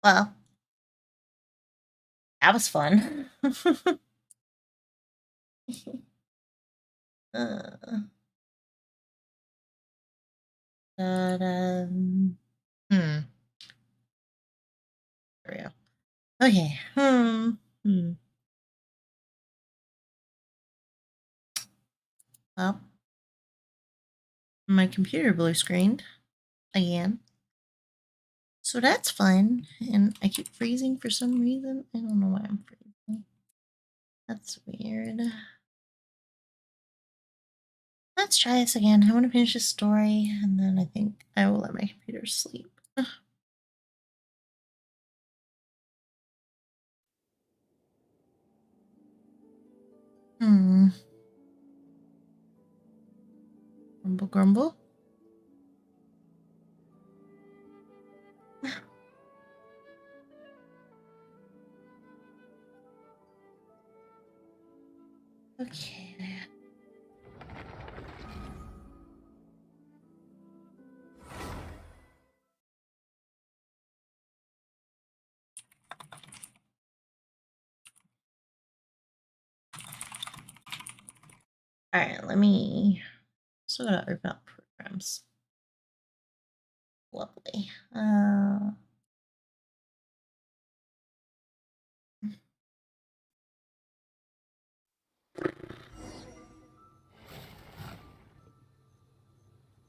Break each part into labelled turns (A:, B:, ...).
A: Well, that was fun. uh, but, hmm. There we go. Okay. Well, my computer blue screened again. So that's fun. And I keep freezing for some reason. I don't know why I'm freezing. That's weird. Let's try this again. I want to finish this story, and then I think I will let my computer sleep. Hmm. Grumble, grumble. Okay. All right, let me. So I gotta open up programs. Lovely. Do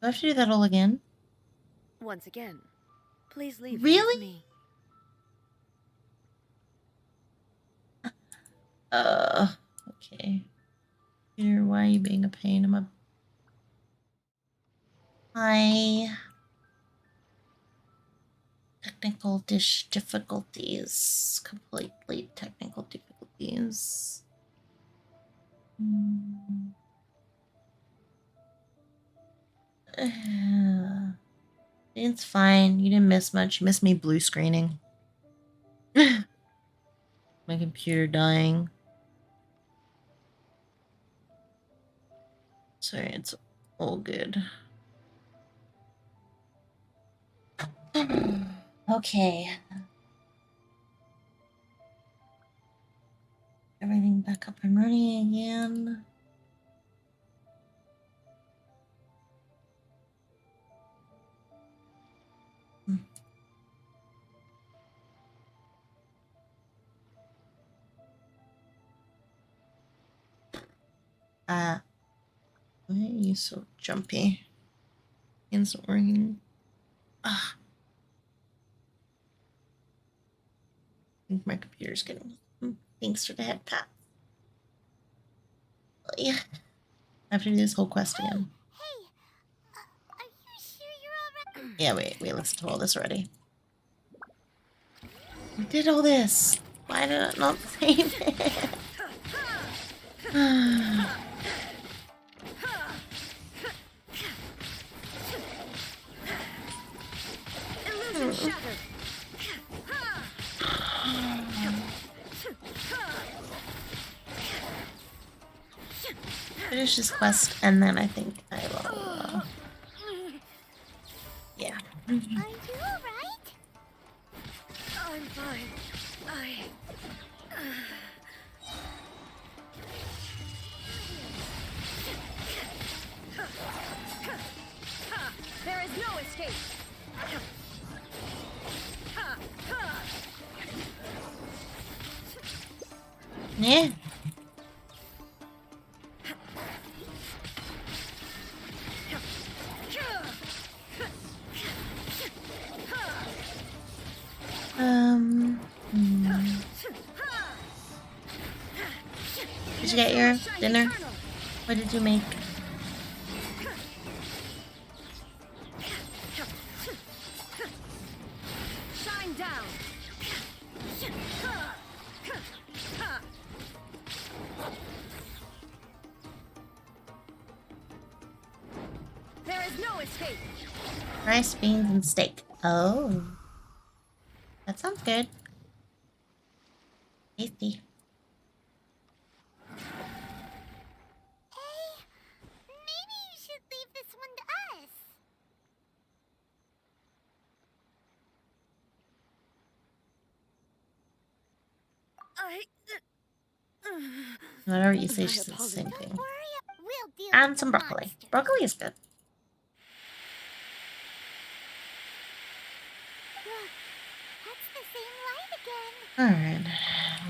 A: I have to do that all again?
B: Once again, please leave them
A: Really?
B: to me.
A: Okay. Peter, why are you being a pain? Hi. Technical difficulties. Completely technical difficulties. It's fine. You didn't miss much. You missed me blue screening. My computer dying. Sorry, it's all good. Okay. Everything back up and running again. Why are you so jumpy? It's not working. Ah. I think my computer's getting. Thanks for the head pat. Yeah. I have to do this whole quest again.
B: Hey, are you sure you're all right?
A: Yeah, wait, we listened to all this already. We did all this. Why did I not save it?
B: Illusion shattered.
A: Finish this quest, and then I think I will. Yeah.
B: Are you alright? I'm fine. There is no escape.
A: Yeah. Did you get your dinner? What did you make?
B: Shine down. There is no escape.
A: Rice, beans, and steak. Oh. That sounds good. Tasty.
B: Hey, maybe you should leave this one to us.
A: Whatever you say,
C: My
A: she says the
C: apologies.
A: same
B: Don't
A: thing.
B: worry, we'll deal
A: And
B: with
A: some
B: the
A: broccoli.
B: monsters.
A: Broccoli is good.
B: Look, that's the same light again.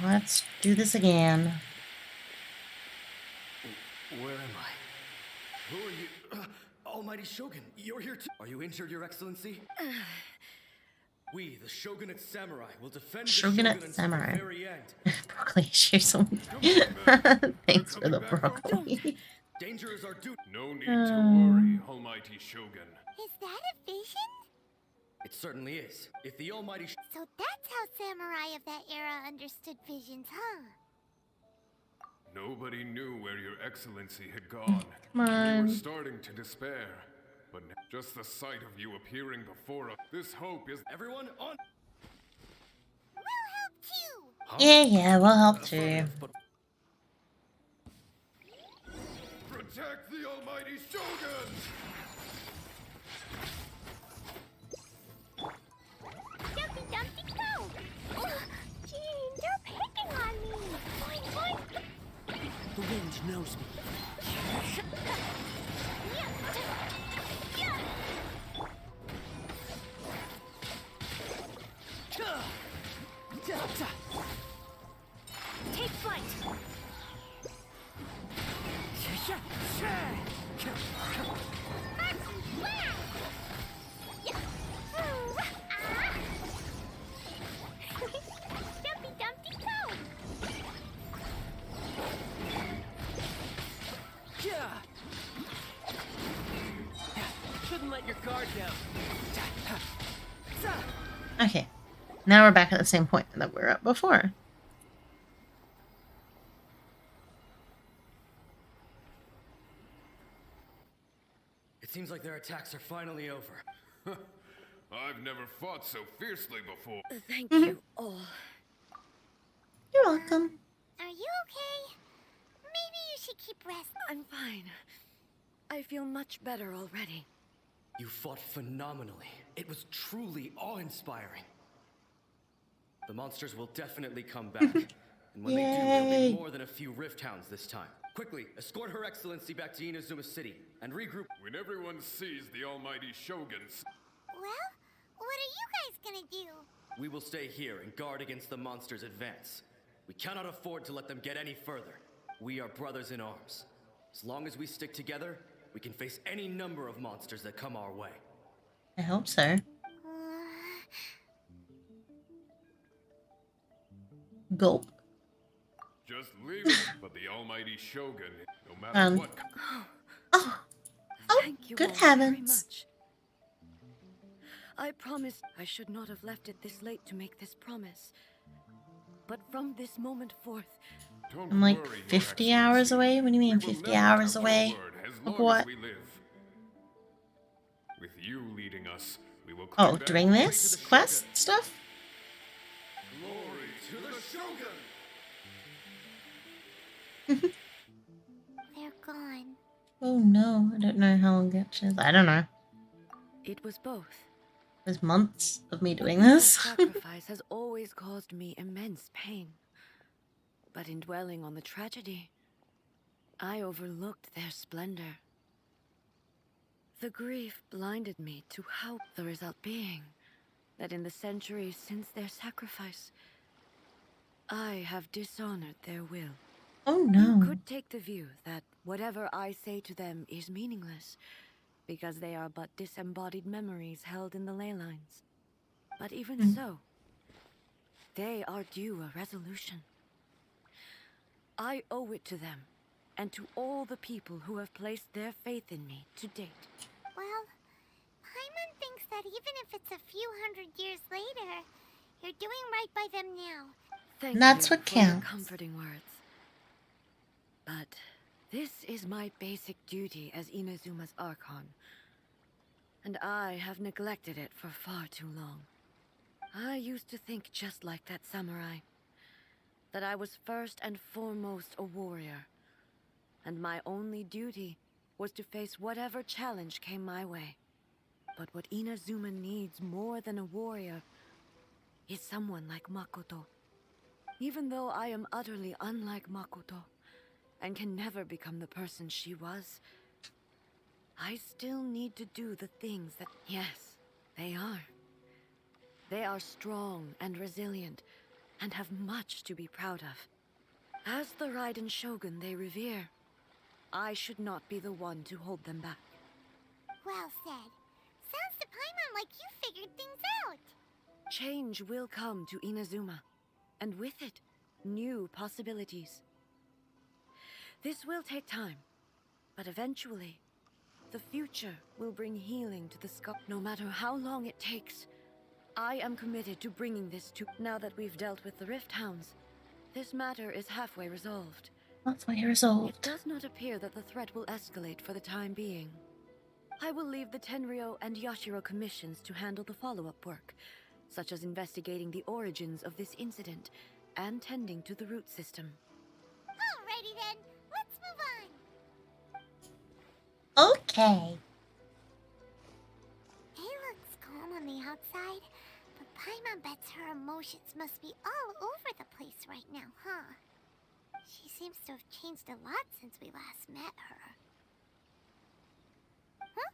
A: Alright, let's do this again.
D: Where am I? Who are you? Almighty Shogun, you're here too. Are you injured, Your Excellency? We, the Shogunate Samurai, will defend the
A: Shogunate
D: Shogunate
A: Samurai.
D: to the very end.
A: Broccoli, share some. Thanks for the broccoli.
D: Danger is our duty.
E: No need to worry, Almighty Shogun.
B: Is that a vision?
D: It certainly is. If the Almighty
B: So that's how samurai of that era understood visions, huh?
E: Nobody knew where your excellency had gone.
A: Come
E: We
A: on.
E: were starting to despair. But just the sight of you appearing before us, this hope is...
D: Everyone on!
B: We'll help too.
D: Huh?
A: Yeah, we'll help too.
D: Affirmative, but
E: Protect the Almighty Shogun!
B: Dumpty Dumpty go! Oh, Gene, they're picking on me! Boing, boing!
C: The wind knows me.
B: Take flight! Dumpty Dumpty go!
C: Shouldn't let your guard down.
A: Okay. Now we're back at the same point that we were at before.
D: it seems like their attacks are finally over.
E: I've never fought so fiercely before.
C: Thank you all.
A: You're welcome.
B: Are you okay? Maybe you should keep resting.
C: I'm fine. I feel much better already.
D: You fought phenomenally. It was truly awe-inspiring. The monsters will definitely come back. And when they do, it'll
A: Yay.
D: be more than a few Rift Hounds this time. Quickly, escort Her Excellency back to Inazuma City and regroup.
E: When everyone sees the Almighty Shogun's...
B: Well, what are you guys gonna do?
D: We will stay here and guard against the monsters' advance. We cannot afford to let them get any further. We are brothers in arms. As long as we stick together, we can face any number of monsters that come our way.
A: I hope so. Gulp.
E: Just leave it, but the Almighty Shogun, no matter what...
A: Oh. Oh,
C: Thank you
A: good
C: all very
A: heavens.
C: much. I promised I should not have left it this late to make this promise. But from this moment forth,
E: Don't
A: I'm like
E: worry, Your
A: 50 hours
E: Excellency.
A: away? What do you mean
E: We will
A: 50
E: never
A: hours
E: doubt
A: away?
E: our word as
A: Of
E: long
A: what?
E: as we live. With you leading us, we will
A: Oh,
E: claim back
A: doing
E: glory
A: this
E: to the
A: quest
E: Shogun.
A: stuff?
E: Glory to the Shogun!
B: They're gone.
A: Oh no, I don't know how long that is. I don't know.
C: it was both.
A: There's months of me doing
C: Their
A: this.
C: sacrifice has always caused me immense pain. But in dwelling on the tragedy, I overlooked their splendor. The grief blinded me to how the result being that in the centuries since their sacrifice, I have dishonored their will.
A: Oh
C: You
A: no.
C: could take the view that whatever I say to them is meaningless, because they are but disembodied memories held in the ley lines. But even so, they are due a resolution. I owe it to them, and to all the people who have placed their faith in me to date.
B: Well, Paimon thinks that even if it's a few hundred years later, you're doing right by them now.
C: Thank
A: That's
C: you
A: what
C: for your
A: counts.
C: comforting words. But this is my basic duty as Inazuma's Archon, and I have neglected it for far too long. I used to think just like that samurai, that I was first and foremost a warrior, and my only duty was to face whatever challenge came my way. But what Inazuma needs more than a warrior is someone like Makoto. Even though I am utterly unlike Makoto, and can never become the person she was, I still need to do the things that... Yes, they are. They are strong and resilient, and have much to be proud of. As the Raiden Shogun they revere, I should not be the one to hold them back.
B: Well said. Sounds to Paimon like you figured things out.
C: Change will come to Inazuma, and with it, new possibilities. This will take time, but eventually, the future will bring healing to the skull. No matter how long it takes, I am committed to bringing this to... Now that we've dealt with the Rift Hounds, this matter is halfway resolved.
A: Halfway
C: It
A: resolved.
C: does not appear that the threat will escalate for the time being. I will leave the Tenryo and Yashiro commissions to handle the follow-up work, such as investigating the origins of this incident and tending to the root system.
B: Alrighty then, let's move on.
A: Okay.
B: It looks calm on the outside, but Paimon bets her emotions must be all over the place right now, huh? She seems to have changed a lot since we last met her. Huh?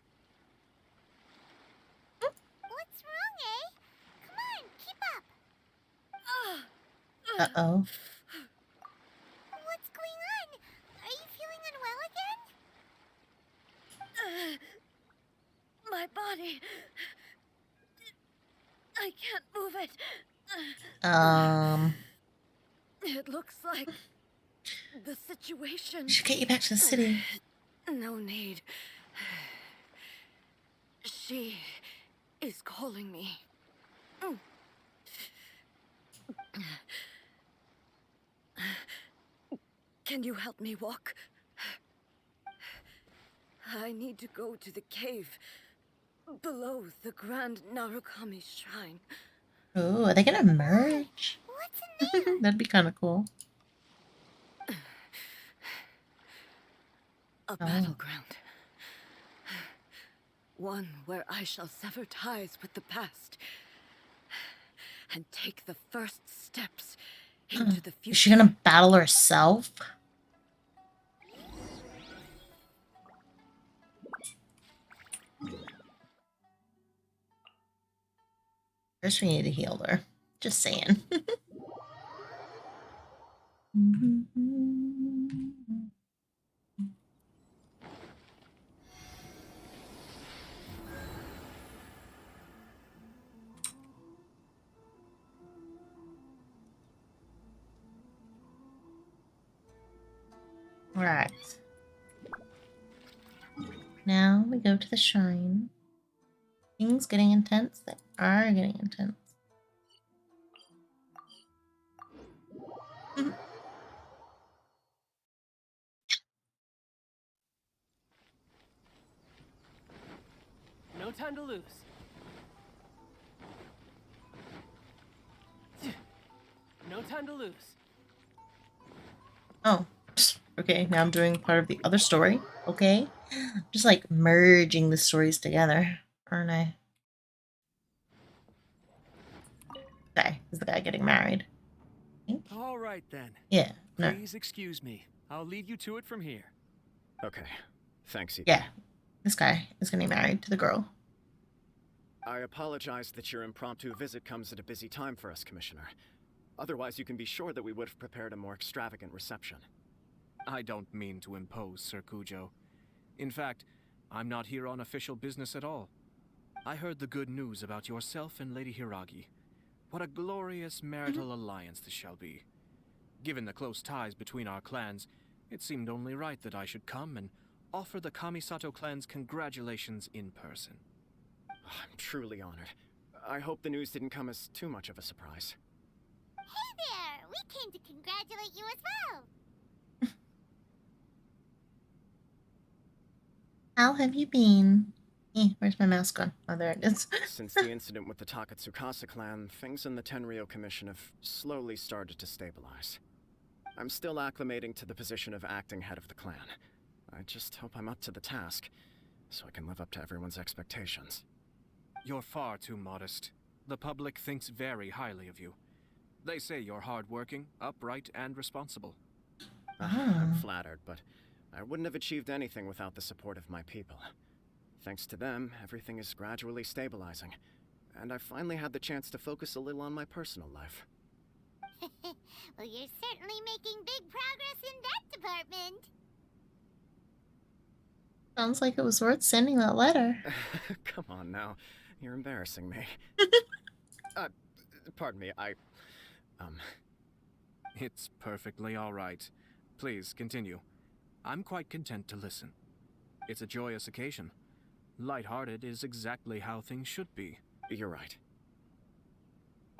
B: What's wrong, eh? Come on, keep up!
A: Uh-oh.
B: What's going on? Are you feeling unwell again?
C: My body... I can't move it. It looks like the situation...
A: Should get you back to the city.
C: No need. She is calling me. Can you help me walk? I need to go to the cave below the Grand Narukami Shrine.
A: Oh, are they gonna merge?
B: What's in there?
A: That'd be kind of cool.
C: A battleground. One where I shall sever ties with the past and take the first steps into the future.
A: Is she gonna battle herself? First, we need to heal her. Just saying. Right. Now we go to the shrine. Things getting intense. They are getting intense.
F: No time to lose. No time to lose.
A: Oh, okay. Now I'm doing part of the other story. Okay. Just like merging the stories together, aren't I? Okay, is the guy getting married?
F: All right then.
A: Yeah. No.
F: Please excuse me. I'll lead you to it from here.
G: Okay. Thanks,
A: Yeah. This guy is getting married to the girl.
G: I apologize that your impromptu visit comes at a busy time for us, Commissioner. Otherwise, you can be sure that we would have prepared a more extravagant reception.
F: I don't mean to impose, Sir Kujo. In fact, I'm not here on official business at all. I heard the good news about yourself and Lady Hiragi. What a glorious marital alliance this shall be. Given the close ties between our clans, it seemed only right that I should come and offer the Kamisato clan's congratulations in person.
G: I'm truly honored. I hope the news didn't come as too much of a surprise.
B: Hey there! We came to congratulate you as well!
A: How have you been? Where's my mouse gone? Oh, there it is.
G: Since the incident with the Takatsukasa clan, things in the Tenryo Commission have slowly started to stabilize. I'm still acclimating to the position of acting head of the clan. I just hope I'm up to the task, so I can live up to everyone's expectations.
F: You're far too modest. The public thinks very highly of you. They say you're hardworking, upright, and responsible.
G: I'm
A: Oh.
G: flattered, but I wouldn't have achieved anything without the support of my people. Thanks to them, everything is gradually stabilizing, and I finally had the chance to focus a little on my personal life.
B: Well, you're certainly making big progress in that department.
A: Sounds like it was worth sending that letter.
G: Come on now, you're embarrassing me. uh, Pardon me,
F: It's perfectly all right. Please, continue. I'm quite content to listen. It's a joyous occasion. Light-hearted is exactly how things should be.
G: You're right.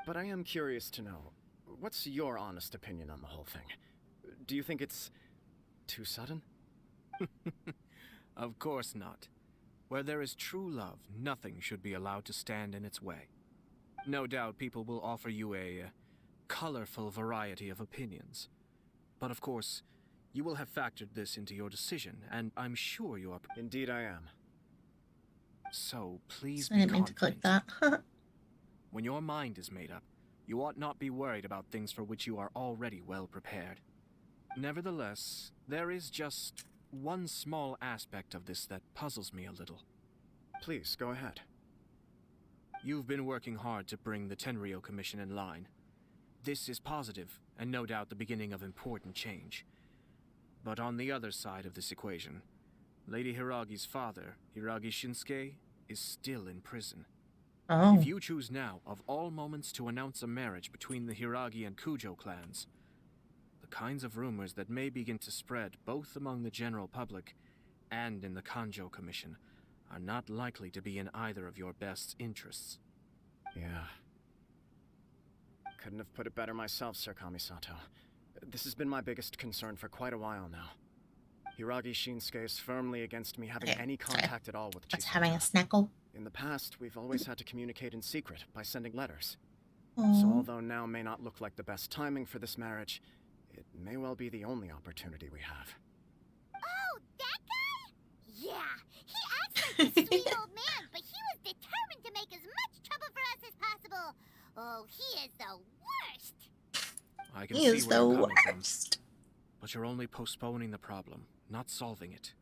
G: But I am curious to know, what's your honest opinion on the whole thing? Do you think it's too sudden?
F: Of course not. Where there is true love, nothing should be allowed to stand in its way. No doubt people will offer you a colorful variety of opinions. But of course, you will have factored this into your decision, and I'm sure you are...
G: Indeed I am.
F: So, please
A: I
F: be
A: didn't mean to click
F: confident.
A: that.
F: When your mind is made up, you ought not be worried about things for which you are already well prepared. Nevertheless, there is just one small aspect of this that puzzles me a little.
G: Please, go ahead.
F: You've been working hard to bring the Tenryou Commission in line. This is positive, and no doubt the beginning of important change. But on the other side of this equation, Lady Hiragi's father, Hiragi Shinsuke, is still in prison.
A: Oh.
F: If you choose now, of all moments, to announce a marriage between the Hiragi and Kujo clans, the kinds of rumors that may begin to spread both among the general public and in the Kanjo Commission are not likely to be in either of your best interests.
G: Yeah. Couldn't have put it better myself, Sir Kamisato. This has been my biggest concern for quite a while now. Hiragi Shinsuke is firmly against me having any contact at all with
A: That's
G: Chisato.
A: having a snackle.
G: In the past, we've always had to communicate in secret by sending letters.
A: Aww.
G: So although now may not look like the best timing for this marriage, it may well be the only opportunity we have.
B: Oh, that guy? Yeah, he acts like a sweet old man, but he was determined to make as much trouble for us as possible. Oh, he is the worst.
F: I can
A: He
F: see
A: is
F: where
A: the
F: you're coming from,
A: worst.
F: but you're only postponing the problem, not solving it.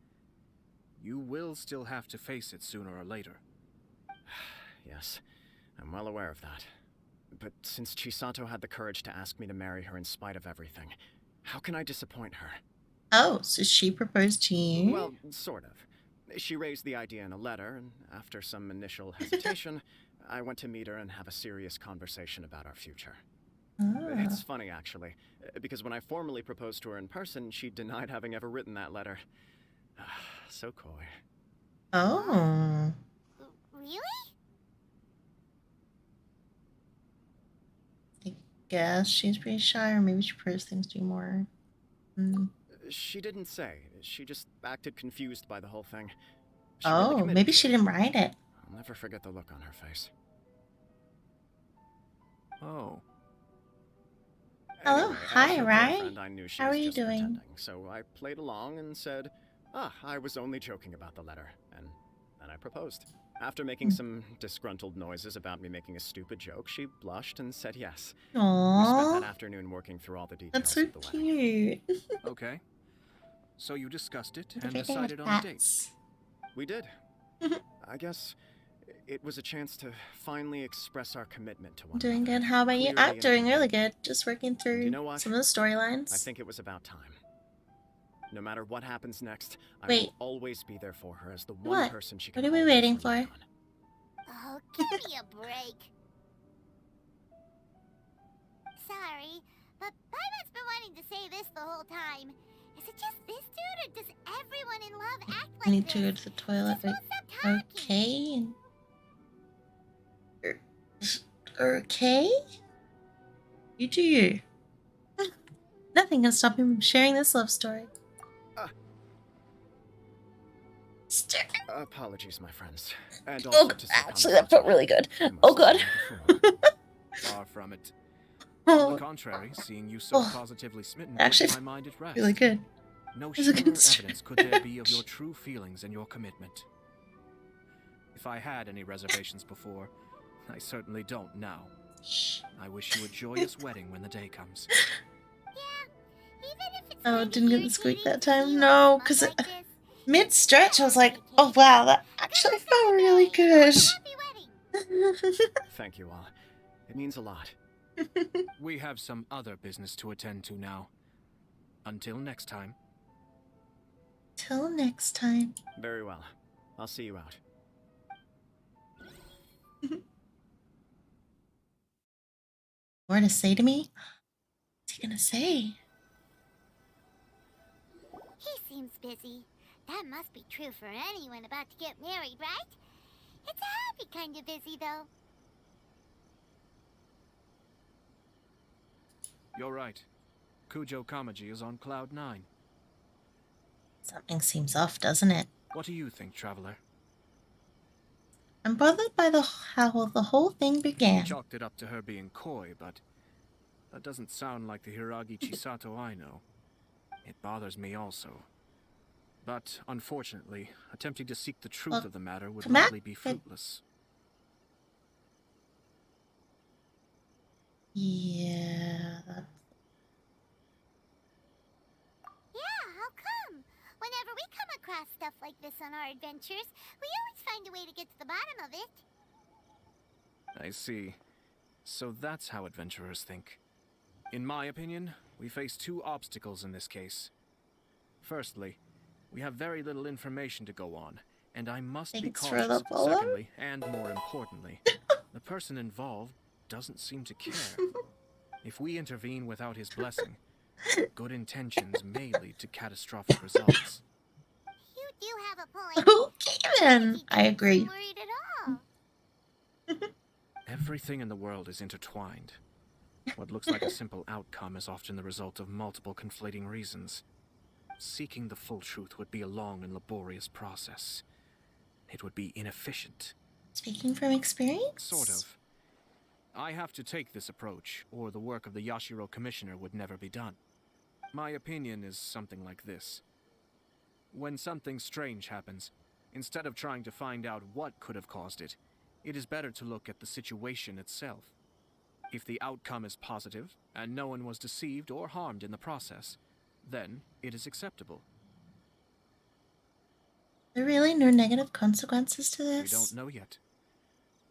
F: You will still have to face it sooner or later.
G: Yes, I'm well aware of that. But since Chisato had the courage to ask me to marry her in spite of everything, how can I disappoint her?
A: Oh, so she proposed to you?
G: Well, sort of. She raised the idea in a letter, and after some initial hesitation, I went to meet her and have a serious conversation about our future.
A: Ah.
G: It's funny, actually, because when I formally proposed to her in person, she denied having ever written that letter. So coy.
A: Oh.
B: Really?
A: I guess she's pretty shy, or maybe she prefers things to be more.
G: She didn't say. She just acted confused by the whole thing. She really
A: Oh,
G: committed
A: maybe
G: to
A: she
G: it.
A: didn't write it.
G: I'll never forget the look on her face.
F: Oh.
A: Hello,
G: Anyway,
A: hi,
G: as her
A: Rai.
G: boyfriend, I knew she
A: How
G: was
A: are you
G: just
A: doing?
G: pretending, so I played along and said, I was only joking about the letter, and then I proposed. After making some disgruntled noises about me making a stupid joke, she blushed and said yes. We spent
A: Aww,
G: that afternoon working through all the details
A: that's so
G: of the wedding.
A: cute.
F: Okay. So you discussed it and
A: Everything
F: decided
A: with
F: on a date.
A: pets.
G: We did. I guess it was a chance to finally express our commitment to one
A: Doing
G: another.
A: good. How about you?
G: Clearly
A: I'm
G: and
A: doing really
G: completely.
A: good. Just working
G: And
A: through
G: you know what?
A: some of the storylines.
G: I think it was about time. No matter what happens next, I
A: Wait.
G: will always be there for her as the one
A: What?
G: person she can
A: What are we
G: always
A: waiting
G: rely
A: for?
G: on.
B: Oh, give me a break. Sorry, but Paimon's been wanting to say this the whole time. Is it just this dude, or does everyone in love act like
A: I need
B: this?
A: to go to the toilet.
B: Just won't stop talking.
A: Okay. Okay? You do you. Nothing can stop him from sharing this love story.
G: Apologies, my friends. And also to Sir
A: Actually, that felt
G: Kamisato.
A: really good.
G: I must
A: Oh,
G: have
A: God.
G: known before.
F: Far from it. On the
A: Oh,
F: contrary, seeing you so
A: Oh.
F: positively smitten
A: Actually,
F: puts my mind at rest.
A: really good.
F: No
A: It was a
F: surer
A: good
F: evidence could there be of your true feelings and your commitment. If I had any reservations before, I certainly don't now.
A: Shh.
F: I wish you a joyous wedding when the day comes.
B: Yeah, even if it's
A: Oh,
B: Kinda
A: didn't get the squeak
B: irritating
A: that
B: to see
A: time?
B: you
A: No,
B: all smug
A: because
B: like this.
A: mid-stretch I was like,
B: That's
A: oh
B: okay.
A: wow, that
B: Good
A: actually
B: luck
A: felt
B: on the
A: really
B: day, and
A: good.
B: happy wedding.
G: Thank you all. It means a lot.
F: We have some other business to attend to now. Until next time.
A: Till next time.
G: Very well. I'll see you out.
A: More to say to me? What's he gonna say?
B: He seems busy. That must be true for anyone about to get married, right? It's a happy kind of busy, though.
F: You're right. Kujo Kamaji is on cloud 9.
A: Something seems off, doesn't it?
F: What do you think, Traveler?
A: I'm bothered by how the whole thing
F: You
A: began.
F: chalked it up to her being coy, but that doesn't sound like the Hiragi Chisato I know. It bothers me also. But, unfortunately, attempting to seek the truth
A: Well,
F: of the matter would
A: come back.
F: likely be fruitless.
A: Yeah, that's...
B: Yeah, how come? Whenever we come across stuff like this on our adventures, we always find a way to get to the bottom of it.
F: I see. So that's how adventurers think. In my opinion, we face two obstacles in this case. Firstly, we have very little information to go on, and I must be
A: Thanks for
F: cautious.
A: the follow.
F: Secondly, and more importantly, the person involved doesn't seem to care. If we intervene without his blessing, good intentions may lead to catastrophic results.
B: You do have a point.
A: Okay then, I agree.
B: I'm worried at all.
F: Everything in the world is intertwined. What looks like a simple outcome is often the result of multiple conflating reasons. Seeking the full truth would be a long and laborious process. It would be inefficient.
A: Speaking from experience?
F: Sort of. I have to take this approach, or the work of the Yashiro Commissioner would never be done. My opinion is something like this. When something strange happens, instead of trying to find out what could have caused it, it is better to look at the situation itself. If the outcome is positive, and no one was deceived or harmed in the process, then it is acceptable.
A: There are really no negative consequences to this?
F: We don't know yet.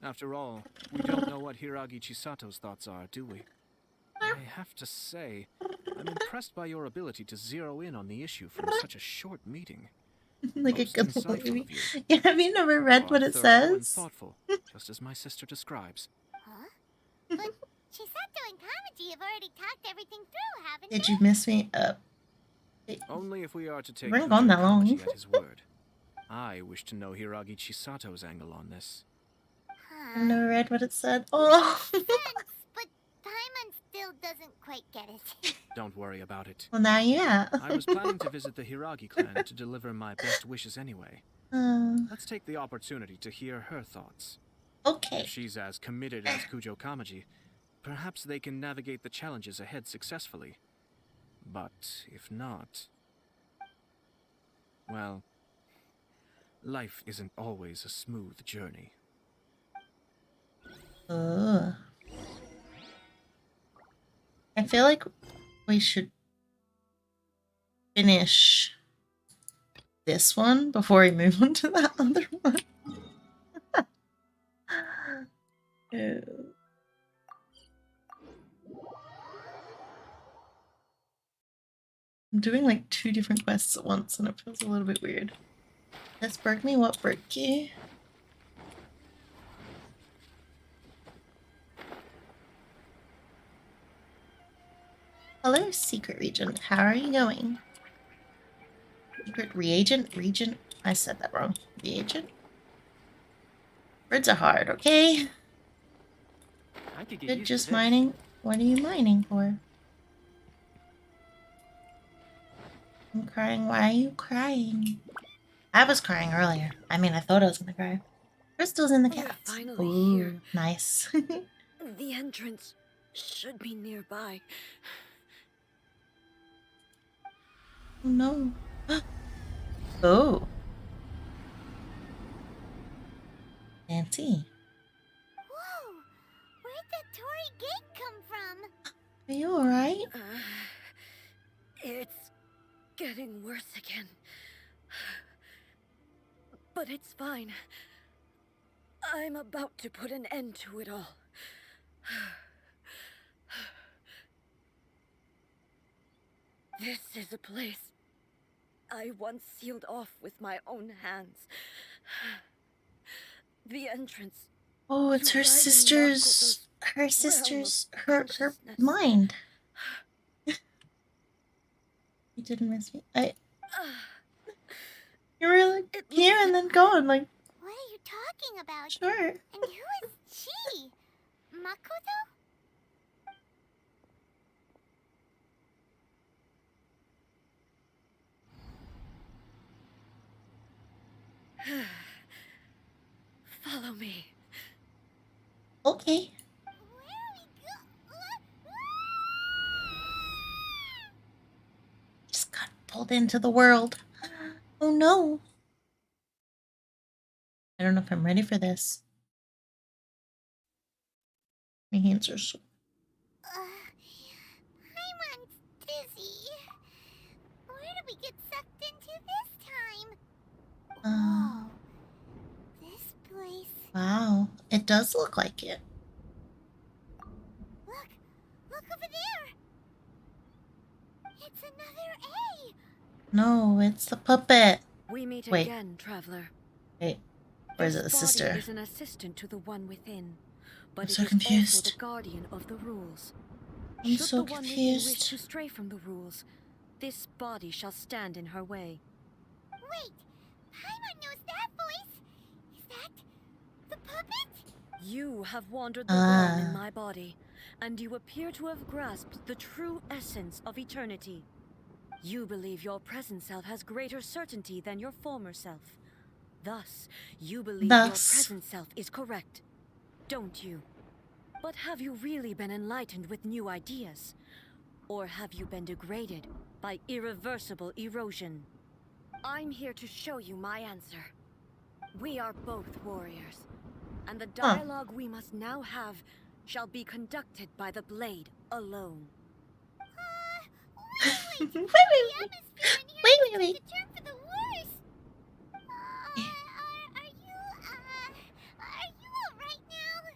F: After all, we don't know what Hiragi Chisato's thoughts are, do we? I have to say, I'm impressed by your ability to zero in on the issue from such a short meeting.
A: Like
F: Most
A: a good
F: insightful
A: movie.
F: of you.
A: Yeah, have you never read
F: You
A: what
F: are
A: it
F: thorough and
A: says?
F: thoughtful, just as my sister describes.
B: Huh? But Chisato and Kamaji have already talked everything through, haven't
A: Did
B: they?
A: you miss me?
F: Only if we are to take
A: We weren't gone
F: Kujo
A: that long.
F: Kamaji at his word. I wish to know Hiragi Chisato's angle on this.
A: I've never read what it said. Oh!
B: Sense, but Paimon still doesn't quite get it.
F: Don't worry about it.
A: Well, now yeah.
F: I was planning to visit the Hiragi clan to deliver my best wishes anyway. Let's take the opportunity to hear her thoughts.
A: Okay.
F: If she's as committed as Kujo Kamaji, perhaps they can navigate the challenges ahead successfully. But if not... well, life isn't always a smooth journey.
A: Ugh. I feel like we should finish this one before we move on to that other one. Ew. I'm doing like 2 different quests at once and it feels a little bit weird. This broke me, what broke you? Hello, secret region. How are you going? Secret reagent? Region? I said that wrong. Reagent? Words are hard, okay?
H: I could get
A: Good,
H: used
A: just
H: to this.
A: mining. What are you mining for? I'm crying. Why are you crying? I was crying earlier. I mean, I thought I was gonna cry. Crystal's in the
C: We're
A: cat.
C: finally
A: Ooh,
C: here.
A: nice.
C: The entrance should be nearby.
A: Oh no. Oh. Nancy.
B: Whoa! Where'd that Torii gate come from?
A: Are you alright?
C: It's getting worse again. But it's fine. I'm about to put an end to it all. This is a place I once sealed off with my own hands. The entrance.
A: Oh, it's
C: to
A: her
C: Raiden
A: sister's.
C: Makoto's
A: Her
C: realm
A: sister's.
C: of
A: Her
C: consciousness.
A: mind. You didn't miss me. You were like
C: It
A: here
C: looks
A: and then gone. Like
B: What are you talking about?
A: sure.
B: And who is she? Makoto?
C: Follow me.
A: Okay.
B: Where are we
A: Just got pulled into the world. Oh no. I don't know if I'm ready for this. My hands are so.
B: Paimon's dizzy. Where did we get sucked into this time? Whoa. This place.
A: Wow. It does look like it.
B: Look! Look over there! It's another A!
A: No, it's the puppet.
C: We meet
A: Wait.
C: again, traveler.
A: Wait. Or is it the
C: This
A: sister?
C: body is an assistant to the one within, but
A: I'm
C: it
A: so
C: is also
A: confused.
C: the guardian of the rules.
A: I'm
C: Should
A: so
C: the one within wish
A: confused.
C: to stray from the rules, this body shall stand in her way.
B: Wait! Paimon knows that voice! Is that the puppet?
C: You have wandered the realm in my body, and you appear to have grasped the true essence of eternity. You believe your present self has greater certainty than your former self. Thus, you believe your present self is correct, don't you? But have you really been enlightened with new ideas? Or have you been degraded by irreversible erosion? I'm here to show you my answer. We are both warriors, and the dialogue we must now have shall be conducted by the blade alone.
B: Wait!
A: Wait.
B: The atmosphere in here
A: Wait.
B: seems to turn for the worse! Are you alright now?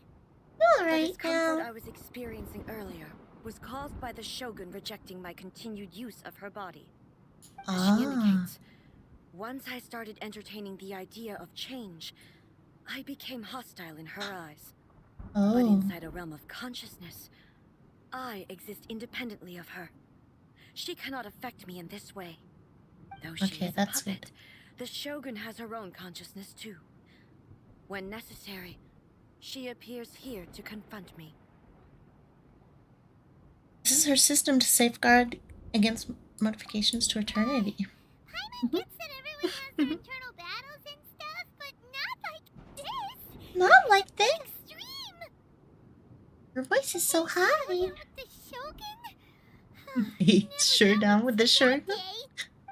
A: All
C: The
A: right
C: discomfort
A: now.
C: I was experiencing earlier was caused by the Shogun rejecting my continued use of her body. As she indicates, once I started entertaining the idea of change, I became hostile in her eyes. But inside a realm of consciousness, I exist independently of her. She cannot affect me in this way. Though she is a puppet, the Shogun has her own consciousness too. When necessary, she appears here to confront me.
A: This is her system to safeguard against modifications to eternity.
B: Paimon gets that everyone has their internal battles and stuff, but not like this!
A: Not like this!
B: Extreme!
A: Her voice is so high!
B: With the Shogun?
A: He's sure down with the Shogun.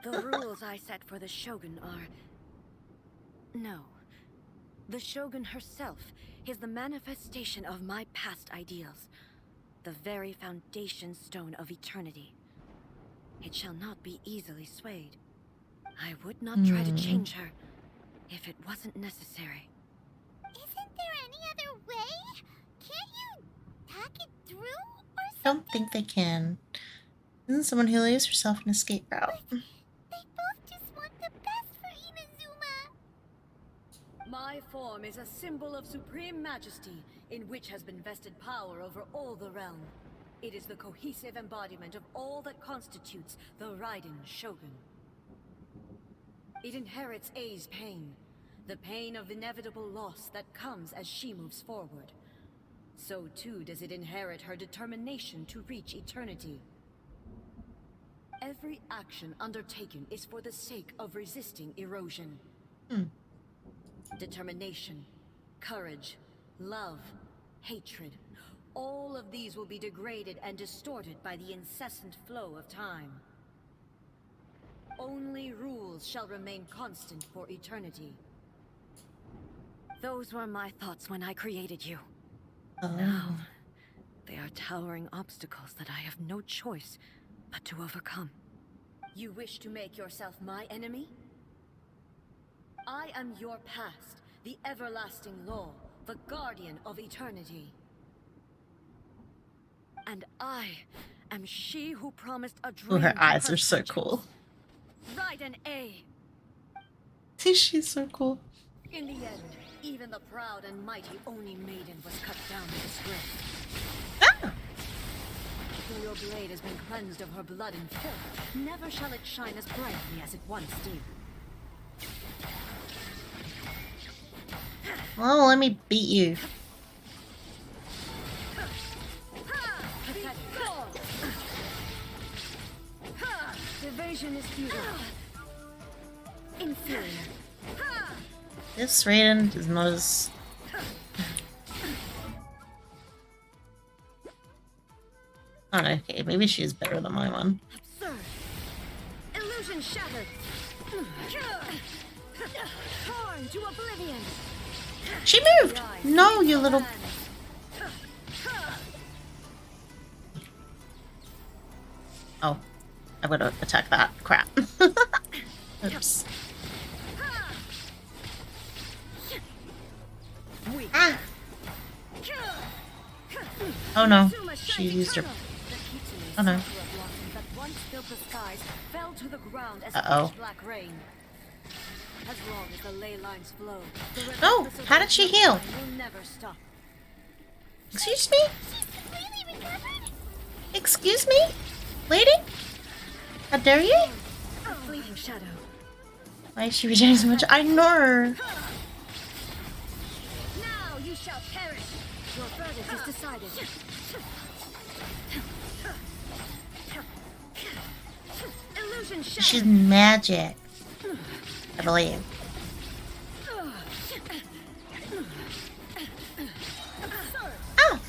C: The rules I set for the Shogun are... No. The Shogun herself is the manifestation of my past ideals. The very foundation stone of eternity. It shall not be easily swayed. I would not try to change her if it wasn't necessary.
B: Isn't there any other way? Can't you talk it through or something?
A: Don't think they can. Isn't someone who leaves herself an escape route?
B: They both just want the best for Inazuma.
C: My form is a symbol of supreme majesty, in which has been vested power over all the realm. It is the cohesive embodiment of all that constitutes the Raiden Shogun. It inherits Ei's pain, the pain of inevitable loss that comes as she moves forward. So too does it inherit her determination to reach eternity. Every action undertaken is for the sake of resisting erosion. Determination, courage, love, hatred. All of these will be degraded and distorted by the incessant flow of time. Only rules shall remain constant for eternity. Those were my thoughts when I created you. Now, they are towering obstacles that I have no choice but to overcome. You wish to make yourself my enemy? I am your past, the everlasting law, the guardian of eternity. And I am she who promised a dream
A: Ooh, her
C: to
A: eyes are so
C: subjects.
A: cool.
C: Ride an A.
A: She's so cool.
C: In the end, even the proud and mighty Oni maiden was cut down in disgrace.
A: Ah!
C: Though your blade has been cleansed of her blood and filth, never shall it shine as brightly as it once did.
A: Well, let me beat you.
C: Evasion is futile. Inferior.
A: This Raiden is not as... Oh, okay, maybe she's better than my one.
C: Absurd. Illusion shattered. Torn to oblivion.
A: She moved! No, you little... Oh, I would have attacked that. Crap. Oops. Ah. Oh no, she used her... Oh no. Uh-oh.
C: As long as the ley lines flow,
A: Oh, how did she heal?
C: will never stop.
A: Excuse me?
B: She's completely recovered?
A: Excuse me? Lady? How dare you?
C: A fleeting shadow.
A: Why is she rejecting so much? I know her.
C: Now you shall perish. Your verdict is decided. Illusion shattered.
A: She's magic. I believe. Oh!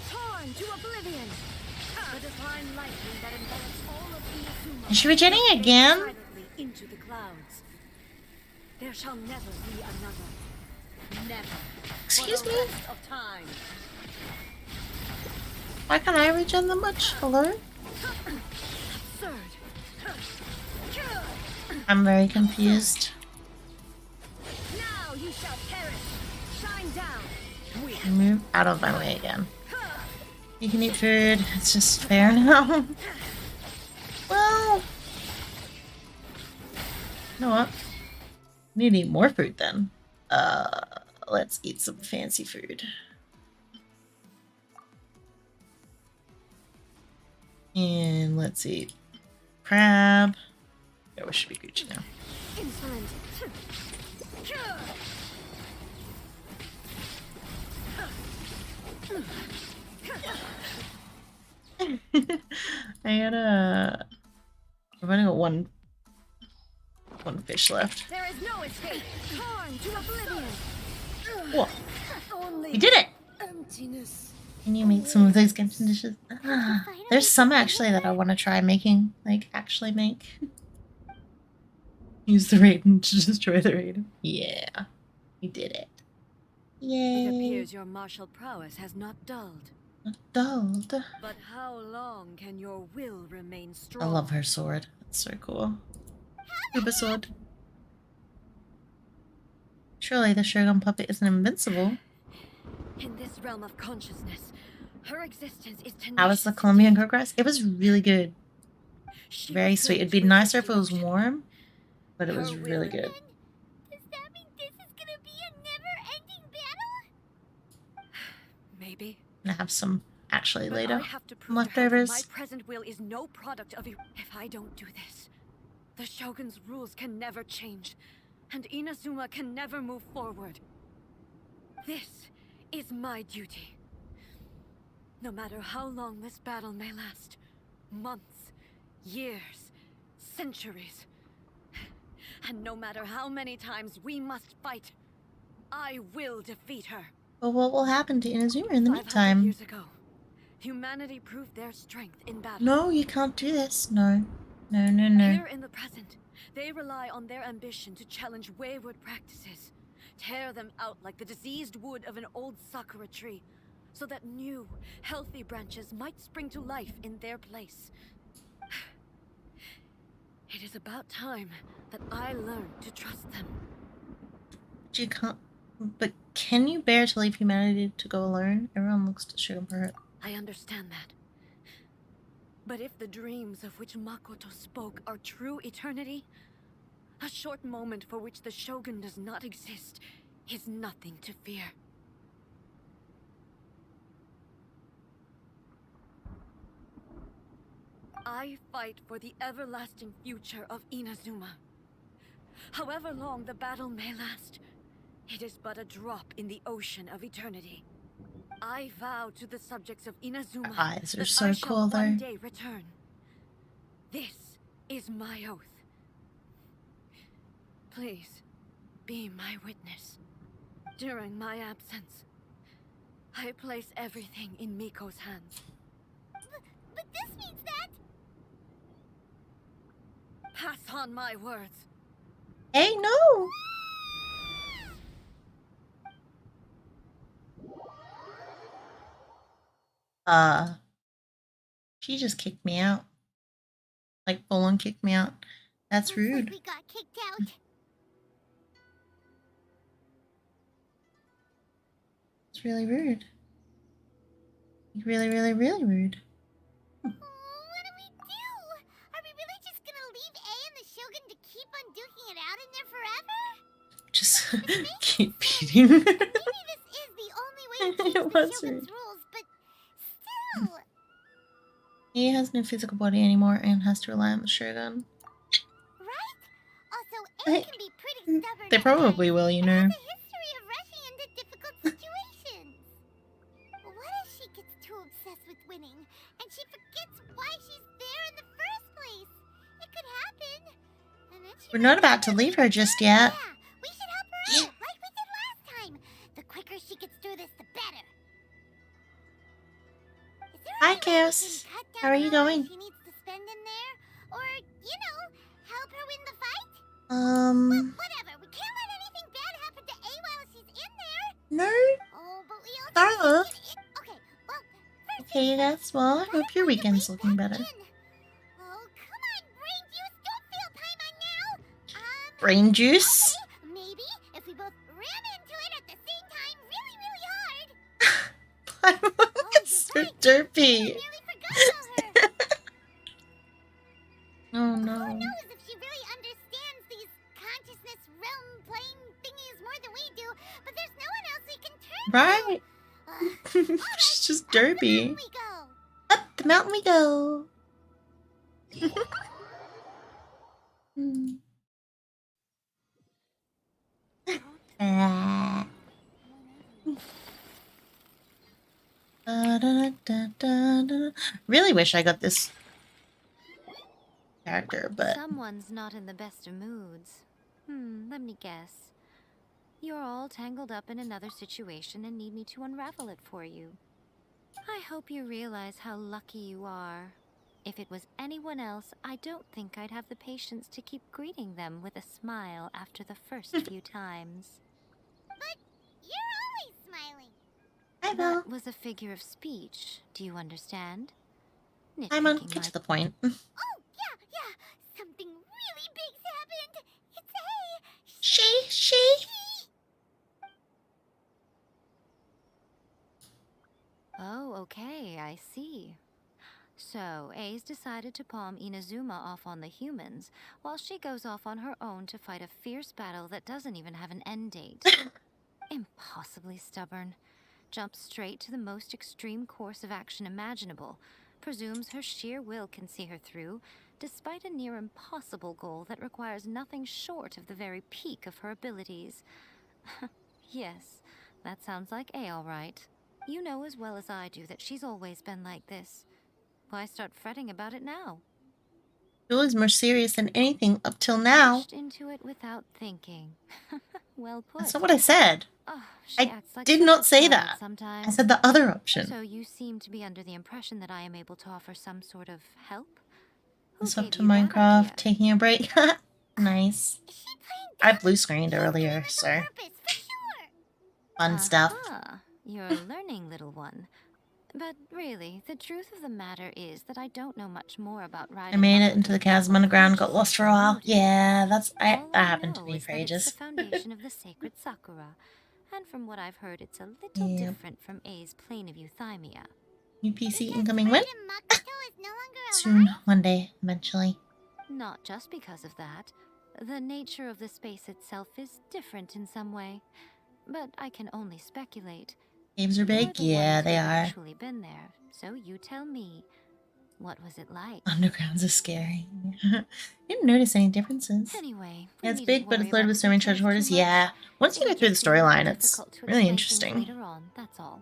C: Torn to oblivion. The divine lightning that envelops all of Inazuma
A: Is she rejecting again?
C: silently into the clouds. There shall never be another. Never.
A: Excuse
C: For the
A: me?
C: rest of time.
A: Why can't I regen that much? Hello?
C: Absurd.
A: I'm very confused.
C: Now you shall perish. Shine down.
A: Move out of my way again. You can eat food. It's just fair now. Well... You know what? Need to eat more food then. Let's eat some fancy food. And let's eat crab. Yeah, we should be Gucci now.
C: Insolent.
A: I gotta... I've only got one fish left.
C: There is no escape. Torn to oblivion.
A: Whoa,
C: Only
A: we did it!
C: emptiness.
A: Can you make some of those Genshin dishes? Ah, there's some actually that I want to try making. Like, actually make. Use the Raiden to destroy the Raiden. Yeah, we did it.
C: It
A: Yay.
C: appears your martial prowess has not dulled.
A: Dulled.
C: But how long can your will remain
A: I
C: strong?
A: love her sword. It's so cool. Uber sword. Surely the Shogun puppet isn't invincible.
C: In this realm of consciousness, her existence is tenacious.
A: How was the Colombian progress? It was really good.
C: She
A: Very
C: was
A: sweet. It'd
C: filled
A: be
C: with
A: nicer if it was
C: devotion.
A: warm, but it
C: Her
A: was
C: will
A: really good.
B: Does that mean this is gonna be a never-ending battle?
C: Maybe.
A: I'm gonna have some actually
C: But
A: later.
C: I have to prove to her that
A: Leftovers.
C: my present will is no product of If I don't do this, the Shogun's rules can never change, and Inazuma can never move forward. This is my duty. No matter how long this battle may last, months, years, centuries, and no matter how many times we must fight, I will defeat her.
A: But what will happen to Inazuma in the
C: 500
A: meantime?
C: years ago, humanity proved their strength in battle.
A: No, you can't do this. No. No, no, no.
C: Here in the present, they rely on their ambition to challenge wayward practices, tear them out like the diseased wood of an old sakura tree, so that new, healthy branches might spring to life in their place. It is about time that I learn to trust them.
A: But you can't. But can you bear to leave humanity to go alone? Everyone looks to Shogun for it.
C: I understand that. But if the dreams of which Makoto spoke are true eternity, a short moment for which the Shogun does not exist is nothing to fear. I fight for the everlasting future of Inazuma. However long the battle may last, it is but a drop in the ocean of eternity. I vow to the subjects of Inazuma
A: Her eyes are
C: that
A: so
C: I shall
A: cool, though.
C: one day return. This is my oath. Please, be my witness. During my absence, I place everything in Miko's hands.
B: But this means that...
C: Pass on my words.
A: Hey, no! She just kicked me out. Like, full on kicked me out. That's
B: Looks
A: rude.
B: like we got kicked out.
A: It's really rude. Really, really, really rude.
B: Oh, what do we do? Are we really just gonna leave A and the Shogun to keep on duking it out in there forever?
A: Just keep beating.
B: Maybe this is the only way to change
A: It
B: the
A: was
B: Shogun's
A: rude.
B: rules, but still...
A: He has no physical body anymore and has to rely on the Shogun.
B: Right? Also, A can be pretty stubborn
A: They
B: at
A: probably
B: times,
A: will, you
B: and
A: know.
B: has a history of rushing into difficult situations. What if she gets too obsessed with winning, and she forgets why she's there in the first place? It could happen. And then she
A: We're not about to leave her just yet.
B: Yeah, we should help her out, like we did last time. The quicker she gets through this, the better. Is there
A: Hi,
B: any way we can
A: Chaos.
B: cut down
A: How are you
B: how long
A: going?
B: she needs to spend in there? Or, you know, help her win the fight? Whatever. We can't let anything bad happen to A while she's in there.
A: No.
B: Oh, but we also
A: Darla.
B: can't get in. Okay, well, first
A: Okay, you guys. Well, I hope your weekend's looking better.
B: Oh, come on, brain juice. Don't feel Paimon now.
A: Brain juice.
B: Okay, maybe if we both ran into it at the same time really, really hard.
A: It's so derpy.
B: Nearly forgot about her.
A: Oh
B: Who
A: no.
B: knows if she really understands these consciousness realm playing thingies more than we do, but there's no one else we can turn
A: Right.
B: to.
A: She's just
B: Up the mountain
A: derpy.
B: we go.
A: Up the mountain we go. Ah. Really wish I got this character, but
I: Someone's not in the best of moods. Let me guess. You're all tangled up in another situation and need me to unravel it for you. I hope you realize how lucky you are. If it was anyone else, I don't think I'd have the patience to keep greeting them with a smile after the first few times.
B: But you're always smiling.
A: I know.
I: That was a figure of speech, do you understand?
A: I'm on.
I: Nitpicking
A: Get
I: my
A: to the point.
B: Oh, yeah. Something really big's happened. It's A.
A: She.
I: Oh, okay, I see. So, A's decided to palm Inazuma off on the humans, while she goes off on her own to fight a fierce battle that doesn't even have an end date. Impossibly stubborn. Jumps straight to the most extreme course of action imaginable, presumes her sheer will can see her through, despite a near impossible goal that requires nothing short of the very peak of her abilities. Yes, that sounds like A all right. You know as well as I do that she's always been like this. Why start fretting about it now?
A: It was more serious than anything up till now.
I: Rushed into it without thinking. Well put.
A: That's not what I said.
I: Oh, she
A: I
I: acts like
A: did
I: such
A: not
I: a
A: say
I: child
A: that.
I: Sometimes.
A: I said the other option.
I: So you seem to be under the impression that I am able to offer some sort of help? Who
A: It's up
I: gave
A: to
I: you that
A: Minecraft,
I: idea?
A: taking a break. Nice.
B: Is she playing
A: I
B: dumb?
A: blue screened
B: She was doing
A: earlier,
B: this on
A: so
B: purpose, for sure.
A: fun stuff.
I: You're learning, little one. But really, the truth of the matter is that I don't know much more about
A: I
I: Raiden
A: made it
I: Buckle
A: into the
I: than
A: chasm
I: what
A: underground, got lost
I: consciousness
A: for a while.
I: included.
A: Yeah, that
I: All I
A: happened to
I: know
A: me
I: is
A: for
I: that it's the
A: ages.
I: foundation of the sacred Sakura, and from what I've heard, it's a little
A: Yep.
I: different from A's plane of euthymia.
A: New PC
B: Because
A: incoming when?
B: Raiden Makoto is no longer
A: Soon,
B: alive?
A: one day, eventually.
I: Not just because of that. The nature of the space itself is different in some way, but I can only speculate.
A: Caves are
I: You're
A: big?
I: the one
A: Yeah,
I: who's
A: they are.
I: actually been there, so you tell me, what was it like?
A: Undergrounds are scary. Didn't notice any differences.
I: Anyway,
A: Yeah,
I: we
A: it's
I: needn't
A: big, but
I: worry
A: it's loaded
I: about
A: with
I: the
A: so many
I: details
A: treasure
I: too
A: hoarders.
I: much.
A: Yeah. Once
I: It
A: you
I: would
A: get through the
I: just be more
A: storyline, it's
I: difficult to
A: really
I: explain things
A: interesting.
I: later on, that's all.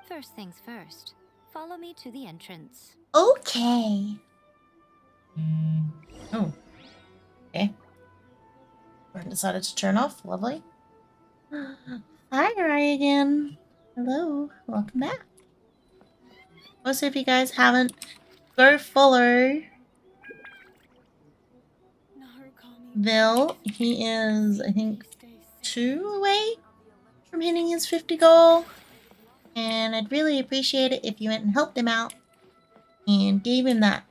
I: First things first. Follow me to the entrance.
A: Okay. Oh. Okay. Burn decided to turn off. Lovely. Hi, Rai again. Hello. Welcome back. Also, if you guys haven't, go follow Vil. He is, I think, 2 away from hitting his 50 goal. And I'd really appreciate it if you went and helped him out and gave him that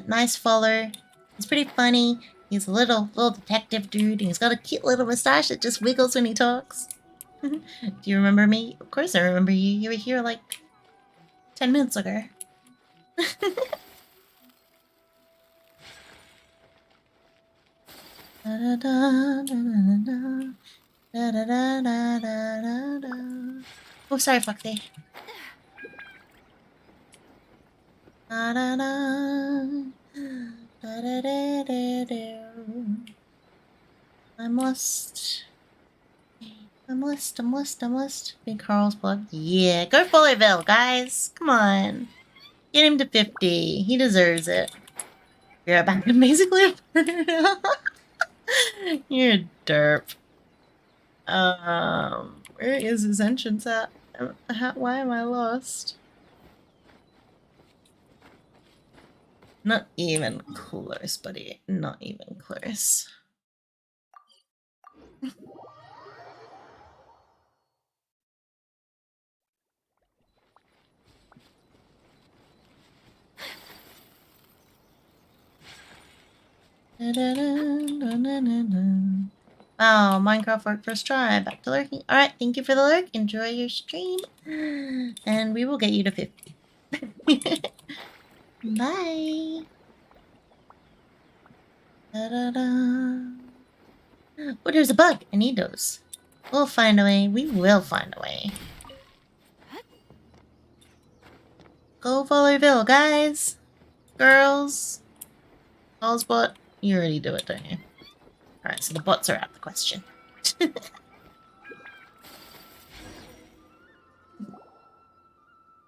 A: nice follow. He's pretty funny. He's a little detective dude, and he's got a cute little mustache that just wiggles when he talks. Do you remember me? Of course I remember you. You were here like 10 minutes ago. Da, da, da, da, da, da, da, da, da, da. Oh, sorry, Foxy. Da, da, da. Da, da, da, da, da. I'm lost. I'm lost. Big Carlsbad. Yeah, go follow Bill, guys. Come on. Get him to 50. He deserves it. You're back to basically a murder now. You're a derp. Where is his entrance at? Why am I lost? Not even close, buddy. Not even close. Wow, Minecraft worked first try. Back to lurking. Alright, thank you for the lurk. Enjoy your stream. And we will get you to 50. Bye. Oh, there's a bug. I need those. We'll find a way. We will find a way. Go follow Bill, guys. Girls. All's bot. You already do it, don't you? Alright, so the bots are out of the question.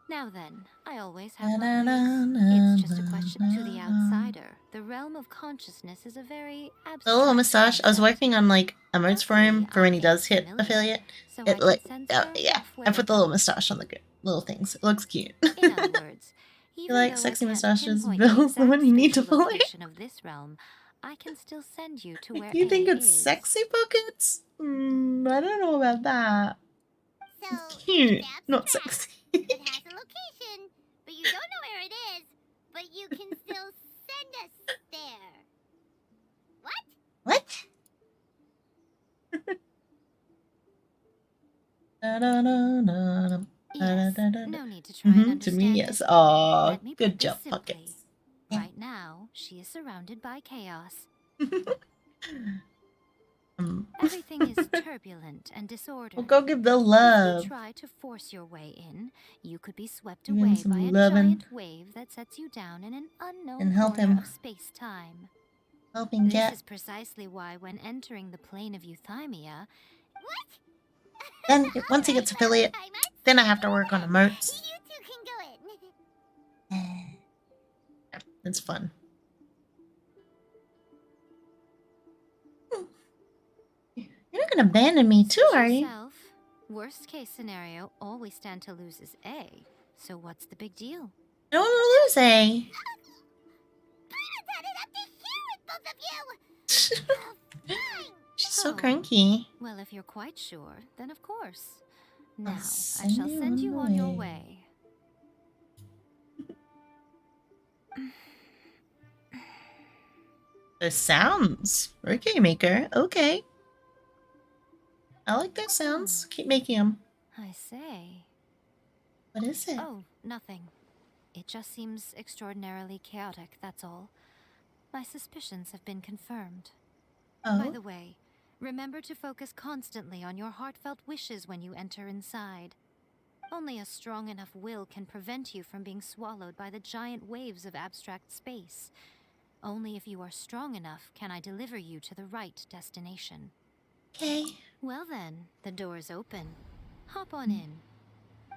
I: Now then, I always have my ways. It's just a question to the outsider. The realm of consciousness is a very abstract
A: The little mustache. I was
I: concept.
A: working on like emotes for him for when he does hit affiliate.
I: So
A: It
I: I can
A: like
I: sense her
A: yeah.
I: rough way
A: I put the
I: about
A: little mustache on the little things. It looks cute.
I: In other words,
A: You
I: even
A: like
I: though
A: sexy
I: I can't
A: mustaches?
I: pinpoint the
A: Bill's the one
I: exact
A: you need to
I: spatial
A: follow.
I: location of this realm, I can still send you to where
A: You think
I: A
A: it's
I: is.
A: sexy buckets? I don't know about that.
B: So,
A: It's cute,
B: it's
A: not
B: abstract.
A: sexy.
B: It has a location, but you don't know where it is, but you can still send us there. What?
A: What?
I: Yes, no need to try and
A: To me,
I: understand
A: yes.
I: it.
A: Aw,
I: Let me
A: good
I: put this
A: job,
I: simply.
A: Pockets.
I: Right now, she is surrounded by chaos. Everything is turbulent and disordered.
A: Well, go give Bill
I: If
A: love.
I: you try to force your way in, you could be swept
A: Give him
I: away
A: some
I: by a
A: lovin'.
I: giant wave that sets you down in an unknown
A: And help
I: corner
A: him.
I: of space-time.
A: Help him
I: This
A: get.
I: is precisely why, when entering the plane of euthymia,
A: Then, once he gets affiliate, then I have to work on emotes.
B: You two can go in.
A: It's fun. You're not gonna abandon me too,
I: suit
A: are you?
I: yourself. Worst case scenario, all we stand to lose is A. So what's the big deal?
A: I don't want to lose, eh? She's so cranky.
I: Well, if you're quite sure, then of course. Now, I
A: send
I: shall
A: you
I: send
A: on
I: you
A: the
I: on your
A: way.
I: way.
A: The sounds. Okay, maker. Okay. I like those sounds. Keep making them.
I: I say.
A: What is it?
I: Oh, nothing. It just seems extraordinarily chaotic, that's all. My suspicions have been confirmed. By
A: Oh,
I: the way, remember to focus constantly on your heartfelt wishes when you enter inside. Only a strong enough will can prevent you from being swallowed by the giant waves of abstract space. Only if you are strong enough can I deliver you to the right destination.
A: okay.
I: Well then, the door's open. Hop on in.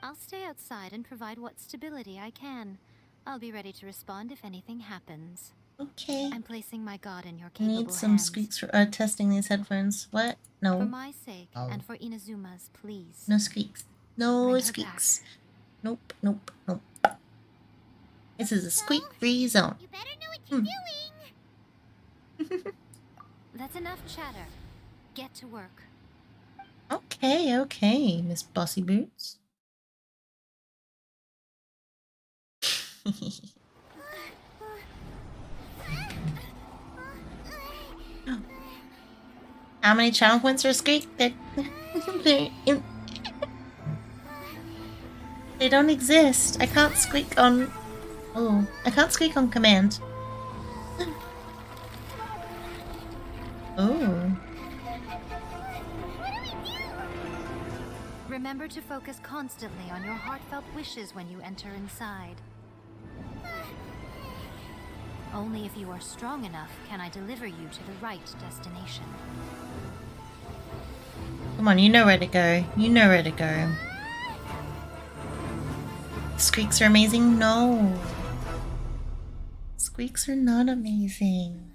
I: I'll stay outside and provide what stability I can. I'll be ready to respond if anything happens.
A: Okay.
I: I'm placing my god in your
A: Need
I: capable
A: some
I: hands.
A: squeaks for testing these headphones. What?
I: For
A: No.
I: my sake
A: Oh.
I: and for Inazuma's, please.
A: No squeaks. No
I: Bring her
A: squeaks. Nope, nope, nope. This is a
B: So,
A: squeak-free zone.
B: you better know what you're doing.
I: That's enough chatter. Get to work.
A: Okay, okay, Miss Bossy Boots. How many channel points are squeak? They don't exist. I can't squeak on... Oh, I can't squeak on command. Oh.
I: Remember to focus constantly on your heartfelt wishes when you enter inside. Only if you are strong enough can I deliver you to the right destination.
A: Come on, you know where to go. You know where to go. Squeaks are amazing? No. Squeaks are not amazing.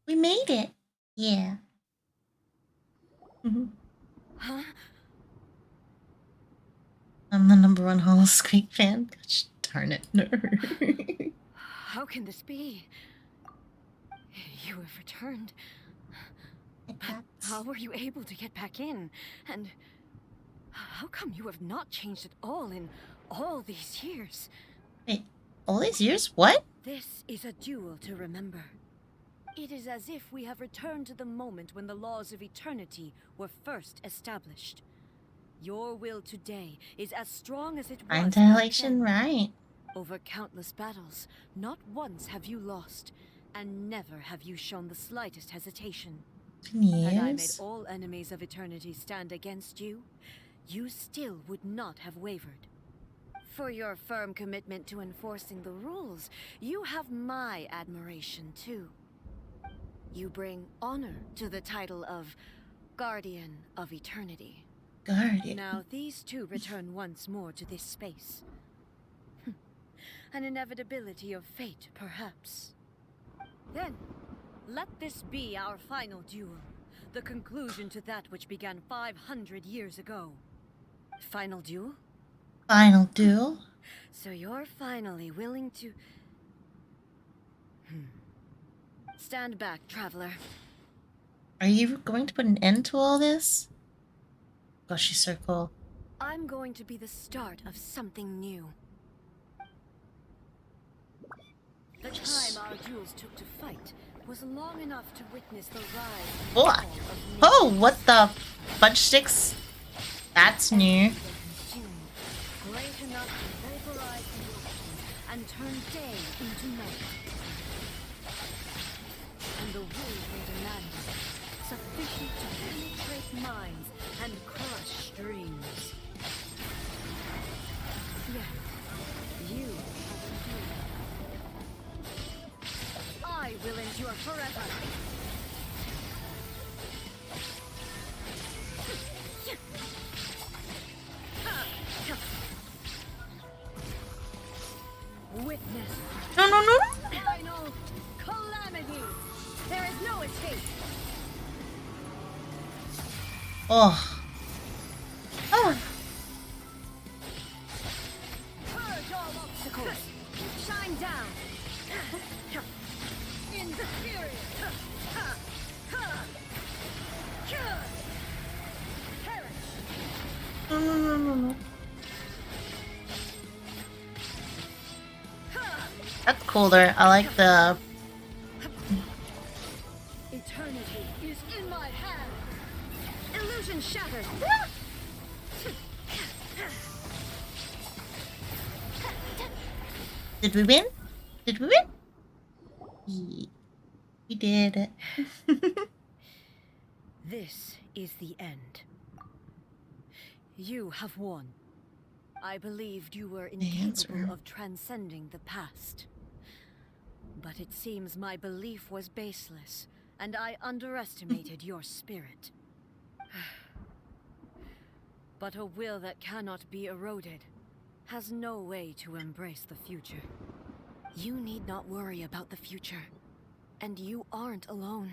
A: We made it. Yeah.
C: Huh?
A: I'm the #1 Hollow Squeak fan. Gosh darn it. No.
C: How can this be? You have returned. How were you able to get back in? And how come you have not changed at all in all these years?
A: Wait, all these years? What?
C: This is a duel to remember. It is as if we have returned to the moment when the laws of eternity were first established. Your will today is as strong as it was
A: Time
C: back
A: dilation,
C: then.
A: right.
C: Over countless battles, not once have you lost, and never have you shown the slightest hesitation. Had I made
A: Yes.
C: all enemies of eternity stand against you, you still would not have wavered. For your firm commitment to enforcing the rules, you have my admiration too. You bring honor to the title of Guardian of Eternity.
A: Guardian.
C: Now these two return once more to this space. An inevitability of fate, perhaps. Then, let this be our final duel. The conclusion to that which began 500 years ago. Final duel?
A: Final duel.
C: So you're finally willing to... Stand back, traveler.
A: Are you going to put an end to all this? Gosh, she's so cool.
C: I'm going to be the start of something new. The time our duels took to fight was long enough to witness the rise and fall
A: What?
C: of
A: Oh, what the fudge sticks? That's new.
C: great enough to vaporize the ocean and turn day into night. And the wolves demanded, sufficient to penetrate minds and crush dreams. Yet, you have endured. I will endure forever. Witness
A: No, no, no.
C: final calamity. There is no escape.
A: Oh. Oh.
C: Purge all obstacles. Shine down. Inferior.
A: no. That's cooler. I like the.
C: Eternity is in my hand. Illusion shattered.
A: Did we win? Did we win? We did it.
C: This is the end. You have won. I believed you were incapable of transcending the past. But it seems my belief was baseless, and I underestimated your spirit. But a will that cannot be eroded has no way to embrace the future. You need not worry about the future. And you aren't alone.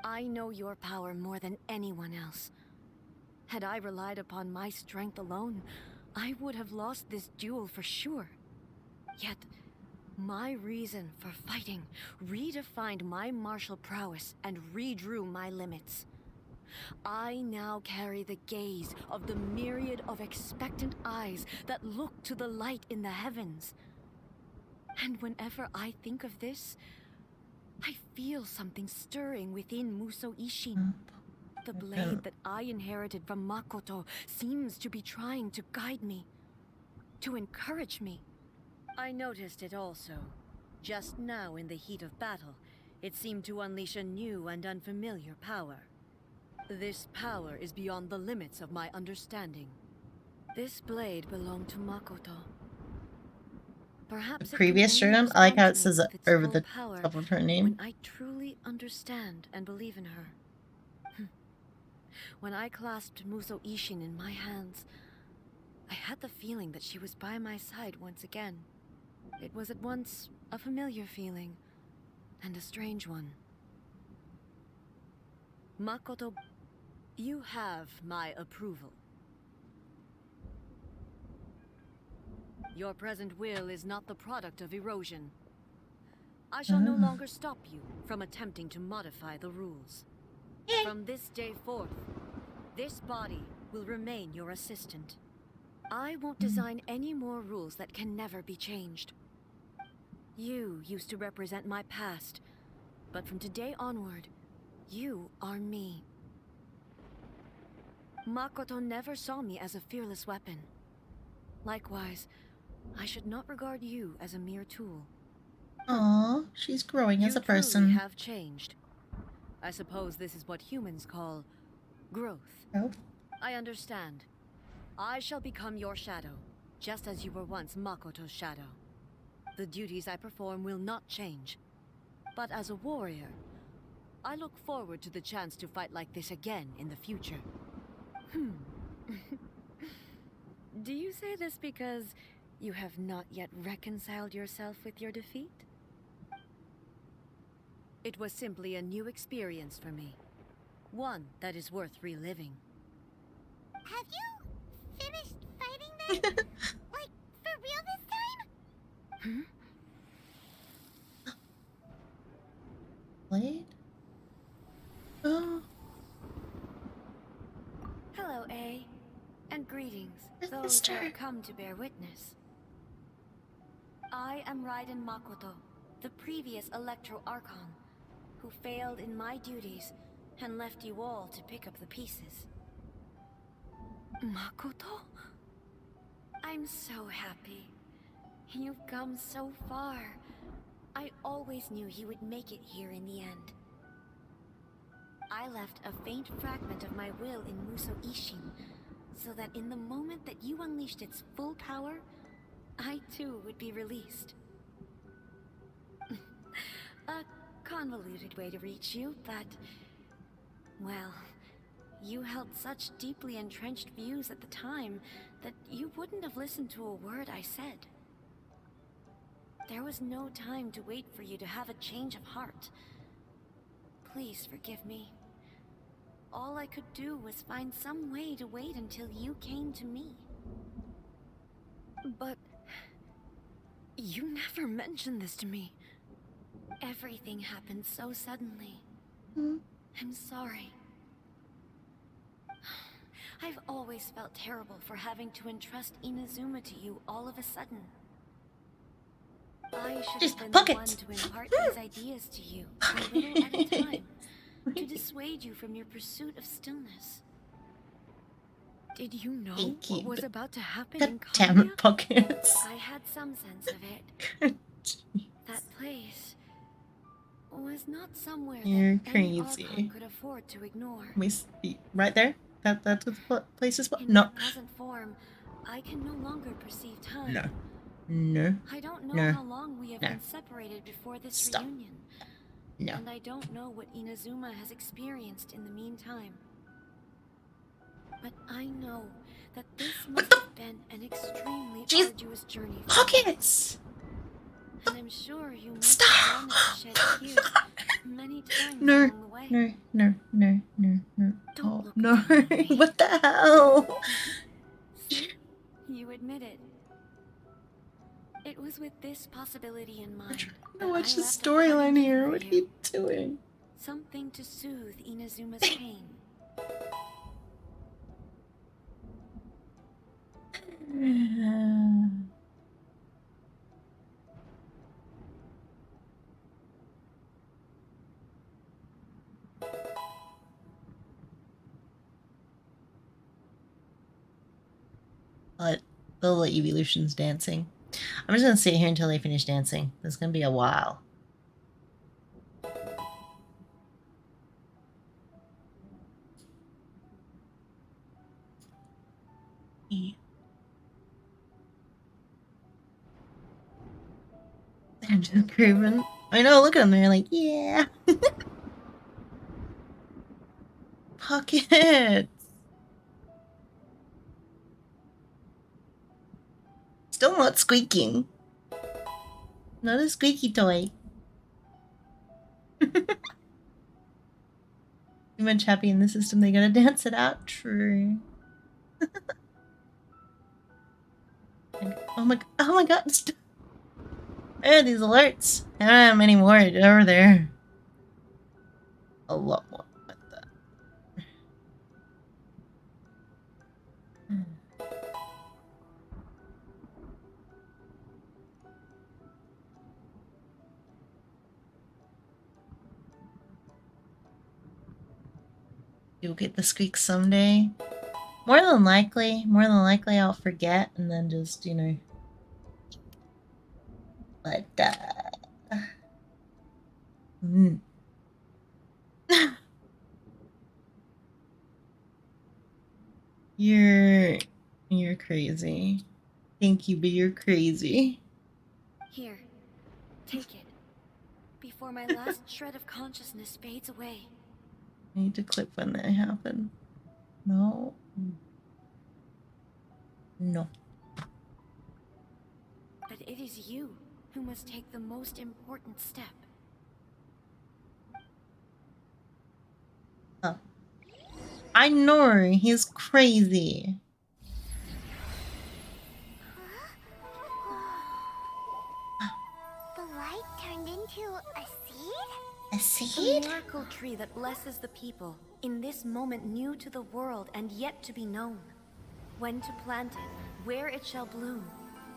C: I know your power more than anyone else. Had I relied upon my strength alone, I would have lost this duel for sure. Yet, my reason for fighting redefined my martial prowess and redrew my limits. I now carry the gaze of the myriad of expectant eyes that look to the light in the heavens. And whenever I think of this, I feel something stirring within Muso Ishin. The blade that I inherited from Makoto seems to be trying to guide me, to encourage me. I noticed it also. Just now in the heat of battle, it seemed to unleash a new and unfamiliar power. This power is beyond the limits of my understanding. This blade belonged to Makoto. Perhaps
A: the previous stream, I like how it says over the top of her name.
C: When I truly understand and believe in her. When I clasped Muso Ishin in my hands, I had the feeling that she was by my side once again. It was at once a familiar feeling and a strange one. Makoto, you have my approval. Your present will is not the product of erosion. I shall no longer stop you from attempting to modify the rules. From this day forth, this body will remain your assistant. I won't design any more rules that can never be changed. You used to represent my past, but from today onward, you are me. Makoto never saw me as a fearless weapon. Likewise, I should not regard you as a mere tool.
A: Aww, she's growing as a person.
C: You have changed. I suppose this is what humans call growth.
A: Oh.
C: I understand. I shall become your shadow, just as you were once Makoto's shadow. The duties I perform will not change. But as a warrior, I look forward to the chance to fight like this again in the future. Do you say this because you have not yet reconciled yourself with your defeat? It was simply a new experience for me. One that is worth reliving.
B: Have you finished fighting then? Like, for real this time?
A: Blade? Oh.
C: Hello, A. And greetings,
A: It's
C: those
A: Mister.
C: who have come to bear witness. I am Raiden Makoto, the previous Electro Archon, who failed in my duties and left you all to pick up the pieces. Makoto? I'm so happy. You've come so far. I always knew you would make it here in the end. I left a faint fragment of my will in Muso Ishin, so that in the moment that you unleashed its full power, I too would be released. A convoluted way to reach you, but... well, you held such deeply entrenched views at the time that you wouldn't have listened to a word I said. There was no time to wait for you to have a change of heart. Please forgive me. All I could do was find some way to wait until you came to me. But... you never mentioned this to me. Everything happened so suddenly. I'm sorry. I've always felt terrible for having to entrust Inazuma to you all of a sudden. I should
A: Just
C: have been
A: pluck
C: the one
A: it.
C: to impart these ideas to you, a little at a time, to dissuade you from your pursuit of stillness. Did you know
A: Thank
C: what
A: you.
C: was about to happen
A: God
C: in
A: damn
C: Kanya?
A: it, pockets.
C: I had some sense of it. That place was not somewhere
A: You're
C: that any
A: crazy.
C: Archon could afford to ignore.
A: Right there? That's what the place is.
C: In
A: No.
C: my present form, I can no longer perceive time.
A: No. No.
C: I don't know
A: No.
C: how long we have
A: No.
C: been separated before this
A: Stop.
C: reunion.
A: No.
C: And I don't know what Inazuma has experienced in the meantime. But I know that this must have been an extremely
A: Jeez.
C: arduous journey for you.
A: Pockets!
C: And I'm sure you must
A: Stop!
C: have wanted to shed tears many times
A: No.
C: along the way.
A: No.
C: Don't
A: Oh,
C: look
A: no.
C: down on me.
A: What the hell?
C: See? You admit it. It was with this possibility in mind that
A: What's
C: I
A: the
C: left a parting
A: storyline
C: gift
A: here?
C: for
A: What are
C: you.
A: you doing?
C: Something to soothe Inazuma's pain.
A: The evolution's dancing. I'm just gonna sit here until they finish dancing. It's gonna be a while. They're just grooving. I know, look at them. They're like, yeah. Pockets. Still not squeaking. Not a squeaky toy. Too much happy in the system, they gotta dance it out. True. Oh my god. There are these alerts. I don't have many more over there. A lot more like that. You'll get the squeaks someday. More than likely I'll forget and then just, you know. But, You're crazy. Thank you, but you're crazy.
C: Here, take it. Before my last shred of consciousness fades away.
A: I need to clip when that happened. No. No.
C: But it is you who must take the most important step.
A: Oh. I know, he's crazy.
B: The light turned into a seed?
A: A
C: The
A: seed?
C: miracle tree that blesses the people, in this moment new to the world and yet to be known. When to plant it, where it shall bloom.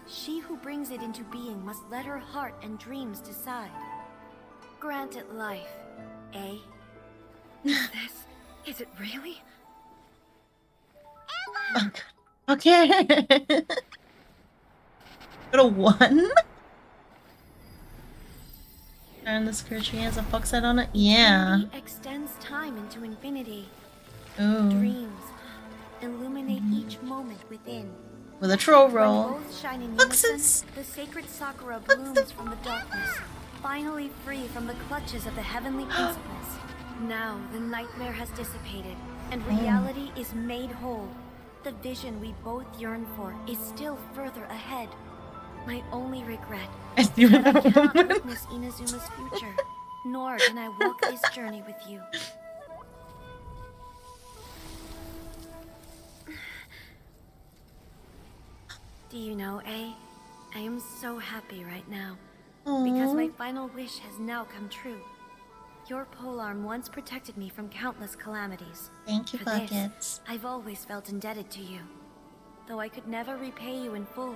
C: She who brings it into being must let her heart and dreams decide. Grant it life, eh? Is it really?
A: Oh, God. Okay. Got a 1? And this tree has a fox head on it? Yeah.
C: Infinity extends time into infinity.
A: Ooh.
C: Dreams illuminate each moment within.
A: With a troll
C: When
A: roll.
C: both shine in
A: Foxes.
C: unison, the sacred Sakura blooms from the darkness, finally free from the clutches of the heavenly principles. Now the nightmare has dissipated, and reality is made whole. The vision we both yearn for is still further ahead. My only regret is that I cannot witness Inazuma's future, nor can I walk this journey with you. Do you know, I am so happy right now, because my final wish has now come true.
J: Your polearm once protected me from countless calamities.
A: Thank you,
J: For this,
A: Buckets.
J: I've always felt indebted to you. Though I could never repay you in full,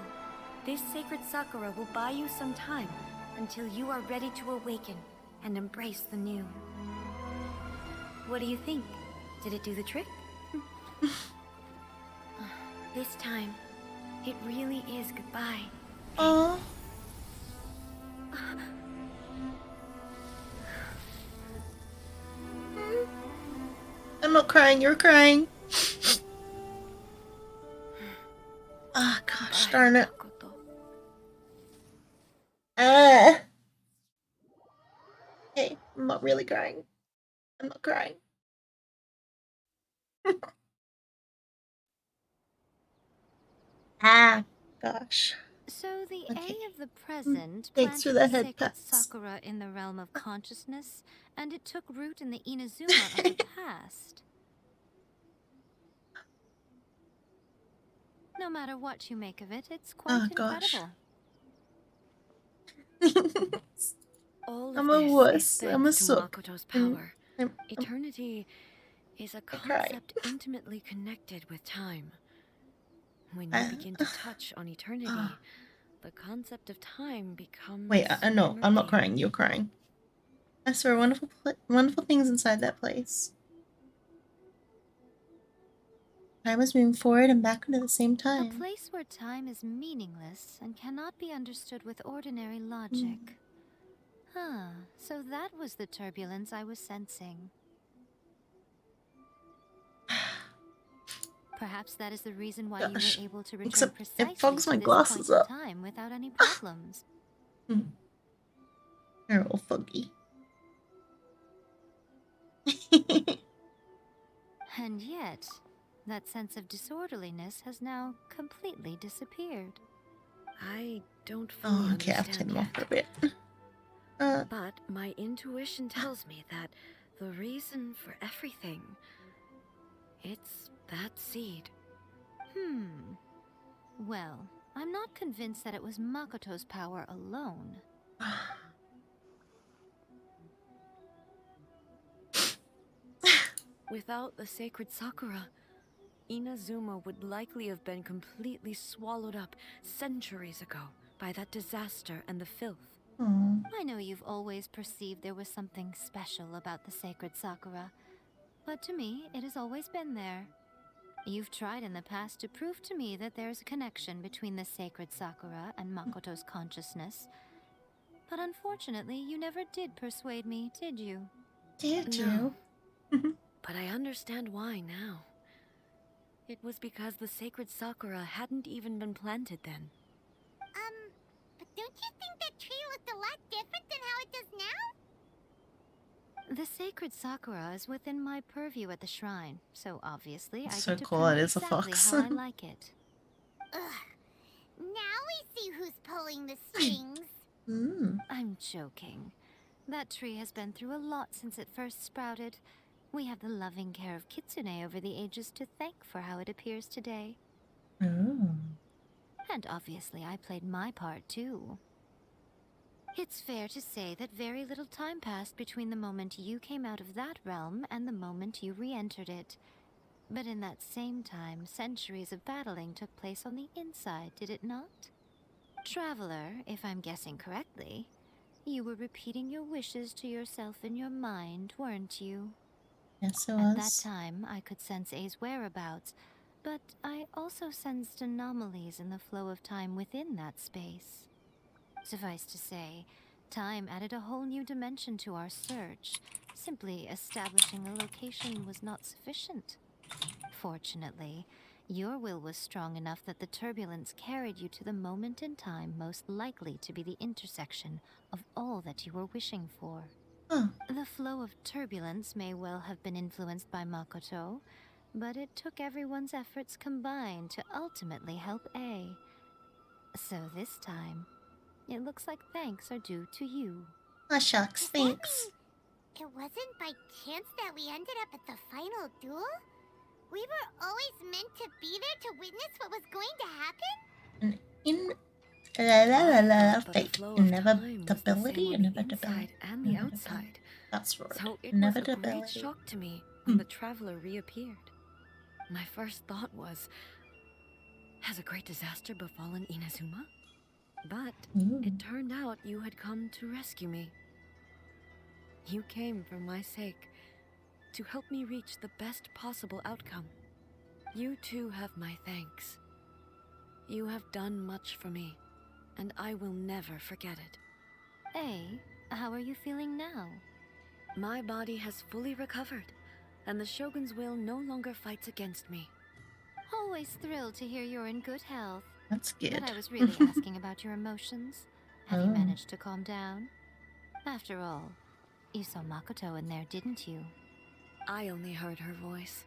J: this sacred Sakura will buy you some time until you are ready to awaken and embrace the new. What do you think? Did it do the trick? This time, it really is goodbye.
A: Oh. I'm not crying, you're crying. Ah, gosh darn it. Ah. Hey, I'm not really crying. I'm not crying. Ah, gosh.
I: So the
A: Okay.
I: A of the present
A: Thanks for
I: planted
A: the
I: the
A: head
I: sacred
A: pats.
I: Sakura in the realm of consciousness, and it took root in the Inazuma of the past. No matter what you make of it, it's quite incredible.
J: All of
A: I'm a
J: this
A: wuss.
J: is
A: I'm a
J: thanks to
A: sook.
J: Makoto's power.
A: I'm
J: Eternity is a concept intimately connected with time. When you begin to touch on eternity, the concept of time becomes
A: Wait, no, I'm not
J: murky.
A: crying. You're crying. I saw wonderful things inside that place. Time is moving forward and backward at the same
I: A
A: time.
I: place where time is meaningless and cannot be understood with ordinary logic. Huh, so that was the turbulence I was sensing. Perhaps that is the reason why you were able to return
A: Except
I: precisely
A: it fogs
I: to
A: my
I: this
A: glasses
I: point in
A: up.
I: time without any problems.
A: They're all foggy.
I: And yet, that sense of disorderliness has now completely disappeared.
J: I don't fully
A: Okay, I have to take
J: understand
A: them off for a
J: yet.
A: bit.
J: But my intuition tells me that the reason for everything, it's that seed.
I: Well, I'm not convinced that it was Makoto's power alone.
J: Without the sacred Sakura, Inazuma would likely have been completely swallowed up centuries ago by that disaster and the filth.
I: I know you've always perceived there was something special about the sacred Sakura, but to me, it has always been there. You've tried in the past to prove to me that there's a connection between the sacred Sakura and Makoto's consciousness, but unfortunately, you never did persuade me, did you?
A: Did
J: No.
A: you?
J: But I understand why now. It was because the sacred Sakura hadn't even been planted then.
B: But don't you think that tree looked a lot different than how it does now?
I: The sacred Sakura is within my purview at the shrine, so obviously I
A: So
I: get to
A: cool,
I: prune
A: it
I: it
A: is a
I: exactly
A: fox.
I: how I like it.
B: Ugh. Now we see who's pulling the strings.
I: I'm joking. That tree has been through a lot since it first sprouted. We have the loving care of Kitsune over the ages to thank for how it appears today. And obviously I played my part too. It's fair to say that very little time passed between the moment you came out of that realm and the moment you re-entered it. But in that same time, centuries of battling took place on the inside, did it not? Traveler, if I'm guessing correctly, you were repeating your wishes to yourself in your mind, weren't you?
A: Yes, it
I: At that
A: was.
I: time, I could sense A's whereabouts, but I also sensed anomalies in the flow of time within that space. Suffice to say, time added a whole new dimension to our search. Simply establishing a location was not sufficient. Fortunately, your will was strong enough that the turbulence carried you to the moment in time most likely to be the intersection of all that you were wishing for. The flow of turbulence may well have been influenced by Makoto, but it took everyone's efforts combined to ultimately help A. So this time, it looks like thanks are due to you.
A: Ah, shucks, thanks.
B: It wasn't by chance that we ended up at the final duel? We were always meant to be there to witness what was going to happen?
A: La la la la.
C: thought that the
A: Fate.
C: flow of time was the same
A: Inevitability.
C: on the
A: Inevitability.
C: inside and the outside.
A: That's the word.
C: So it was a great
A: Inevitability.
C: shock to me when the traveler reappeared. My first thought was, has a great disaster befallen Inazuma? But it turned out you had come to rescue me. You came for my sake, to help me reach the best possible outcome. You too have my thanks. You have done much for me, and I will never forget it.
I: Hey, how are you feeling now?
C: My body has fully recovered, and the Shogun's will no longer fights against me.
I: Always thrilled to hear you're in good health.
A: That's good.
I: But I was really asking about your emotions. Have you managed to calm down? After all, you saw Makoto in there, didn't you?
C: I only heard her voice.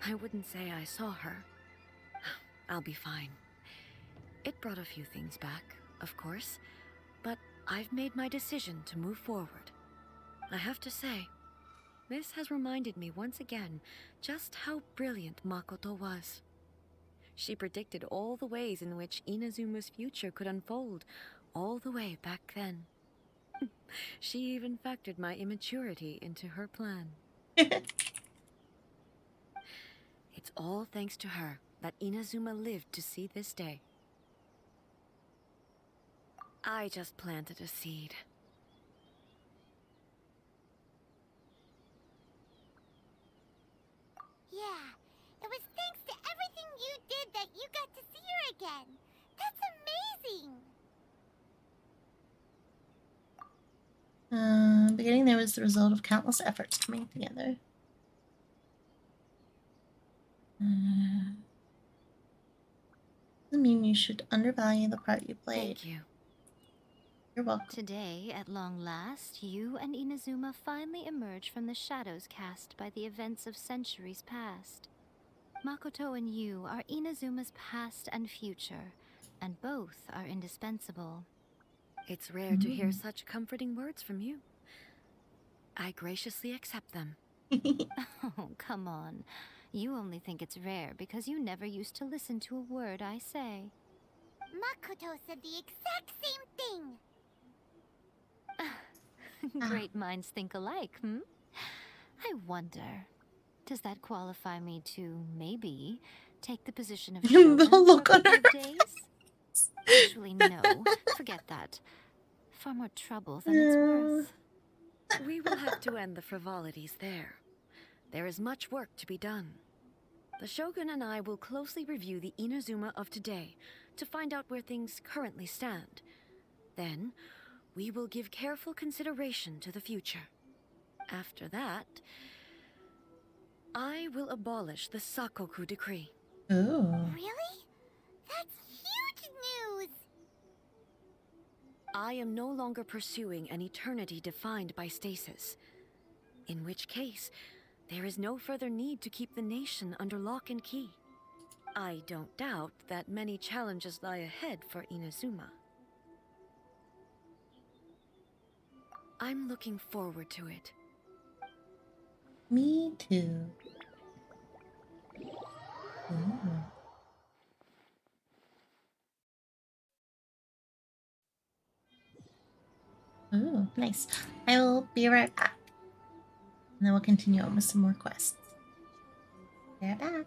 C: I wouldn't say I saw her. I'll be fine. It brought a few things back, of course, but I've made my decision to move forward. I have to say, this has reminded me once again just how brilliant Makoto was. She predicted all the ways in which Inazuma's future could unfold, all the way back then. She even factored my immaturity into her plan. It's all thanks to her that Inazuma lived to see this day. I just planted a seed.
B: Yeah, it was thanks to everything you did that you got to see her again. That's amazing!
A: Beginning there was the result of countless efforts coming together. Doesn't mean you should undervalue the part you played.
C: Thank you.
A: You're welcome.
I: Today, at long last, you and Inazuma finally emerge from the shadows cast by the events of centuries past. Makoto and you are Inazuma's past and future, and both are indispensable.
C: It's rare to hear such comforting words from you. I graciously accept them.
I: Oh, come on. You only think it's rare because you never used to listen to a word I say.
B: Makoto said the exact same thing!
I: Great minds think alike, hmm? I wonder, does that qualify me to, maybe, take the position of Shogun
A: The
I: for a
A: look on
I: couple
A: her
I: of days? Actually, no. Forget that. Far more trouble than it's worth.
C: We will have to end the frivolities there. There is much work to be done. The Shogun and I will closely review the Inazuma of today to find out where things currently stand. Then, we will give careful consideration to the future. After that, I will abolish the Sakoku decree.
A: Oh.
B: Really? That's huge news!
C: I am no longer pursuing an eternity defined by stasis. In which case, there is no further need to keep the nation under lock and key. I don't doubt that many challenges lie ahead for Inazuma. I'm looking forward to it.
A: Me too. Ooh, nice. I will be right back. And then we'll continue on with some more quests. Be right back.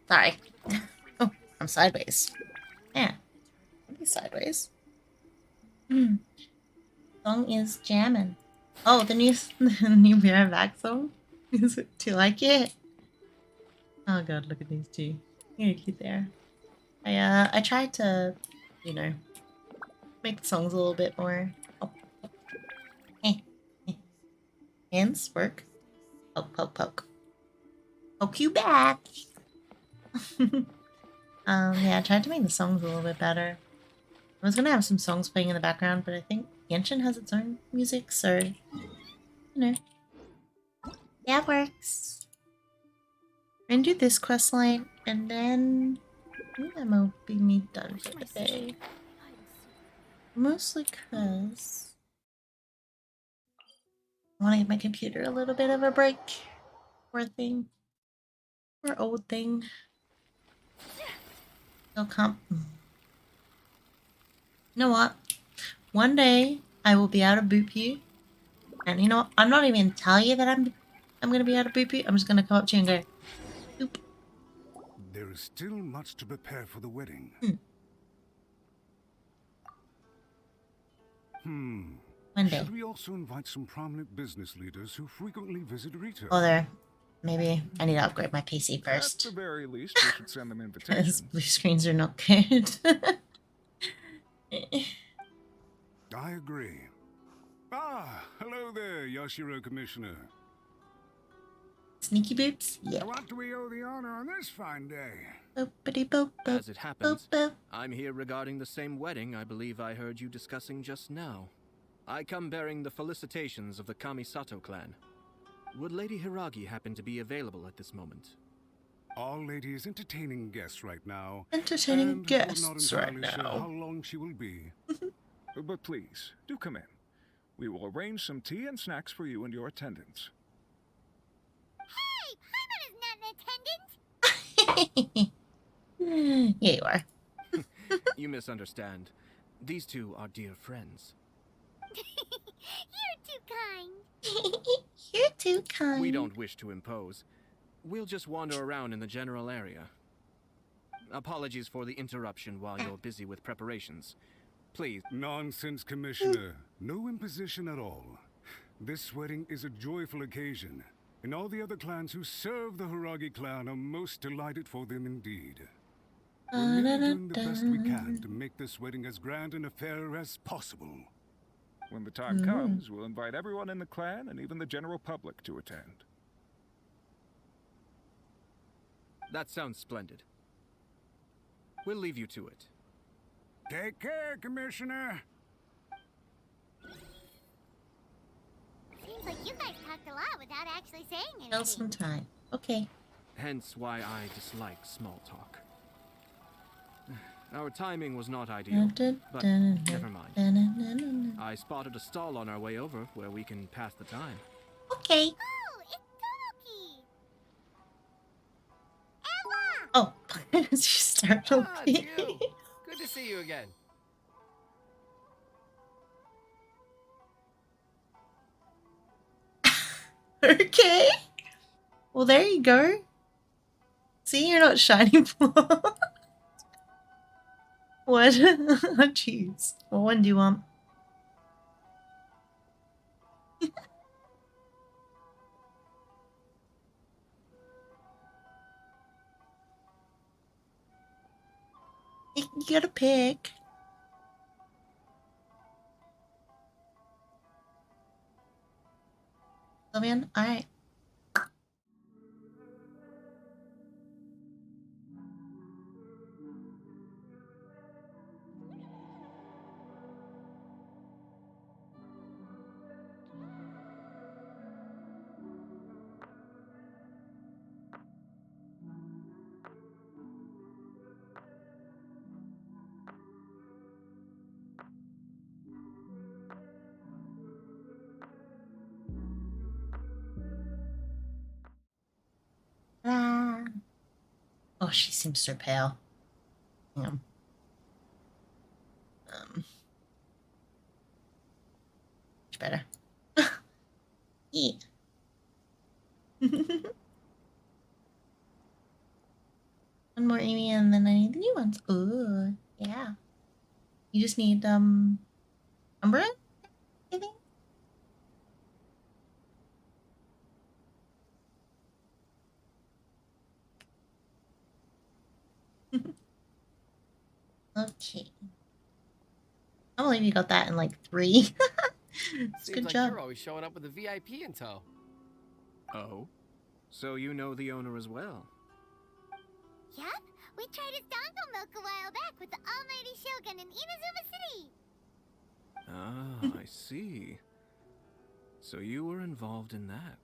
A: Sorry. Oh, I'm sideways. Yeah. I'll be sideways. Song is jammin'. Oh, the new the new Mirror Back song? Is it? Do you like it? Oh god, look at these two. Look how cute they are. I tried to, you know, make the songs a little bit more. Oh, eh, eh. Hands work. Poke, poke, poke. Poke you back. Yeah, I tried to make the songs a little bit better. I was gonna have some songs playing in the background, but I think Genshin has its own music, so you know, that works. And do this quest line, and then I think that will be me done for the day. Mostly because I want to give my computer a little bit of a break. Poor thing. Poor old thing. They'll come. You know what? One day I will be out of boot you. And you know what? I'm not even gonna tell you that I'm gonna be out of boot you. I'm just gonna come up to you and go, boop.
K: There is still much to prepare for the wedding.
A: One day.
K: Should we also invite some prominent business leaders who frequently visit Rita?
A: Oh, there. Maybe I need to upgrade my PC first.
L: At the very least, we should send them
A: Because
L: invitations.
A: blue screens are not good.
K: I agree. Ah, hello there, Yashiro Commissioner.
A: Sneaky boots? Yeah.
K: To what do we owe the honor on this fine day?
F: As it happens, I'm here regarding the same wedding I believe I heard you discussing just now. I come bearing the felicitations of the Kamisato clan. Would Lady Hiragi happen to be available at this moment?
K: Our lady is entertaining guests right now.
A: Entertaining
K: and
A: guests
K: we're not entirely
A: right
K: sure
A: now.
K: how long she will be.
L: But please, do come in. We will arrange some tea and snacks for you and your attendants.
B: Paimon is not in attendance!
A: Yeah, you are.
F: You misunderstand. These two are dear friends.
B: You're too kind.
A: You're too kind.
F: We don't wish to impose. We'll just wander around in the general area. Apologies for the interruption while you're busy with preparations. Please.
K: Nonsense, Commissioner. No imposition at all. This wedding is a joyful occasion, and all the other clans who serve the Hiragi clan are most delighted for them indeed. We're merely doing the best we can to make this wedding as grand an affair as possible.
L: When the time comes, we'll invite everyone in the clan and even the general public to attend.
F: That sounds splendid. We'll leave you to it.
K: Take care, Commissioner.
B: Seems like you guys talked a lot without actually saying anything.
A: Still some time. Okay.
F: Hence why I dislike small talk. Our timing was not ideal, but never mind. I spotted a stall on our way over where we can pass the time.
A: Okay.
B: Oh, it's Tomoki! Ella!
A: Oh, she startled
H: Ah,
A: me.
H: it's you. Good to see you again.
A: Okay. Well, there you go. See, you're not shiny blonde. What? Oh, jeez. What one do you want? You gotta pick. Sylvian? Alright. Ah. Oh, she seems so pale. Hang on. Much better. Yeah. One more Amy and then I need the new ones. Ooh, yeah. You just need Umbra, I think. Okay. I believe you got that in like 3. It's a
H: Seems
A: good
H: like
A: job.
H: you're always showing up with a VIP in tow.
F: Oh? So you know the owner as well?
B: Yep, we tried his dango milk a while back with the almighty Shogun in Inazuma City.
F: Ah, I see. So you were involved in that.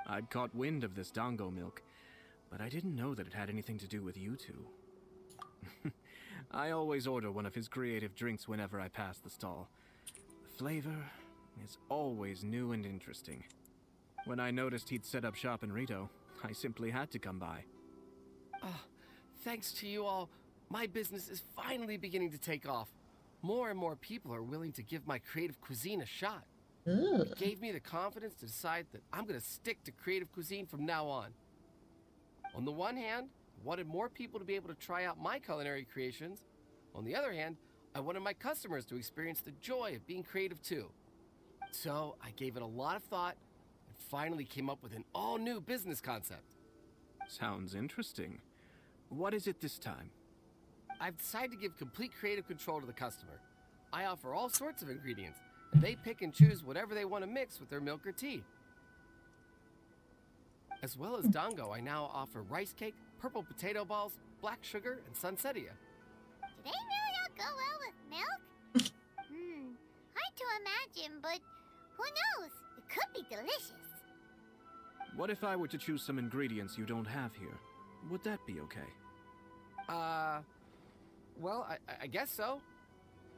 F: I'd caught wind of this dango milk, but I didn't know that it had anything to do with you two. I always order one of his creative drinks whenever I pass the stall. The flavor is always new and interesting. When I noticed he'd set up shop in Rito, I simply had to come by.
H: Oh, thanks to you all, my business is finally beginning to take off. More and more people are willing to give my creative cuisine a shot.
A: Ooh.
H: It gave me the confidence to decide that I'm going to stick to creative cuisine from now on. On the one hand, I wanted more people to be able to try out my culinary creations. On the other hand, I wanted my customers to experience the joy of being creative too. So I gave it a lot of thought and finally came up with an all-new business concept.
F: Sounds interesting. What is it this time?
H: I've decided to give complete creative control to the customer. I offer all sorts of ingredients, and they pick and choose whatever they want to mix with their milk or tea. As well as dango, I now offer rice cake, purple potato balls, black sugar, and sunsettia.
B: Do they really all go well with milk? Hard to imagine, but who knows? It could be delicious.
F: What if I were to choose some ingredients you don't have here? Would that be okay?
H: Well, I guess so.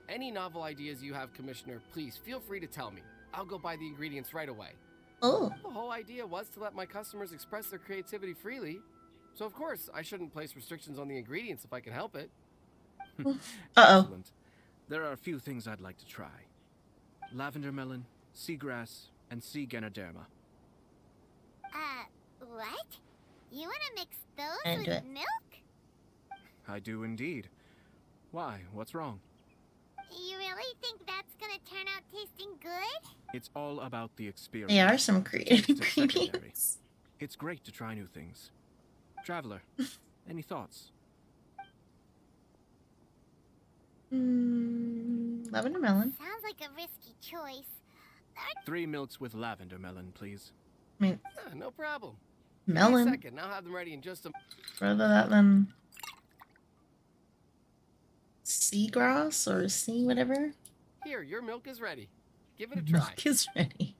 H: Any novel ideas you have, Commissioner, please feel free to tell me. I'll go buy the ingredients right away.
A: Oh.
H: The whole idea was to let my customers express their creativity freely. So of course, I shouldn't place restrictions on the ingredients if I can help it.
F: Excellent. There are a few things I'd like to try. Lavender melon, seagrass, and sea ganoderma.
B: What? You wanna mix those
A: I didn't do
B: with
A: it.
B: milk?
F: I do indeed. Why? What's wrong?
B: You really think that's gonna turn out tasting good?
F: It's all about the experience.
A: They are some creative
F: Taste is secondary.
A: ingredients.
F: It's great to try new things. Traveler, any thoughts?
A: Lavender melon.
B: Sounds like a risky choice.
F: 3 milks with lavender melon, please.
A: I mean,
H: No problem.
A: melon.
H: Give me a second, I'll have them ready in just a...
A: Rather that than seagrass or sea whatever.
H: Here, your milk is ready. Give it a try.
A: Milk is ready.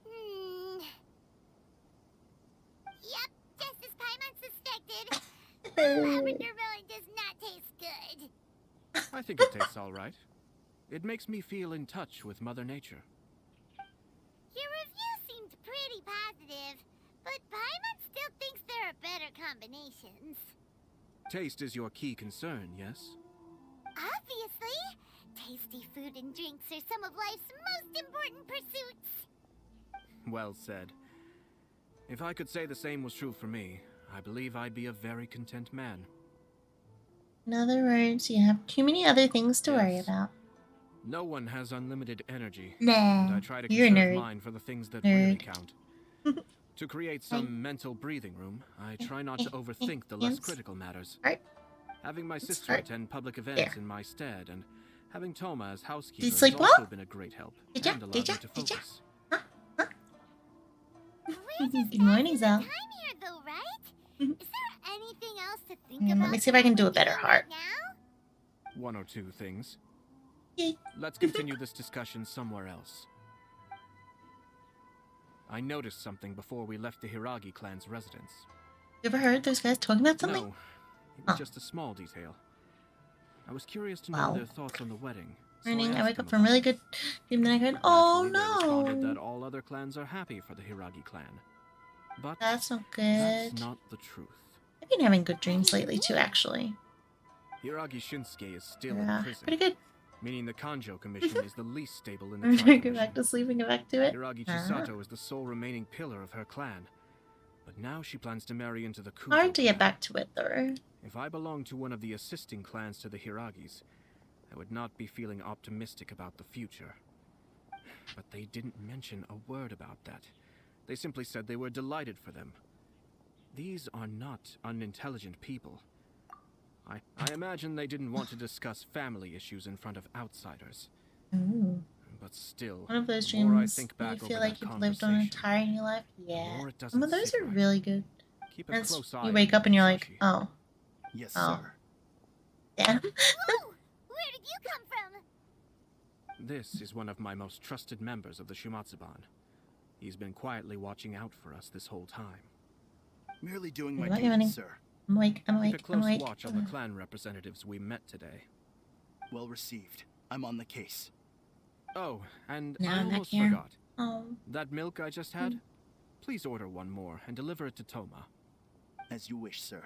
B: Yep, just as Paimon suspected. Lavender melon does not taste good.
F: I think it tastes all right. It makes me feel in touch with Mother Nature.
B: Your review seemed pretty positive, but Paimon still thinks there are better combinations.
F: Taste is your key concern, yes?
B: Obviously, tasty food and drinks are some of life's most important pursuits.
F: Well said. If I could say the same was true for me, I believe I'd be a very content man.
A: In other words, you have too many other things to worry
F: Yes.
A: about.
F: No one has unlimited energy,
A: Nah,
F: and I try to
A: you're a
F: conserve
A: nerd.
F: mine for the things that really
A: Nerd.
F: count. To create some mental breathing room, I try not to overthink the less
A: yes.
F: critical matters.
A: Alright.
F: Having my
A: Let's
F: sister
A: start
F: attend public events
A: there.
F: in my stead, and having Toma as housekeeper
A: Did you
F: has
A: sleep
F: also
A: well?
F: been a great help
A: Did ya?
F: and allowed
A: Did ya?
F: me to
A: Did ya?
F: focus.
B: We're just
A: Good morning,
B: passing
A: Zal.
B: the time here, though, right?
A: Mhm.
B: Is there anything else to think
A: Let
B: about?
A: me see if I can do a better
B: right
A: heart.
B: now?
F: One or two things.
A: Yay.
F: Let's continue this discussion somewhere else. I noticed something before we left the Hiragi clan's residence.
A: You ever heard those guys talking about something?
F: No, it was
A: Oh.
F: just a small detail. I was curious to know
A: Wow.
F: their thoughts on the wedding. so
A: Morning, I
F: asked
A: wake
F: them
A: up from
F: about
A: really
F: it.
A: good dream, then I go, oh
F: Naturally, they responded that
A: no,
F: all other clans are happy for the Hiragi clan. But
A: that's not
F: that's
A: good.
F: not the truth.
A: I've been having good dreams lately too, actually.
F: Hiragi Shinsuke is still
A: Yeah,
F: in prison,
A: pretty good.
F: meaning the Kanjo Commission is the least stable in the
A: I'm
F: Tri
A: gonna go
F: Commission.
A: back to sleep and go back to it.
F: Hiragi
A: Ah.
F: Chisato is the sole remaining pillar of her clan. But now she plans to marry into the Kujo
A: Hard to get
F: clan.
A: back to it though.
F: If I belonged to one of the assisting clans to the Hiragis, I would not be feeling optimistic about the future. But they didn't mention a word about that. They simply said they were delighted for them. These are not unintelligent people. I imagine they didn't want to discuss family issues in front of outsiders.
A: Ooh.
F: But still,
A: One of those
F: the more I
A: dreams
F: think
A: where
F: back
A: you feel
F: over
A: like
F: that
A: you've lived on an
F: conversation,
A: entire new life.
F: the
A: Yeah.
F: more it
A: Some of
F: doesn't
A: those
F: sit
A: are
F: right.
A: really good.
F: Keep a
A: And
F: close eye
A: you
F: on
A: wake
F: them,
A: up and you're like,
F: Sashi.
A: oh.
G: Yes,
A: Oh.
G: sir.
A: Yeah.
B: Whoa! Where did you come from?
F: This is one of my most trusted members of the Shumatsuban. He's been quietly watching out for us this whole time.
G: Merely doing
A: Hey,
G: my
A: what you
G: duty,
A: wanting?
G: sir.
A: I'm awake, I'm
F: Keep a
A: awake, I'm
F: close
A: awake.
F: watch on the clan representatives we met today.
G: Well received. I'm on the case.
F: Oh, and
A: Now
F: I
A: I'm back
F: almost
A: here.
F: forgot.
A: Oh.
F: That milk I just had? Please order one more and deliver it to Toma.
G: As you wish, sir.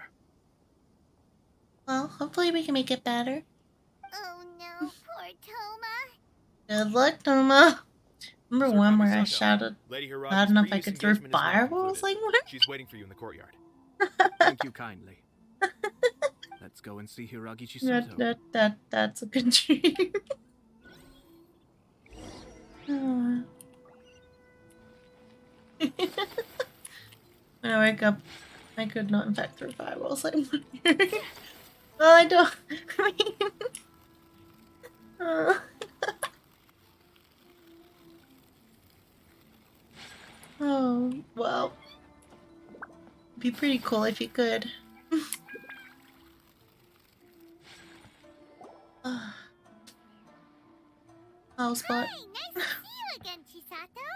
A: Well, hopefully we can make it better.
B: Oh no, poor Toma.
A: Good luck, Toma. Remember
M: Sir
A: one where I
M: Kamisato,
A: shouted
M: Lady
A: loud
M: Hiragi's
A: enough I
M: previous
A: could throw
M: engagement is now
A: fireballs?
M: concluded.
A: Like, what?
M: She's waiting for you in the courtyard.
F: Thank you kindly. Let's go and see Hiragi Chisato.
A: That's a good dream. Oh. When I wake up, I could not in fact throw fireballs. Like, well, I don't. I mean, oh, well. It'd be pretty cool if you could. Oh, spot.
B: Hi, nice to see you again, Chisato.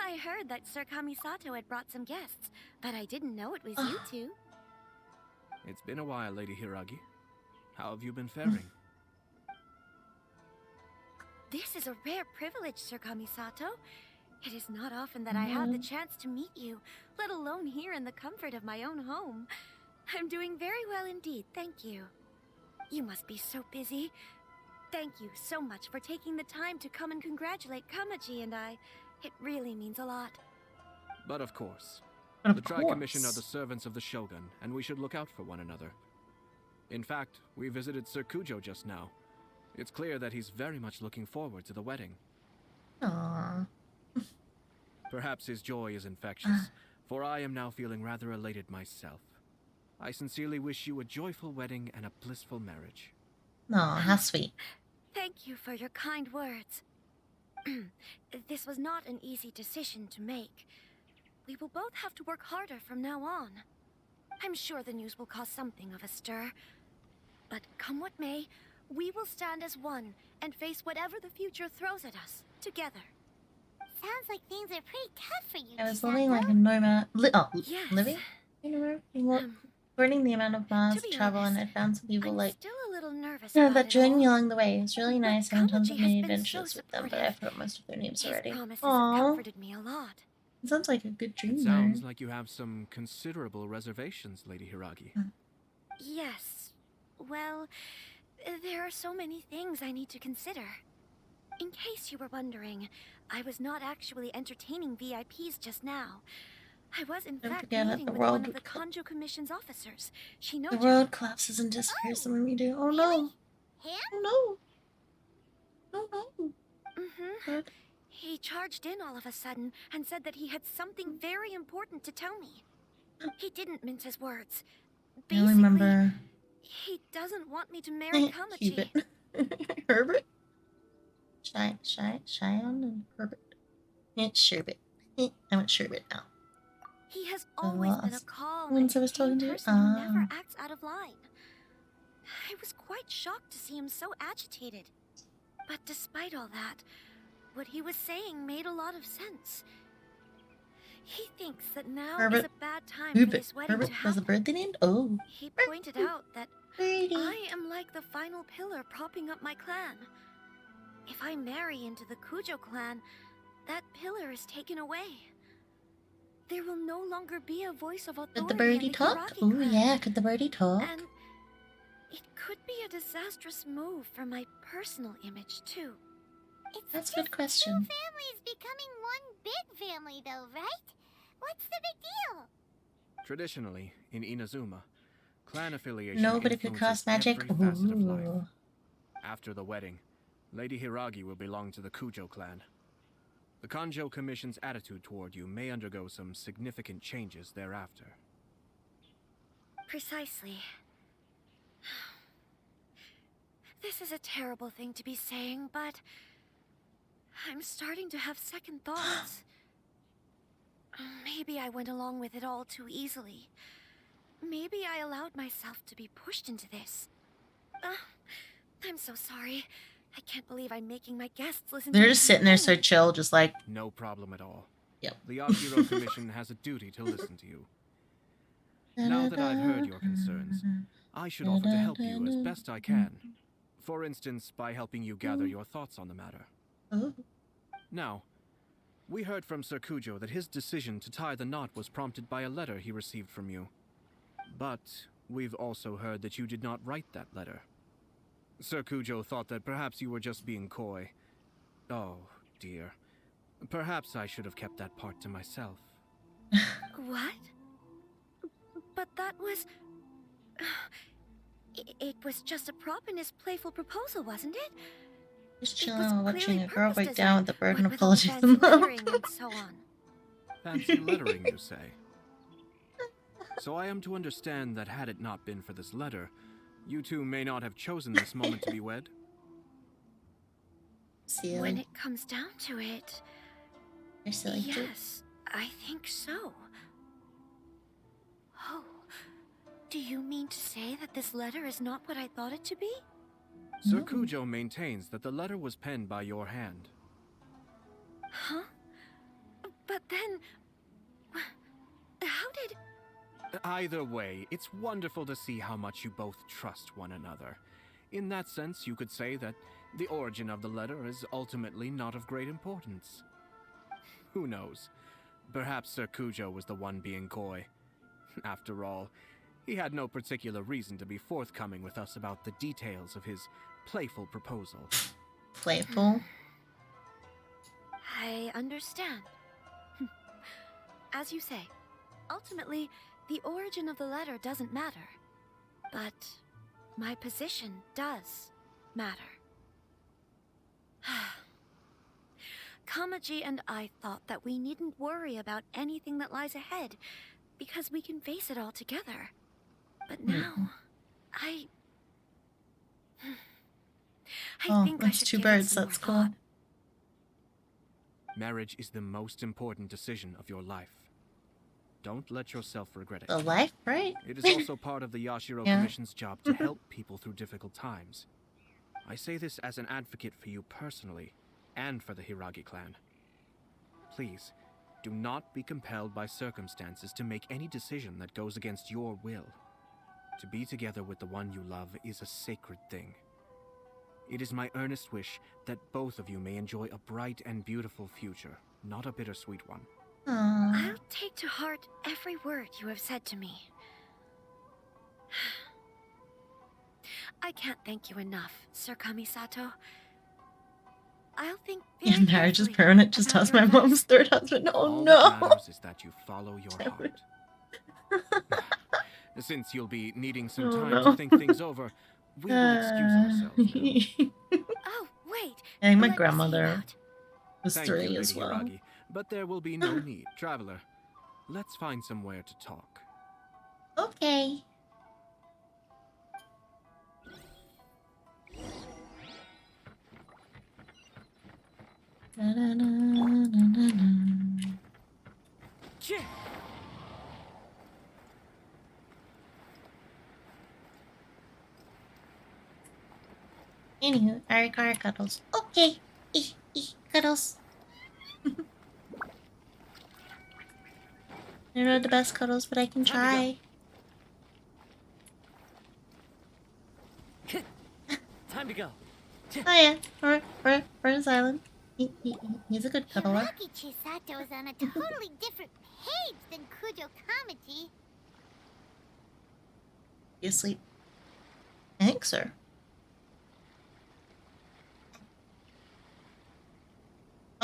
J: I heard that Sir Kamisato had brought some guests, but I didn't know it was you two.
F: It's been a while, Lady Hiragi. How have you been faring?
J: This is a rare privilege, Sir Kamisato. It is not often that I have the chance to meet you, let alone here in the comfort of my own home. I'm doing very well indeed, thank you. You must be so busy. Thank you so much for taking the time to come and congratulate Kamaji and I. It really means a lot.
F: But of course.
A: Of
F: The Tri-Commission are
A: course.
F: the servants of the Shogun, and we should look out for one another. In fact, we visited Sir Kujo just now. It's clear that he's very much looking forward to the wedding.
A: Aww.
F: Perhaps his joy is infectious, for I am now feeling rather elated myself. I sincerely wish you a joyful wedding and a blissful marriage.
A: Aw, how sweet.
J: Thank you for your kind words. This was not an easy decision to make. We will both have to work harder from now on. I'm sure the news will cause something of a stir. But come what may, we will stand as one and face whatever the future throws at us, together.
B: Sounds like things are pretty tough for you,
A: I was
B: Chisato.
A: living like a nomad.
J: Yes.
A: Living? You know, burning the amount of miles
J: to
A: to
J: be
A: travel, and
J: honest,
A: I found some people
J: I'm
A: like
J: still a little nervous
A: yeah,
J: about
A: that
J: it
A: joined me
J: all.
A: along the way. It was really nice. I had tons of
J: Kamaji has
A: many
J: been
A: adventures
J: so
A: with them, but I
J: supportive.
A: forgot most of their names
J: His
A: already.
J: promises have
A: Aww,
J: comforted me a lot.
A: it sounds like a good dream.
F: It sounds like you have some considerable reservations, Lady Hiragi.
J: Yes. Well, there are so many things I need to consider. In case you were wondering, I was not actually entertaining VIPs just now. I was in
A: Don't
J: fact
A: forget
J: meeting
A: the
J: with
A: world
J: one of
A: would
J: the Kanjo Commission's officers.
A: The world collapses and disappears the moment we do. Oh no!
B: Him?
A: Oh no! No no!
J: Mm-hmm. He charged in all of a sudden and said that he had something very important to tell me. He didn't mince his words.
A: I
J: Basically,
A: remember.
J: he doesn't want me to marry Kamaji.
A: Herbert. Herbert. Cheyenne and Herbert. It's Sherbet. I went Sherbet now.
J: He has always been a
A: lost.
J: calm
A: Once
J: and
A: I was talking
J: tame
A: to
J: person who never
A: Ah.
J: acts out of line. I was quite shocked to see him so agitated. But despite all that, what he was saying made a lot of sense. He thinks that now is
A: Herbert.
J: a bad time for
A: Herbert.
J: this wedding
A: Herbert
J: to
A: was the
J: happen.
A: birthday named? Oh.
J: He pointed out that
A: Birdie.
J: I am like the final pillar propping up my clan. If I marry into the Kujo clan, that pillar is taken away. There will no longer be a voice of authority
A: Could the
J: in
A: birdie
J: the
A: talk?
J: Hiragi
A: Oh
J: clan.
A: yeah, could the birdie talk?
J: And it could be a disastrous move for my personal image, too.
A: That's a good
B: Two
A: question.
B: families becoming one big family, though, right? What's the big deal?
F: Traditionally, in Inazuma, clan affiliation
A: Nobody could
F: influences
A: cross magic.
F: every facet of life.
A: Ooh.
F: After the wedding, Lady Hiragi will belong to the Kujo clan. The Kanjo Commission's attitude toward you may undergo some significant changes thereafter.
J: Precisely. This is a terrible thing to be saying, but I'm starting to have second thoughts. Maybe I went along with it all too easily. Maybe I allowed myself to be pushed into this. I'm so sorry. I can't believe I'm making my guests listen to
A: They're
J: me
A: just sitting there so
J: complain.
A: chill, just like,
F: No problem at all.
A: yep.
F: The Yashiro Commission has a duty to listen to you. Now that I've heard your concerns, I should offer to help you as best I can. For instance, by helping you gather your thoughts on the matter.
A: Oh.
F: Now, we heard from Sir Kujo that his decision to tie the knot was prompted by a letter he received from you. But we've also heard that you did not write that letter. Sir Kujo thought that perhaps you were just being coy. Oh, dear. Perhaps I should have kept that part to myself.
J: What? But that was... It was just a prop in his playful proposal, wasn't it?
A: Just
J: It
A: chilling
J: was
A: while watching
J: clearly
A: a girl break
J: purpose
A: down
J: design,
A: with the burden
J: what
A: of
J: with all the
A: apologies
J: fancy
A: and love.
J: lettering and so on.
F: Fancy lettering, you say? So I am to understand that had it not been for this letter, you two may not have chosen this moment to be wed?
A: Silly.
J: When it comes down to it,
A: You're silly too.
J: yes, I think so. Oh, do you mean to say that this letter is not what I thought it to be?
F: Sir Kujo maintains that the letter was penned by your hand.
J: Huh? But then... How did...
F: Either way, it's wonderful to see how much you both trust one another. In that sense, you could say that the origin of the letter is ultimately not of great importance. Who knows? Perhaps Sir Kujo was the one being coy. After all, he had no particular reason to be forthcoming with us about the details of his playful proposal.
A: Playful.
J: I understand. As you say, ultimately, the origin of the letter doesn't matter. But my position does matter. Kamaji and I thought that we needn't worry about anything that lies ahead, because we can face it all together. But now, I think I
A: that's
J: should
A: two
J: give it
A: birds.
J: some
A: That's
J: more
A: cool.
J: thought.
F: Marriage is the most important decision of your life. Don't let yourself regret it.
A: The life, right?
F: It is also part of the Yashiro
A: Yeah.
F: Commission's job to help people through difficult times. I say this as an advocate for you personally, and for the Hiragi clan. Please, do not be compelled by circumstances to make any decision that goes against your will. To be together with the one you love is a sacred thing. It is my earnest wish that both of you may enjoy a bright and beautiful future, not a bittersweet one.
A: Aww.
J: I'll take to heart every word you have said to me. I can't thank you enough, Sir Kamisato. I'll think very
A: Yeah, marriage is
J: carefully
A: permanent, just
J: about
A: as
J: your
A: my
J: advice.
A: mom's third husband. Oh
F: All
A: no!
F: that matters is that you follow your heart. Since you'll be needing some
A: Oh,
F: time
A: no.
F: to think things over, we will excuse ourselves now.
J: Oh, wait.
A: I think my
J: let me see
A: grandmother
J: about.
A: was
F: Thank
A: 3
F: you,
A: as
F: Lady
A: well.
F: Hiragi, but there will be no need. Traveler, let's find somewhere to talk.
A: Okay. Da-da-da-da-da-da. Anywho, I require cuddles. Okay. Cuddles. They're not the best cuddles, but I can try.
M: Time to go.
A: Oh yeah, Burns Island. He's a good cuddler.
B: Hiragi Chisato is on a totally different page than Kujo Kamaji.
A: You asleep? I think so.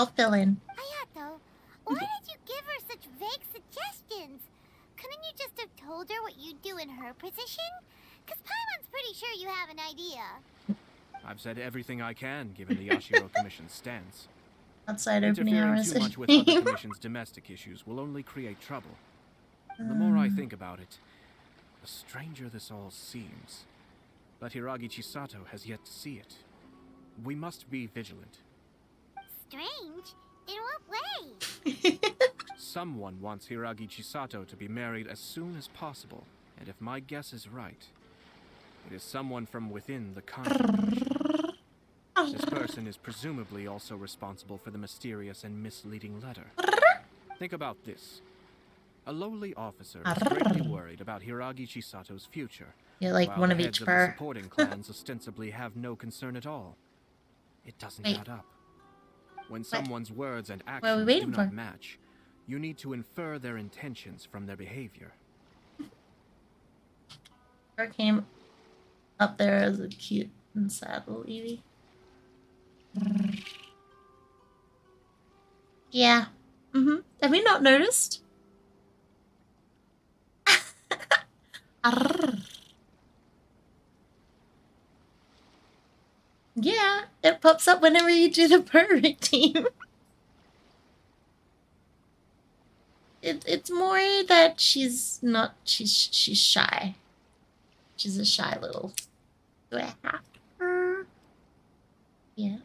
A: I'll fill in.
B: Hayato, why did you give her such vague suggestions? Couldn't you just have told her what you'd do in her position? Because Paimon's pretty sure you have an idea.
F: I've said everything I can, given the Yashiro Commission's stance.
A: Outside opening
F: Interfering
A: hours.
F: too much with other commission's domestic issues will only create trouble. The more I think about it, the stranger this all seems. But Hiragi Chisato has yet to see it. We must be vigilant.
B: Strange? In what way?
F: Someone wants Hiragi Chisato to be married as soon as possible, and if my guess is right, it is someone from within the Kanjo. This person is presumably also responsible for the mysterious and misleading letter. Think about this. A lowly officer is greatly worried about Hiragi Chisato's future.
A: Yeah, like
F: while
A: one
F: the
A: of
F: heads
A: each
F: of
A: fur.
F: the supporting clans ostensibly have no concern at all. It doesn't add up. When someone's words and
A: What are we
F: actions
A: waiting
F: do not
A: for?
F: match, you need to infer their intentions from their behavior.
A: Her came up there as a cute and sad little Eevee. Yeah. Have you not noticed? Arrrr. Yeah, it pops up whenever you do the perfect team. It's more that she's shy. She's a shy little. Do I have her? Yeah.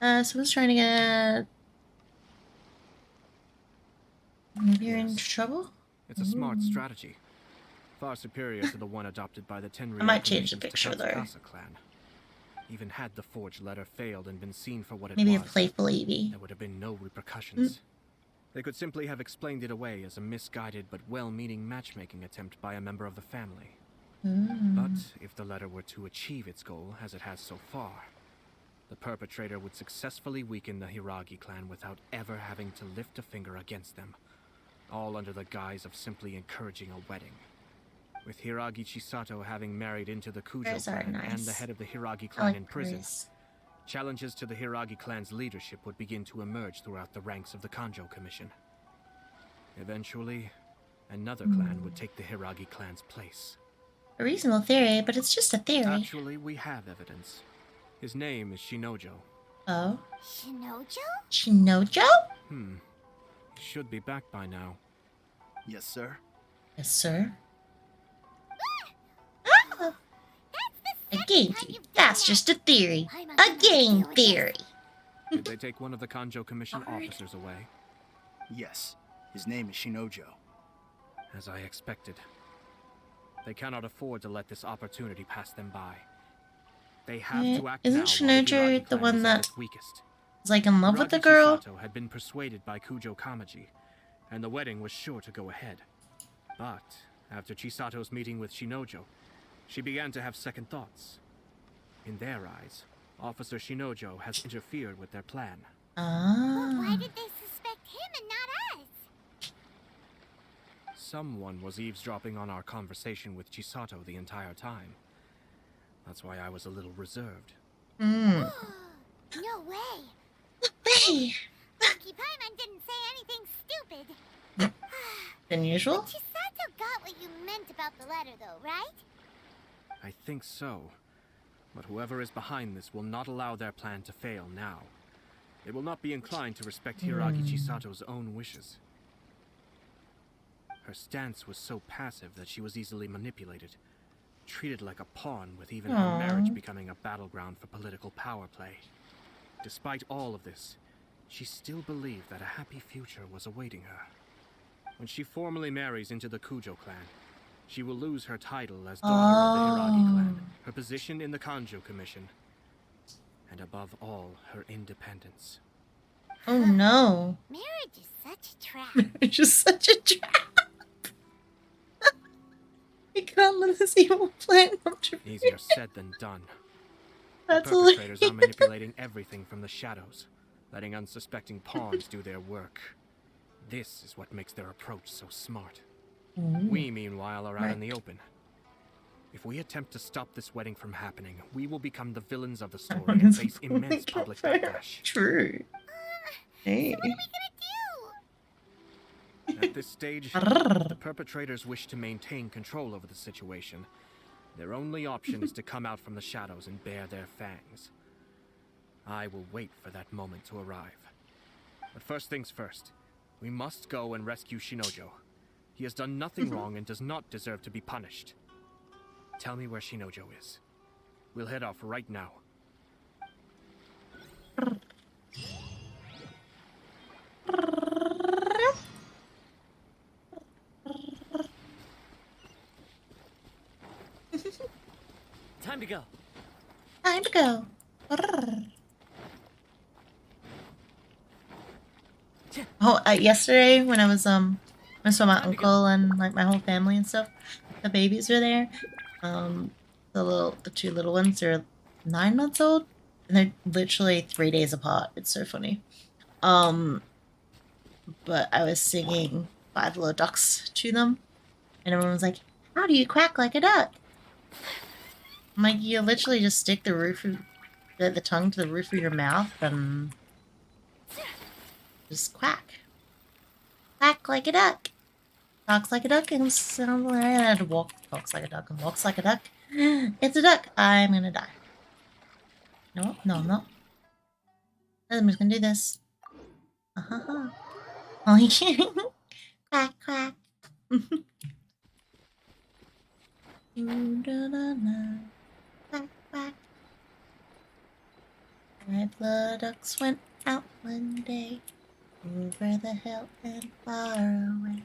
A: Someone's trying to get. Maybe you're in trouble?
F: It's a smart strategy, far superior to the one adopted by the Tenryou
A: I might change the
F: Commission's
A: picture there.
F: Takatsukasa clan. Even had the forged letter failed and been seen for what it
A: Maybe
F: was,
A: a playful Eevee.
F: there would have been no repercussions. They could simply have explained it away as a misguided but well-meaning matchmaking attempt by a member of the family. But if the letter were to achieve its goal, as it has so far, the perpetrator would successfully weaken the Hiragi clan without ever having to lift a finger against them, all under the guise of simply encouraging a wedding. With Hiragi Chisato having married into the Kujo
A: Bears are
F: clan and
A: nice.
F: the head of the Hiragi
A: I
F: clan
A: like
F: in prison,
A: bears.
F: challenges to the Hiragi clan's leadership would begin to emerge throughout the ranks of the Kanjo Commission. Eventually, another clan would take the Hiragi clan's place.
A: A reasonable theory, but it's just a theory.
F: Actually, we have evidence. His name is Shinojo.
A: Oh?
B: Shinojo?
A: Shinojo?
F: He should be back by now.
M: Yes, sir.
A: Yes, sir.
B: That's the
A: A
B: second
A: game
B: time
A: theory.
B: you've done
A: That's
B: that.
A: just a theory.
B: I'm
A: A game
B: deal with this.
A: theory.
F: Did they take one of the Kanjo Commission officers away?
M: Yes. His name is Shinojo.
F: As I expected. They cannot afford to let this opportunity pass them by. They have to act
A: Isn't
F: now while
A: Shinojo
F: Hiragi
A: the
F: clan
A: one
F: is at
A: that
F: its weakest.
A: is like in love with the
F: Hiragi
A: girl?
F: Chisato had been persuaded by Kujo Kamaji, and the wedding was sure to go ahead. But after Chisato's meeting with Shinojo, she began to have second thoughts. In their eyes, Officer Shinojo has interfered with their plan.
B: But
A: Ah.
B: why did they suspect him and not us?
F: Someone was eavesdropping on our conversation with Chisato the entire time. That's why I was a little reserved.
B: No way.
A: Hey.
B: Monkey Paimon didn't say anything stupid.
A: Than usual?
B: Chisato got what you meant about the letter, though, right?
F: I think so. But whoever is behind this will not allow their plan to fail now. It will not be inclined to respect Hiragi Chisato's own wishes. Her stance was so passive that she was easily manipulated, treated like a pawn, with even her marriage becoming a battleground for political power play. Despite all of this, she still believed that a happy future was awaiting her. When she formally marries into the Kujo clan, she will lose her title as daughter of the Hiragi clan, her position in the Kanjo Commission, and above all, her independence.
A: Oh no.
B: Marriage is such a trap.
A: It's just such a trap. We can't let this evil plan come true.
F: Easier said than done.
A: That's
F: The perpetrators are
A: hilarious.
F: manipulating everything from the shadows, letting unsuspecting pawns do their work. This is what makes their approach so smart. We, meanwhile, are out in the open. If we attempt to stop this wedding from happening, we will become the villains of the story and face immense public backlash.
A: True. Hey.
B: So what are we gonna do?
F: At this stage, if the perpetrators wish to maintain control over the situation, their only option is to come out from the shadows and bare their fangs. I will wait for that moment to arrive. But first things first, we must go and rescue Shinojo. He has done nothing wrong and does not deserve to be punished. Tell me where Shinojo is. We'll head off right now.
C: Time to go.
A: Time to go. Oh, yesterday when I saw my uncle and like my whole family and stuff, the babies were there. The two little ones are 9 months old, and they're literally 3 days apart. It's so funny. But I was singing Five Little Ducks to them, and everyone was like, "How do you quack like a duck?" I'm like, you literally just stick the tongue to the roof of your mouth and just quack. Quack like a duck. Talks like a duck and sounds like a talks like a duck and walks like a duck. It's a duck. I'm gonna die. No, no, no. I'm just gonna do this. Oh, yeah. Quack, quack. Quack, quack. 5 little ducks went out one day, over the hill and far away.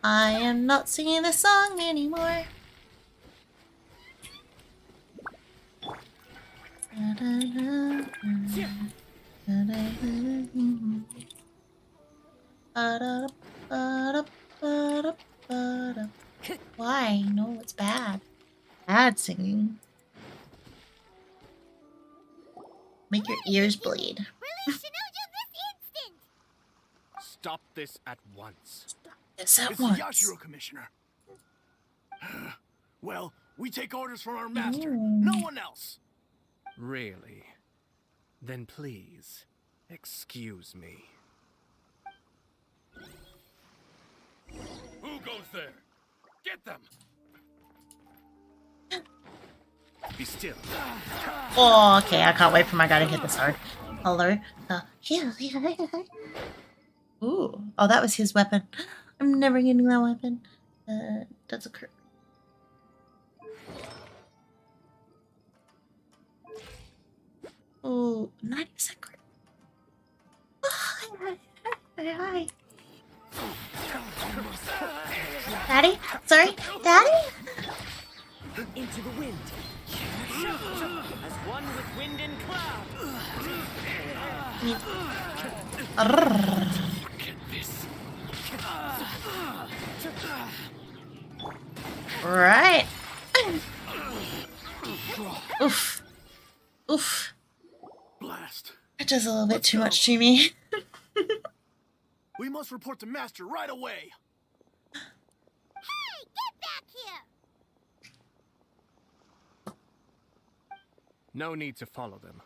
A: I am not singing this song anymore. Why? No, it's bad. Bad singing. Make your ears bleed.
B: Release Shinojo this instant!
F: Stop this at once.
A: Stop this at
M: It's
A: once.
M: Yashiro, Commissioner. Well, we take orders from our master.
A: Ooh.
M: No one else.
F: Really? Then please, excuse me.
E: Who goes there? Get them!
F: Be still.
A: Oh, okay. I can't wait for my guy to hit this hard. Hello. Ooh. Oh, that was his weapon. I'm never getting that weapon. That's a crit. Oh, 90% crit. Oh, hi. Daddy? Sorry? Daddy?
C: Into the wind. As one with wind and cloud.
A: Right. Oof. Oof.
M: Blast.
A: That does a little bit too much to me.
M: We must report to Master right away.
B: Hey, get back here!
F: No need to follow them.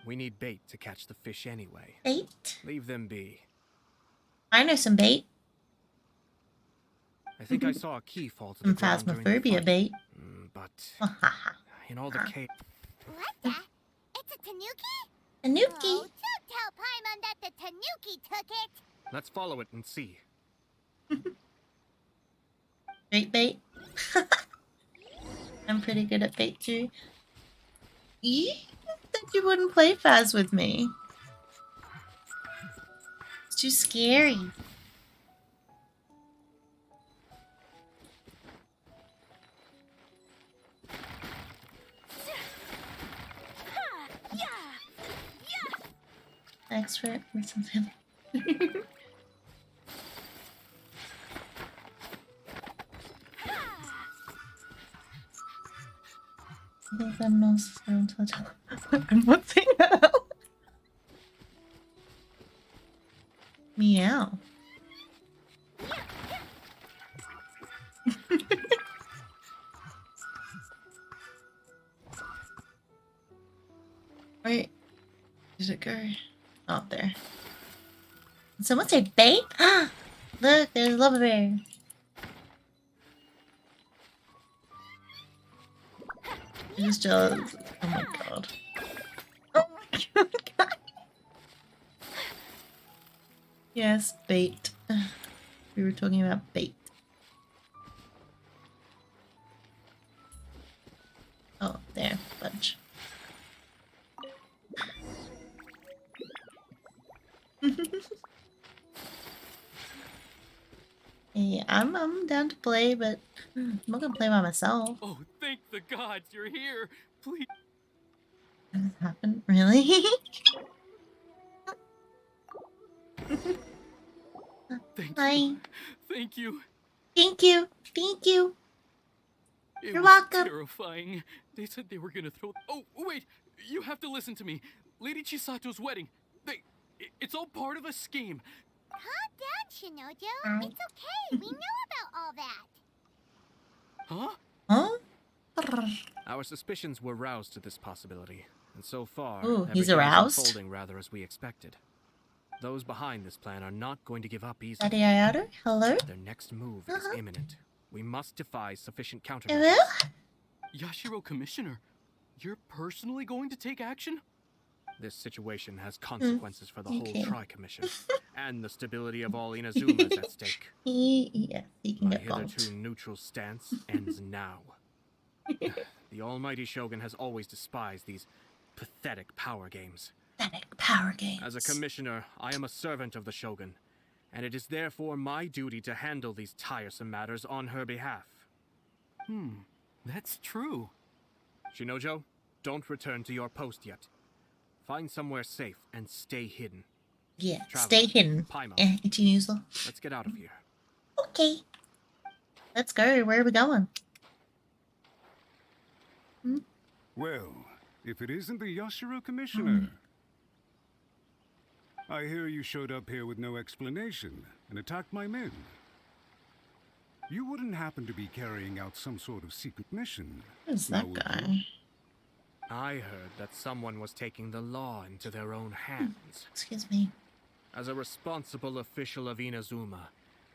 F: We need bait to catch the fish anyway.
A: Bait?
F: Leave them be.
A: I know some bait.
F: I think I saw a key fall to the
A: Some
F: ground during the
A: phasmophobia
F: fight.
A: bait.
F: But in all the cave.
B: What the? It's a tanuki?
A: Tanuki?
B: Oh, don't tell Paimon that the tanuki took it!
F: Let's follow it and see.
A: Great bait. I'm pretty good at bait too. You said you wouldn't play Phas with me. It's too scary. Expert or something. I think I'm not going to tell. I'm not saying that out. Where? Oh, there. Did someone say bait? Look, there's a Love Bear. I'm just jealous. Oh my god. Oh my god. Yes, bait. We were talking about bait. Oh, there, bunch. Hey, I'm down to play, but I'm not gonna play by myself.
N: Oh, thank the gods you're here. Please.
A: What has happened? Really?
N: Thank
A: Hi.
N: you. Thank you.
A: Thank you. Thank you.
N: It
A: You're
N: was
A: welcome.
N: terrifying. They said they were gonna throw. Oh, wait! You have to listen to me. Lady Chisato's wedding. It's all part of a scheme.
B: Calm down, Shinojo. It's okay. We know about all that.
N: Huh?
A: Huh?
F: Our suspicions were roused to this possibility, and so far,
A: Ooh, he's
F: everything
A: aroused?
F: is unfolding rather as we expected. Those behind this plan are not going to give up easily.
A: Daddy Iotta? Hello?
F: Their next move is imminent. We must devise sufficient countermeasures.
A: Hello?
N: Yashiro Commissioner, you're personally going to take action?
F: This situation has consequences for the
A: okay.
F: whole Tri-Commission, and the stability of all Inazuma is at stake.
A: He can
F: My
A: get bumped.
F: hitherto neutral stance ends now. The almighty Shogun has always despised these pathetic power games.
A: Pathetic power games.
F: As a commissioner, I am a servant of the Shogun, and it is therefore my duty to handle these tiresome matters on her behalf.
N: That's true.
F: Shinojo, don't return to your post yet. Find somewhere safe and stay hidden.
A: Yeah,
F: Traveler,
A: stay hidden.
F: Paimon,
A: Ichinuzo.
F: let's get out of here.
A: Okay. Let's go. Where are we going?
K: Well, if it isn't the Yashiro Commissioner. I hear you showed up here with no explanation and attacked my men. You wouldn't happen to be carrying out some sort of secret mission?
A: Who's that
K: would
A: guy?
K: you?
F: I heard that someone was taking the law into their own hands.
A: Excuse me.
F: As a responsible official of Inazuma,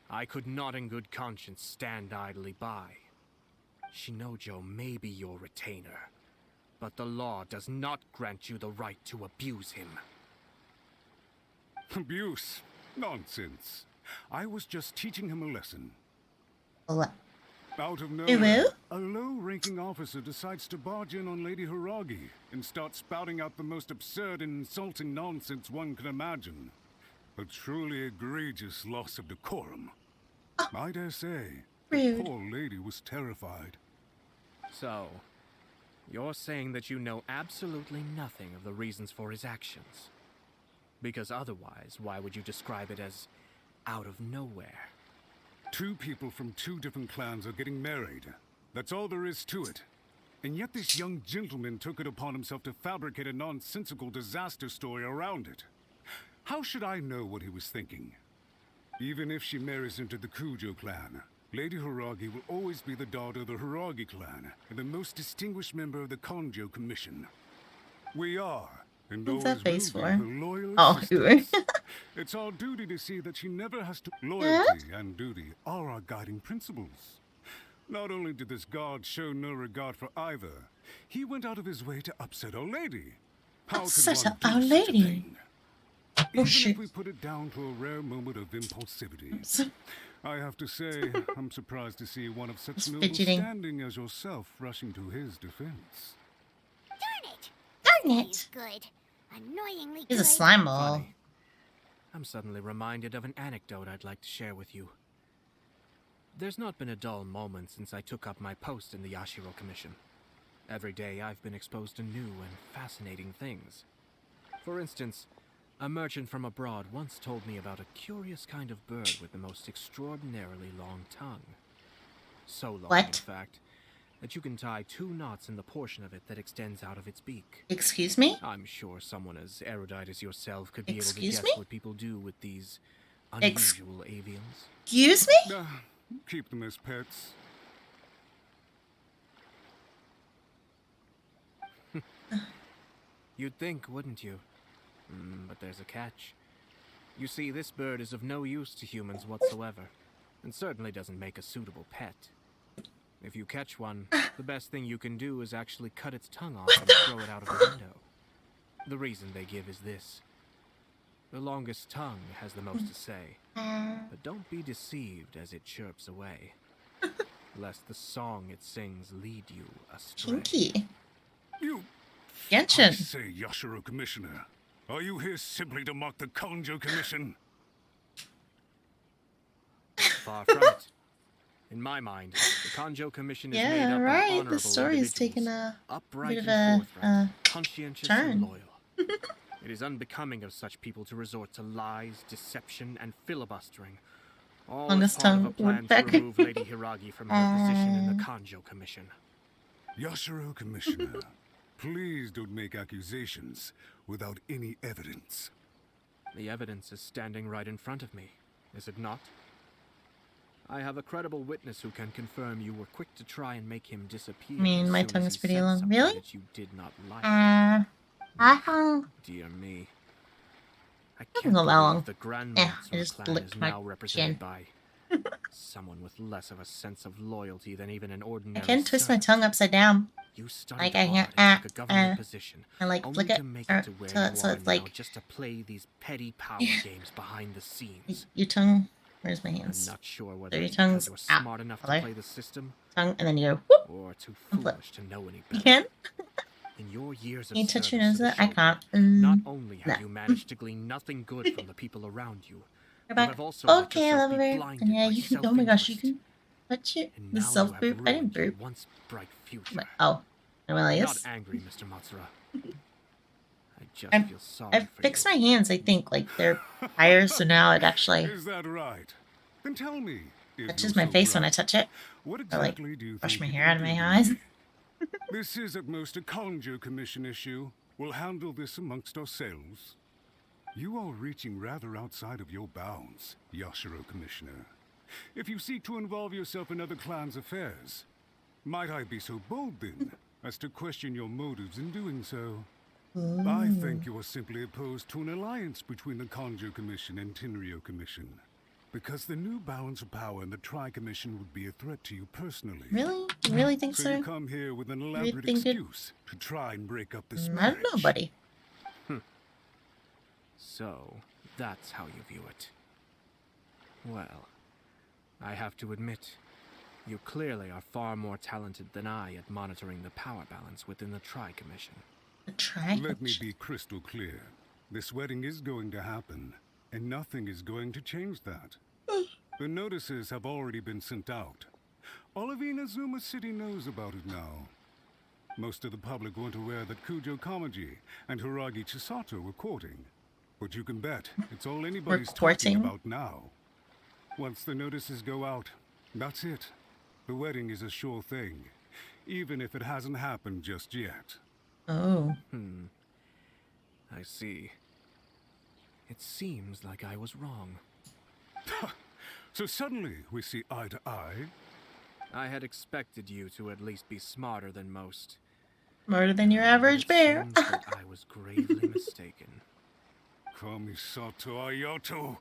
F: I could not in good conscience stand idly by. Shinojo may be your retainer, but the law does not grant you the right to abuse him.
K: Abuse? Nonsense. I was just teaching him a lesson.
A: What?
K: Out of
A: Who?
K: nowhere, a low-ranking officer decides to barge in on Lady Hiragi and start spouting out the most absurd and insulting nonsense one can imagine. A truly egregious loss of decorum. I dare say, the
A: Rude.
K: poor lady was terrified.
F: So, you're saying that you know absolutely nothing of the reasons for his actions? Because otherwise, why would you describe it as out of nowhere?
K: Two people from two different clans are getting married. That's all there is to it. And yet this young gentleman took it upon himself to fabricate a nonsensical disaster story around it. How should I know what he was thinking? Even if she marries into the Kujo clan, Lady Hiragi will always be the daughter of the Hiragi clan and the most distinguished member of the Konjo Commission. We are, and
A: What's
K: always
A: that face
K: will
A: for?
K: be, her loyal
A: Oh,
K: assistants. It's our duty to see that she never has to. Loyalty and duty are our guiding principles. Not only did this guard show no regard for either, he went out of his way to upset our lady. How
A: Upset
K: could one
A: our
K: do such a
A: lady?
K: thing?
A: Oh,
K: Even
A: shit.
K: if we put it down to a rare moment of impulsivity, I have to say, I'm surprised to see one of such
A: Just
K: noble
A: fidgeting.
K: standing as yourself rushing to his defense.
B: Darn it!
A: Darn
B: He's
A: it.
B: good. Annoyingly
A: He's a
B: good.
A: slime ball.
F: Funny. I'm suddenly reminded of an anecdote I'd like to share with you. There's not been a dull moment since I took up my post in the Yashiro Commission. Every day I've been exposed to new and fascinating things. For instance, a merchant from abroad once told me about a curious kind of bird with the most extraordinarily long tongue. So long, in
A: What?
F: fact, that you can tie 2 knots in the portion of it that extends out of its beak.
A: Excuse me?
F: I'm sure someone as erudite as yourself could be able to
A: Excuse
F: guess
A: me?
F: what people do with these
A: Ex-
F: unusual avians.
A: Excuse me?
K: Keep them as pets.
F: You'd think, wouldn't you? But there's a catch. You see, this bird is of no use to humans whatsoever, and certainly doesn't make a suitable pet. If you catch one, the best thing you can do is actually cut its tongue off and throw it out of the window. The reason they give is this. The longest tongue has the most to say. But don't be deceived as it chirps away, lest the song it sings lead you astray.
A: Kinky.
K: You...
A: Genshin.
K: I say, Yashiro Commissioner, are you here simply to mock the Kanjo Commission?
F: Far from it. In my mind, the Kanjo Commission is made up of honorable
A: The story is taking
F: individuals,
A: a
F: upright
A: bit of
F: and
A: a
F: forthright, conscientious
A: turn.
F: and loyal. It is unbecoming of such people to resort to lies, deception, and filibustering, all
A: Longest
F: as part of a
A: tongue
F: plan to
A: woodpecker.
F: remove Lady Hiragi from her position in the Kanjo Commission.
K: Yashiro Commissioner, please don't make accusations without any evidence.
F: The evidence is standing right in front of me, is it not? I have a credible witness who can confirm you were quick to try and make him disappear.
A: I mean, my
F: as soon
A: tongue
F: as
A: is
F: he
A: pretty
F: said
A: long.
F: something
A: Really?
F: that you did not like. Dear me. I can't
A: not that
F: believe
A: long.
F: the Grand
A: Yeah,
F: Monster
A: I just
F: clan
A: licked
F: is
A: my
F: now represented
A: chin.
F: by someone with less of a sense of loyalty than even an
A: I
F: ordinary
A: can twist my
F: serf.
A: tongue upside down.
F: You studied
A: Like I
F: hard
A: can't.
F: and took a government position,
A: I like
F: only
A: flick it
F: to make
A: or
F: it to where
A: till
F: you
A: it so
F: are
A: it's
F: now,
A: like
F: just to play these petty power games behind the scenes.
A: your tongue. Where's my
F: I'm
A: hands?
F: not sure whether
A: So your
F: it's because
A: tongue's
F: you're
A: out.
F: smart enough to
A: Color.
F: play the system,
A: Tongue, and then you go whoop.
F: or too
A: And flip.
F: foolish to know any
A: You
F: better.
A: can.
F: In your years of
A: Can you touch your
F: service
A: nose?
F: to the
A: I
F: shogun,
A: can't.
F: not only have
A: no.
F: you managed to glean nothing good from the people around you,
A: Go
F: you
A: back.
F: have also let
A: Okay, I
F: yourself
A: love
F: be
A: her.
F: blinded
A: And yeah,
F: by
A: you can. Oh my gosh, you
F: self-interest.
A: can touch it.
F: And
A: The
F: now
A: self
F: you have
A: boop. I didn't
F: ruined your
A: boop.
F: once bright future.
A: Oh, am I
F: I'm
A: like
F: not
A: this?
F: angry, Mr. Matsura. I just
A: I've-
F: feel sorry
A: I've
F: for
A: fixed
F: you.
A: my hands. I think like they're higher, so now it actually
K: Is that right? Then tell me, if
A: touches
K: you're
A: my
K: so
A: face when I
K: right,
A: touch it.
K: what
A: I like
K: exactly do you
A: brush
K: think
A: my
K: you
A: hair
K: can
A: out of
K: do
A: my
K: to
A: eyes.
K: me? This is at most a Kanjo Commission issue. We'll handle this amongst ourselves. You are reaching rather outside of your bounds, Yashiro Commissioner. If you seek to involve yourself in other clans' affairs, might I be so bold then as to question your motives in doing so? I think you are simply opposed to an alliance between the Kanjo Commission and Tenryo Commission. Because the new balance of power in the Tri-Commission would be a threat to you personally.
A: Really? You really think so?
K: So you come here with an elaborate
A: think it-
K: excuse to try and break up this
A: I
K: marriage.
A: don't know, buddy.
F: So, that's how you view it. Well, I have to admit, you clearly are far more talented than I at monitoring the power balance within the Tri-Commission.
A: The Tri.
K: Let me be crystal clear. This wedding is going to happen, and nothing is going to change that. The notices have already been sent out. All of Inazuma City knows about it now. Most of the public weren't aware that Kujo Kamaji and Hiragi Chisato were courting. But you can bet it's all anybody's talking about now. Once the notices go out, that's it. The wedding is a sure thing, even if it hasn't happened just yet.
A: Oh.
F: I see. It seems like I was wrong.
K: So suddenly we see eye to eye?
F: I had expected you to at least be smarter than most.
A: Smarter than your average bear.
F: Seems that I was gravely mistaken.
K: Kamisato Ayato.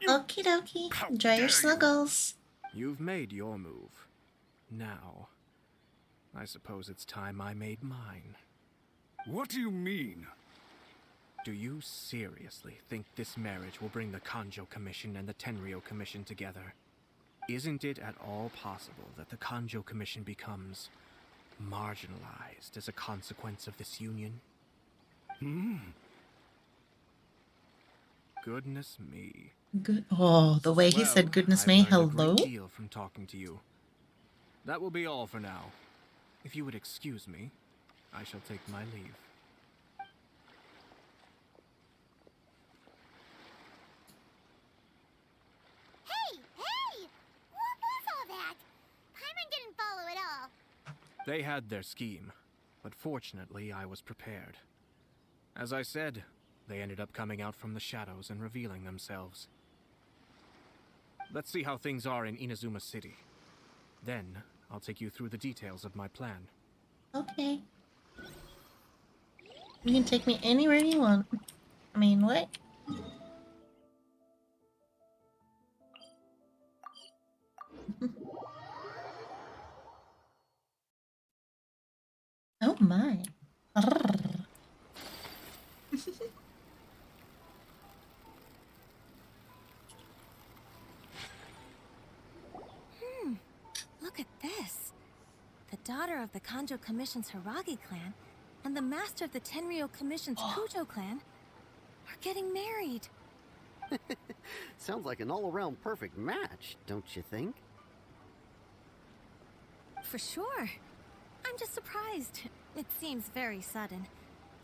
A: Okie dokie. Enjoy your snuggles.
F: You've made your move. Now, I suppose it's time I made mine.
K: What do you mean?
F: Do you seriously think this marriage will bring the Kanjo Commission and the Tenryo Commission together? Isn't it at all possible that the Kanjo Commission becomes marginalized as a consequence of this union? Goodness me.
A: Good. Oh, the way he said "goodness
F: I've
A: me."
F: learned a
A: Hello.
F: great deal from talking to you. That will be all for now. If you would excuse me, I shall take my leave.
B: Hey! What was all that? Paimon didn't follow at all.
F: They had their scheme, but fortunately I was prepared. As I said, they ended up coming out from the shadows and revealing themselves. Let's see how things are in Inazuma City. Then, I'll take you through the details of my plan.
A: Okay. You can take me anywhere you want. I mean, what? Oh my.
J: Look at this. The daughter of the Kanjo Commission's Hiragi clan and the master of the Tenryou Commission's Kujo clan are getting married.
O: Sounds like an all-around perfect match, don't you think?
J: For sure. I'm just surprised. It seems very sudden.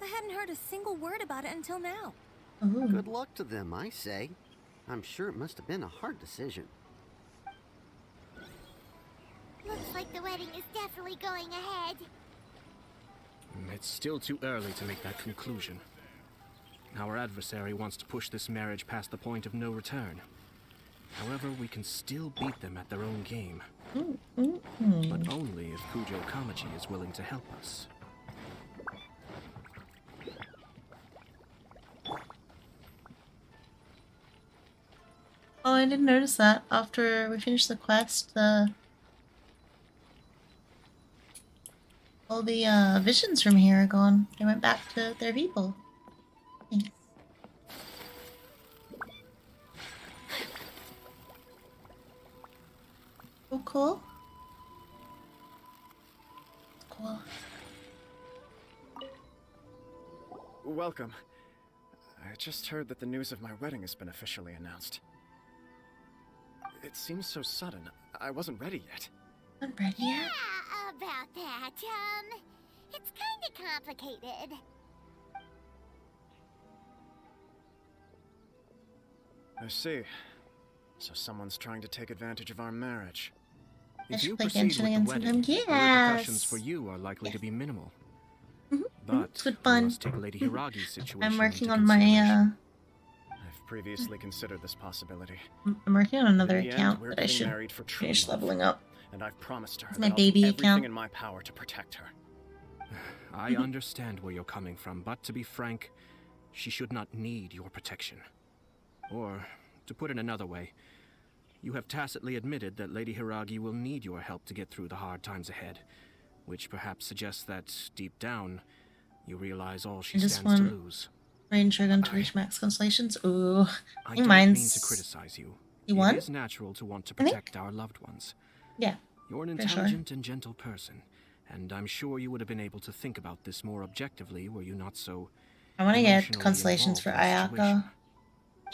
J: I hadn't heard a single word about it until now.
A: Ooh.
O: Good luck to them, I say. I'm sure it must have been a hard decision.
B: Looks like the wedding is definitely going ahead.
F: It's still too early to make that conclusion. Our adversary wants to push this marriage past the point of no return. However, we can still beat them at their own game. But only if Kujo Kamachi is willing to help us.
A: Oh, I didn't notice that. After we finished the quest, all the visions from here are gone. They went back to their people. Thanks. Oh, cool. Cool.
G: Welcome. I just heard that the news of my wedding has been officially announced. It seems so sudden. I wasn't ready yet.
A: Not ready yet?
B: Yeah, about that, it's kinda complicated.
G: I see. So someone's trying to take advantage of our marriage.
F: If you
A: play
F: proceed
A: Genshin
F: with
A: against
F: the wedding,
A: them.
F: the repercussions
A: Yes.
F: for you are likely to be minimal.
A: It's
F: But
A: good
F: we
A: fun.
F: must take Lady Hiragi's situation
A: I'm working
F: into
A: on my
G: I've previously considered this possibility.
A: I'm working on another
G: In the end,
A: account
G: we're
A: that I
G: getting
A: should
G: married for true
A: finish
G: love.
A: leveling up.
G: And I've promised her
A: It's
G: that
A: my
G: I'll do
A: baby
G: everything
A: account.
G: in my power to protect her.
F: I understand where you're coming from, but to be frank, she should not need your protection. Or, to put it another way, you have tacitly admitted that Lady Hiragi will need your help to get through the hard times ahead, which perhaps suggests that, deep down, you realize all she
A: I just
F: stands to
A: want
F: lose.
A: Rain Dragon to reach max constellations. Ooh.
F: I
A: think
F: don't
A: mine's...
F: mean to criticize you.
A: You won?
F: It is natural to want to
A: I think?
F: protect our loved ones.
A: Yeah.
F: You're an
A: for sure.
F: intelligent and gentle person, and I'm sure you would have been able to think about this more objectively were you not so
A: I want to get
F: emotionally
A: constellations for
F: involved in the situation.
A: Ayaka.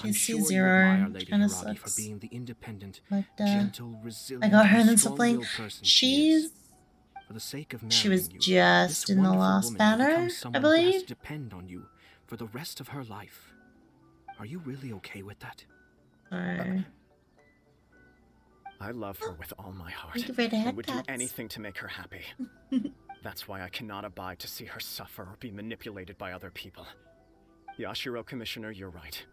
F: I'm
A: She's
F: sure you admire
A: C0.
F: Lady
A: Kinda
F: Hiragi for
A: sucks.
F: being the independent,
A: But,
F: gentle, resilient,
A: I got her
F: and
A: in the supplying.
F: strong-willed person
A: She's...
F: she is. For the sake of
A: She
F: marrying
A: was
F: you,
A: just
F: this
A: in the
F: wonderful
A: last
F: woman will
A: banner,
F: become
A: I
F: someone who has
A: believe.
F: to depend on you for the rest of her life. Are you really okay with that?
A: Sorry.
G: I love her with all my heart,
A: Thank you for the
G: and would do
A: headbutts.
G: anything to make her happy. That's why I cannot abide to see her suffer or be manipulated by other people. Yashiro Commissioner, you're right.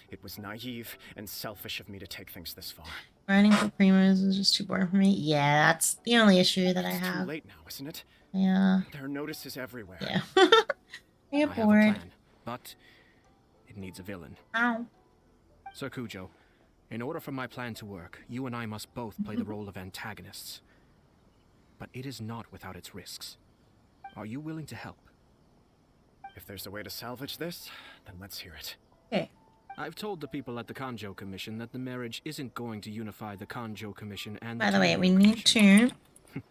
G: It was naive and selfish of me to take things this far.
A: Grinding for primos is just too boring for me. Yeah, that's the only issue that I
G: It's too
A: have.
G: late now, isn't it?
A: Yeah.
G: There are notices everywhere.
A: Yeah. I get
F: I have a
A: bored.
F: plan, but it needs a villain.
A: Ow.
F: Sir Kujo, in order for my plan to work, you and I must both play the role of antagonists. But it is not without its risks. Are you willing to help?
G: If there's a way to salvage this, then let's hear it.
A: Okay.
F: I've told the people at the Kanjo Commission that the marriage isn't going to unify the Kanjo Commission and
A: By
F: the
A: the way,
F: Tenryou
A: we need
F: Commission.
A: to...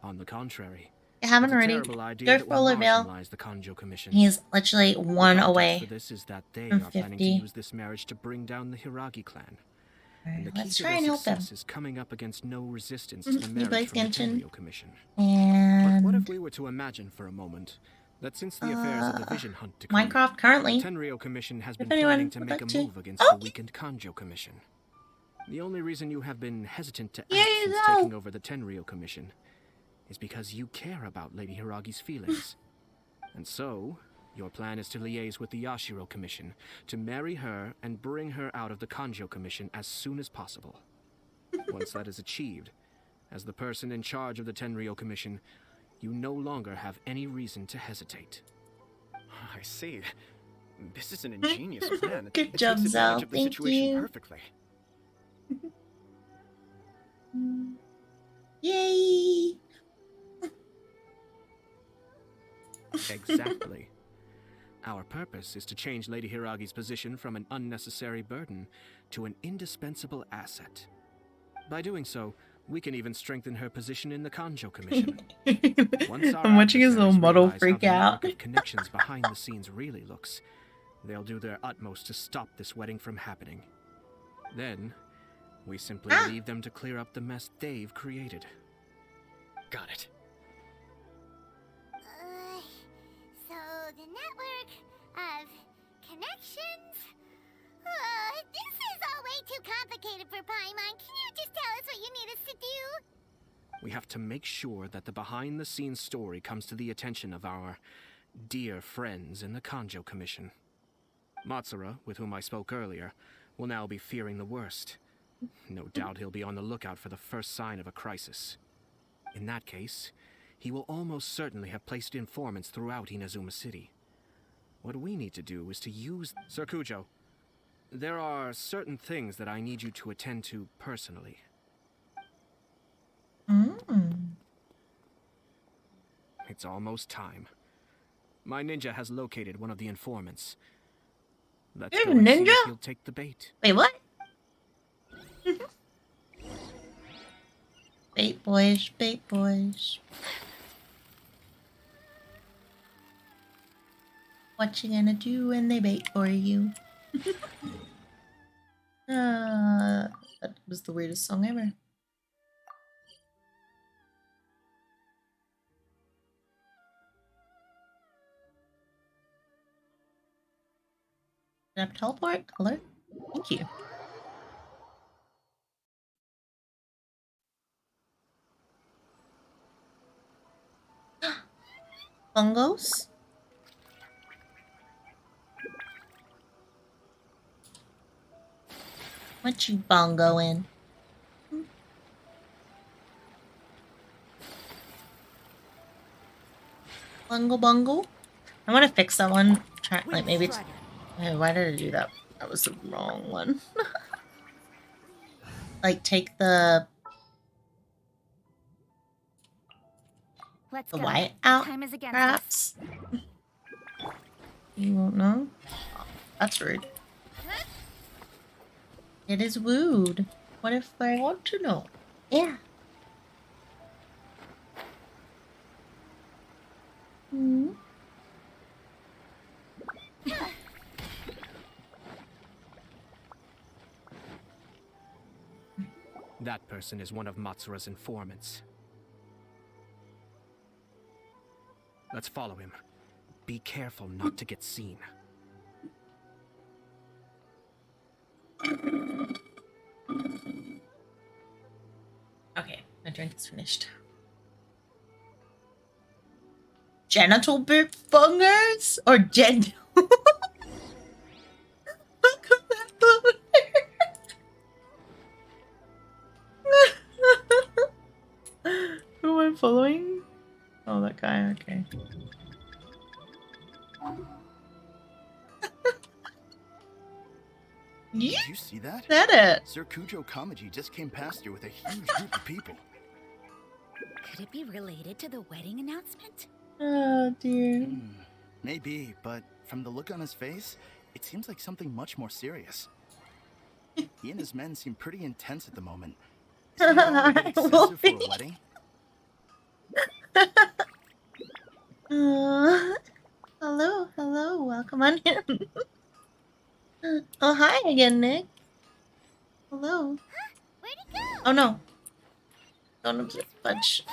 F: On the contrary,
A: You haven't
F: it's a
A: already.
F: terrible idea
A: Go
F: that
A: for
F: will
A: Olivia.
F: marginalize the Kanjo Commission.
A: He's literally
F: The
A: one
F: context
A: away
F: for this is that they
A: from
F: are planning to
A: 50.
F: use this marriage to bring down the Hiragi clan. And the key
A: Let's
F: to
A: try
F: their
A: and help him.
F: success is coming up against no resistance to the
A: He
F: marriage
A: plays
F: from the
A: Genshin.
F: Tenryou Commission.
A: And...
F: But what if we were to imagine for a moment that since the affairs of the Vision Hunt decree,
A: Minecraft currently.
F: the Tenryou Commission has
A: If
F: been
A: anyone
F: planning to
A: would
F: make
A: like
F: a
A: to-
F: move against
A: Oh!
F: the weakened Kanjo Commission. The only reason you have been hesitant to act
A: Here you
F: since
A: go.
F: taking over the Tenryou Commission is because you care about Lady Hiragi's feelings. And so, your plan is to liaise with the Yashiro Commission to marry her and bring her out of the Kanjo Commission as soon as possible. Once that is achieved, as the person in charge of the Tenryou Commission, you no longer have any reason to hesitate.
G: I see. This is an ingenious plan.
A: Good
G: It
A: job,
G: takes advantage
A: Zal.
G: of the
A: Thank
G: situation
A: you.
G: perfectly.
A: Yay!
F: Exactly. Our purpose is to change Lady Hiragi's position from an unnecessary burden to an indispensable asset. By doing so, we can even strengthen her position in the Kanjo Commission. Once our
A: I'm watching his little
F: adversaries
A: model
F: realize how
A: freak
F: the
A: out.
F: network of connections behind the scenes really looks, they'll do their utmost to stop this wedding from happening. Then, we simply leave them to clear up the mess they've created.
G: Got it.
B: So the network of connections? This is all way too complicated for Paimon. Can you just tell us what you need us to do?
F: We have to make sure that the behind-the-scenes story comes to the attention of our dear friends in the Kanjo Commission. Matsura, with whom I spoke earlier, will now be fearing the worst. No doubt he'll be on the lookout for the first sign of a crisis. In that case, he will almost certainly have placed informants throughout Inazuma City. What we need to do is to use... Sir Kujo, there are certain things that I need you to attend to personally. It's almost time. My ninja has located one of the informants. Let's
A: You're
F: go
A: a
F: and see
A: ninja?
F: if he'll take the bait.
A: Wait, what? Bait boys, bait boys. What you gonna do when they bait for you? That was the weirdest song ever. Can I teleport? Hello? Thank you. Bungos? What you bongoing? Bungle bungle? I want to fix that one. Try, like maybe it's... Hey, why did I do that? That was the wrong one. Like take the
J: Let's
A: the
J: go.
A: white out,
J: Time is against
A: perhaps? You won't know? Oh, that's rude. It is wooed. What if I want to know? Yeah.
F: That person is one of Matsura's informants. Let's follow him. Be careful not to get seen.
A: Okay, my drink is finished. Genital boot fungers? Or genital? Who am I following? Oh, that guy, okay.
P: Did you see that?
A: That it?
P: Sir Kujo Kamaji just came past here with a huge group of people.
J: Could it be related to the wedding announcement?
A: Oh, dear.
P: Maybe, but from the look on his face, it seems like something much more serious. He and his men seem pretty intense at the moment. Isn't it all a bit excessive for a wedding?
A: Hello, hello, welcome on in. Oh, hi again, Nick. Hello.
B: Where'd he go?
A: Oh, no. Don't observe much.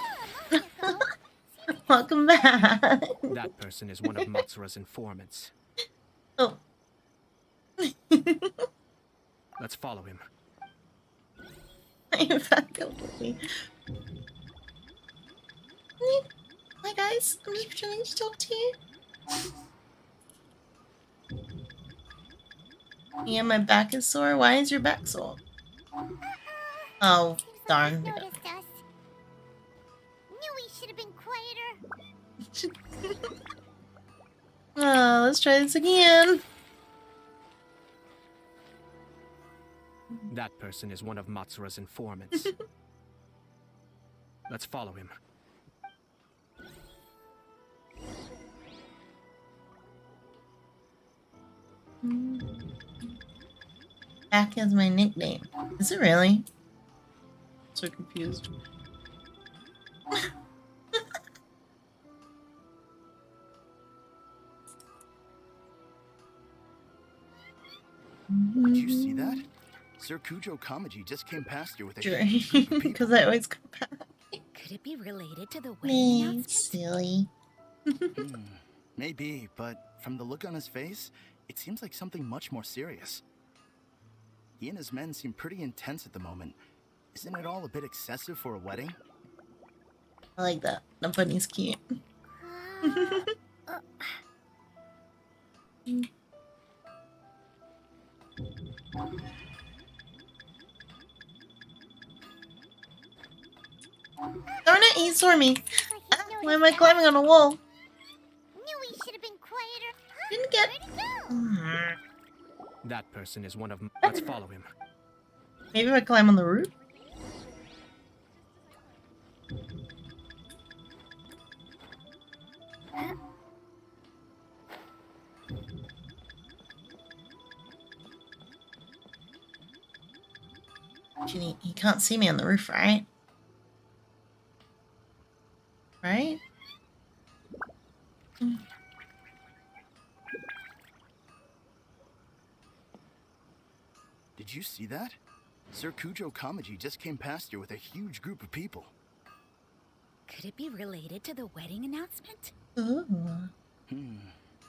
A: Welcome back.
F: That person is one of Matsura's informants.
A: Oh.
F: Let's follow him.
A: I'm back up with me. Hi guys, I'm just pretending to talk to you. Yeah, my back is sore. Why is your back sore? Oh, darn.
B: Noticed us. Knew we should have been quieter.
A: Oh, let's try this again.
F: That person is one of Matsura's informants. Let's follow him.
A: Back is my nickname. Is it really? So confused.
P: Did you see that? Sir Kujo Kamaji just came past here with a
A: Sure.
P: huge group of people.
A: Because I always come back.
J: Could it be related to the wedding
A: Me,
J: announcement?
A: silly.
P: Maybe, but from the look on his face, it seems like something much more serious. He and his men seem pretty intense at the moment. Isn't it all a bit excessive for a wedding?
A: I like that. The bunny's cute. Darn it, he saw me. Ah, why am I climbing on a wall?
B: Knew we should have been quieter.
A: Didn't get.
F: That person is one of. Let's follow him.
A: Maybe if I climb on the roof? He can't see me on the roof, right? Right?
P: Did you see that? Sir Kujo Kamaji just came past here with a huge group of people.
J: Could it be related to the wedding announcement?
A: Ooh.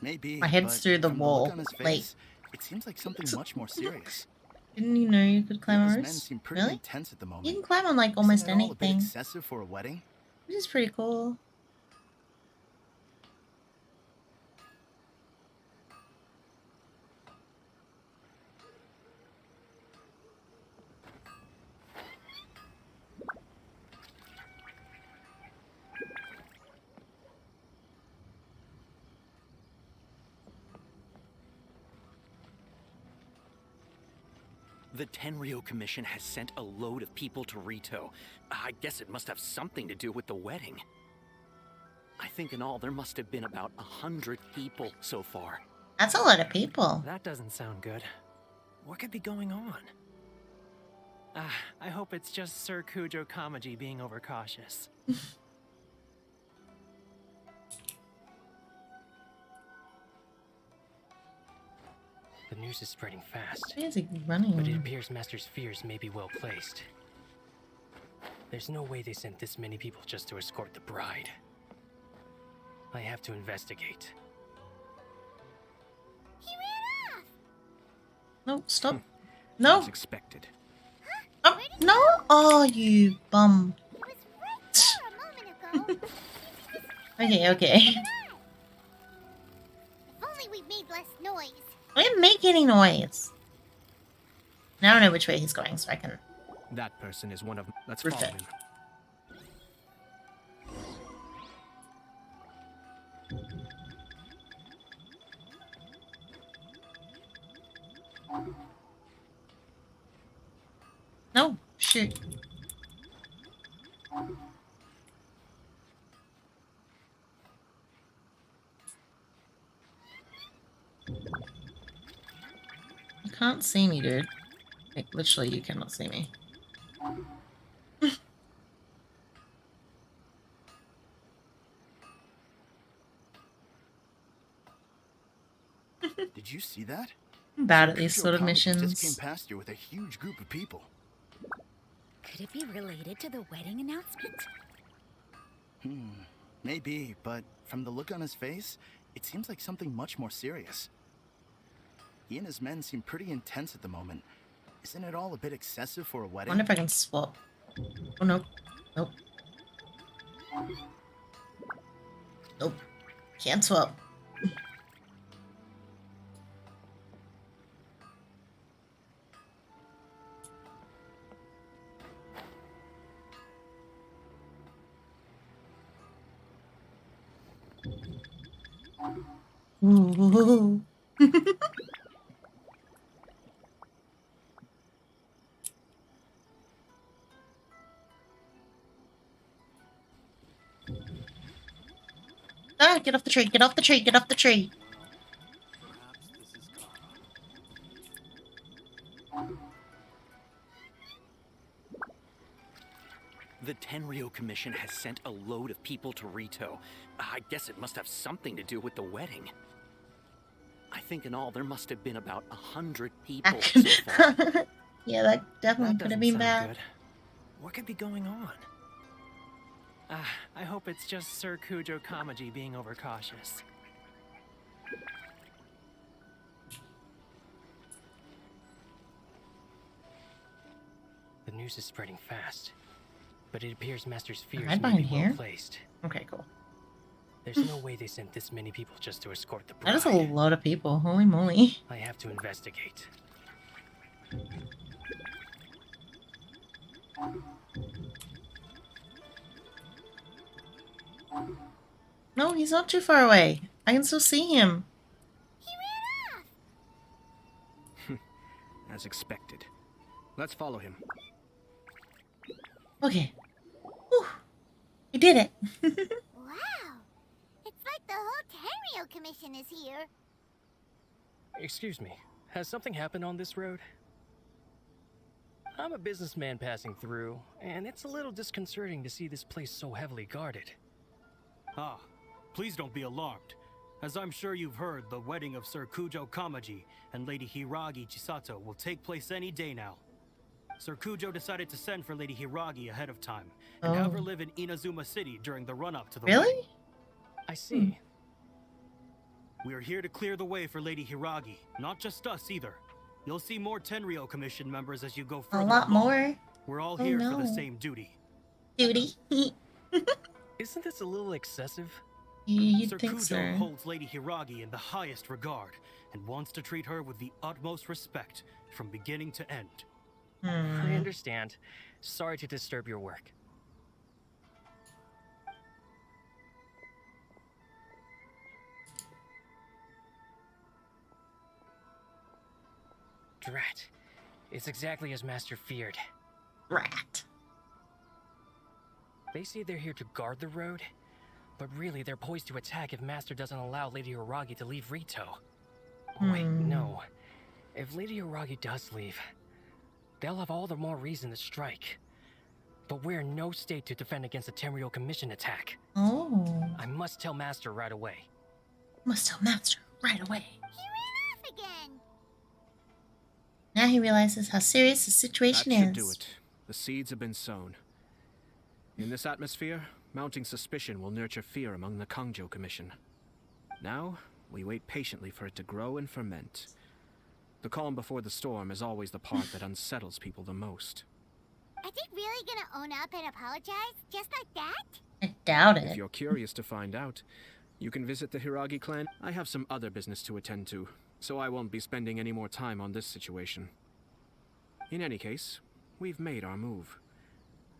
P: Maybe.
A: My head's
P: but
A: through the
P: from
A: wall.
P: look on his face, it seems like something much more serious.
A: Didn't you know you could climb on
P: His men
A: roofs?
P: seem pretty
A: Really?
P: intense at the moment.
A: You can climb on like almost
P: Isn't it all a bit
A: anything.
P: excessive for a wedding?
A: Which is pretty cool.
Q: The Tenryo Commission has sent a load of people to Rito. I guess it must have something to do with the wedding. I think in all there must have been about 100 people so far.
A: That's a lot of people.
R: That doesn't sound good. What could be going on? I hope it's just Sir Kujo Kamaji being overcautious. The news is spreading fast.
A: Why is he running?
R: But it appears Master's fears may be well placed. There's no way they sent this many people just to escort the bride. I have to investigate.
B: He ran off!
A: No, stop. No.
F: As expected.
A: Oh, no. Oh, you bum.
B: He was right there a moment ago.
A: Okay, okay.
B: If only we made less noise.
A: I didn't make any noise. Now I know which way he's going, so I can.
F: That person is one of. Let's
A: Perfect.
F: follow him.
A: No, shoot. You can't see me, dude. Like, literally, you cannot see me.
P: Did you see that?
A: I'm bad
P: Sir
A: at these
P: Kujo
A: sort of
P: Kamaji
A: missions.
P: just came past here with a huge group of people.
J: Could it be related to the wedding announcement?
P: Maybe, but from the look on his face, it seems like something much more serious. He and his men seem pretty intense at the moment. Isn't it all a bit excessive for a
A: I
P: wedding?
A: wonder if I can swap. Oh, no. Nope. Nope. Can't swap. Ooh. Ah, get off the tree, get off the tree, get off the tree.
Q: The Tenryo Commission has sent a load of people to Rito. I guess it must have something to do with the wedding. I think in all there must have been about 100 people so far.
A: Yeah, that definitely could have been
F: sound
A: bad.
F: good. What could be going on? I hope it's just Sir Kujo Kamaji being overcautious.
R: The news is spreading fast, but it appears Master's fears
A: Hide
R: may be
A: behind
R: well
A: here?
R: placed.
A: Okay, cool.
R: There's no way they sent this many people just to escort the bride.
A: That is a lot of people. Holy moly.
R: I have to investigate.
A: No, he's not too far away. I can still see him.
F: As expected. Let's follow him.
A: Okay. Whew. We did it.
B: Wow. It's like the whole Tenryo Commission is here.
R: Excuse me, has something happened on this road? I'm a businessman passing through, and it's a little disconcerting to see this place so heavily guarded.
S: Ah, please don't be alarmed. As I'm sure you've heard, the wedding of Sir Kujo Kamaji and Lady Hiragi Chisato will take place any day now. Sir Kujo decided to send for Lady Hiragi ahead of time and have her live in Inazuma City during the run-up to the wedding.
R: I see.
S: We are here to clear the way for Lady Hiragi, not just us either. You'll see more Tenryo Commission members as you go further
A: A lot
S: along.
A: more.
S: We're all
A: Oh,
S: here for
A: no.
S: the same duty.
A: Duty.
R: Isn't this a little excessive?
A: You'd
S: Sir
A: think
S: Kujo
A: so.
S: holds Lady Hiragi in the highest regard and wants to treat her with the utmost respect from beginning to end.
R: I understand. Sorry to disturb your work. Drat. It's exactly as Master feared.
A: Rat.
R: They say they're here to guard the road, but really they're poised to attack if Master doesn't allow Lady Hiragi to leave Rito. Wait, no. If Lady Hiragi does leave, they'll have all the more reason to strike. But we're in no state to defend against a Tenryo Commission attack.
A: Oh.
R: I must tell Master right away.
A: Must tell Master right away.
B: Off again.
A: Now he realizes how serious the situation
F: That should
A: is.
F: do it. The seeds have been sown. In this atmosphere, mounting suspicion will nurture fear among the Kangjo Commission. Now, we wait patiently for it to grow and ferment. The calm before the storm is always the part that unsettles people the most.
B: Are they really gonna own up and apologize? Just like that?
A: I doubt it.
F: If you're curious to find out, you can visit the Hiragi clan. I have some other business to attend to, so I won't be spending any more time on this situation. In any case, we've made our move.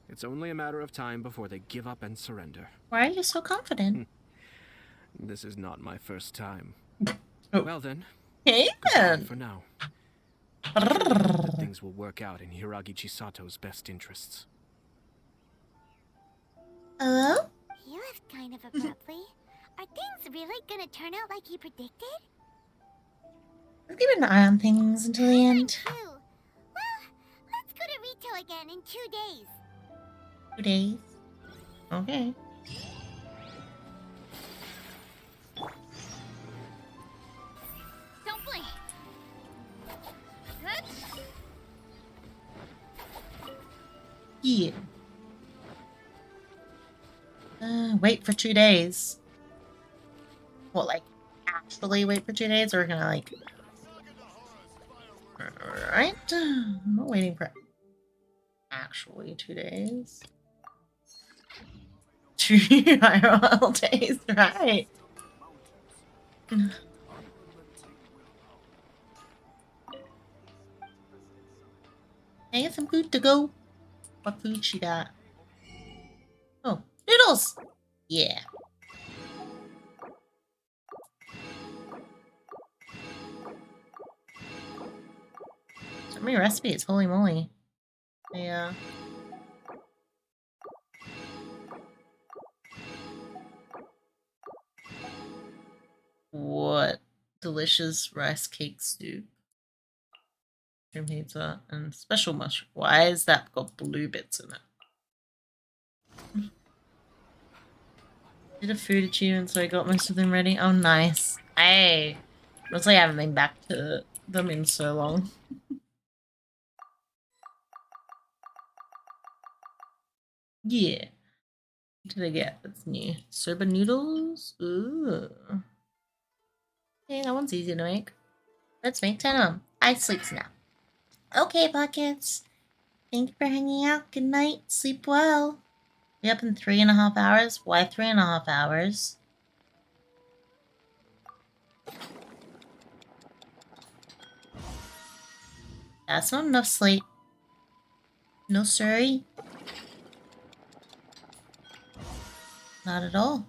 F: It's only a matter of time before they give up and surrender.
A: Why are you so confident?
F: This is not my first time.
A: Oh.
F: Well then,
A: Hey
F: goodbye
A: then.
F: for now. I hope that things will work out in Hiragi Chisato's best interests.
A: Hello?
B: He left kind of abruptly. Are things really gonna turn out like he predicted?
A: Let's keep an eye on things until the end.
B: Well, let's go to Rito again in 2 days.
A: 2 days. Okay.
B: Don't blink.
A: Yeah. Wait for 2 days. What, like, actually wait for 2 days? Or we're gonna, like... Alright. I'm not waiting for actually 2 days. 2 IRL days, right. I get some food to go. What food she got? Oh, noodles! Yeah. So many recipes, holy moly. Yeah. delicious rice cake soup, cream pizza, and special mushroom. Why is that got blue bits in it? Did a food achievement, so I got most of them ready. Oh, nice. Hey, honestly, I haven't been back to them in so long. Yeah. What did I get? That's new. Soba noodles? Ooh. Okay, that one's easy to make. Let's make 10 of them. I sleeps now. Okay, Buckets. Thank you for hanging out. Good night. Sleep well. Be up in 3.5 hours? Why 3.5 hours? That's not enough sleep. No, sorry. Not at all.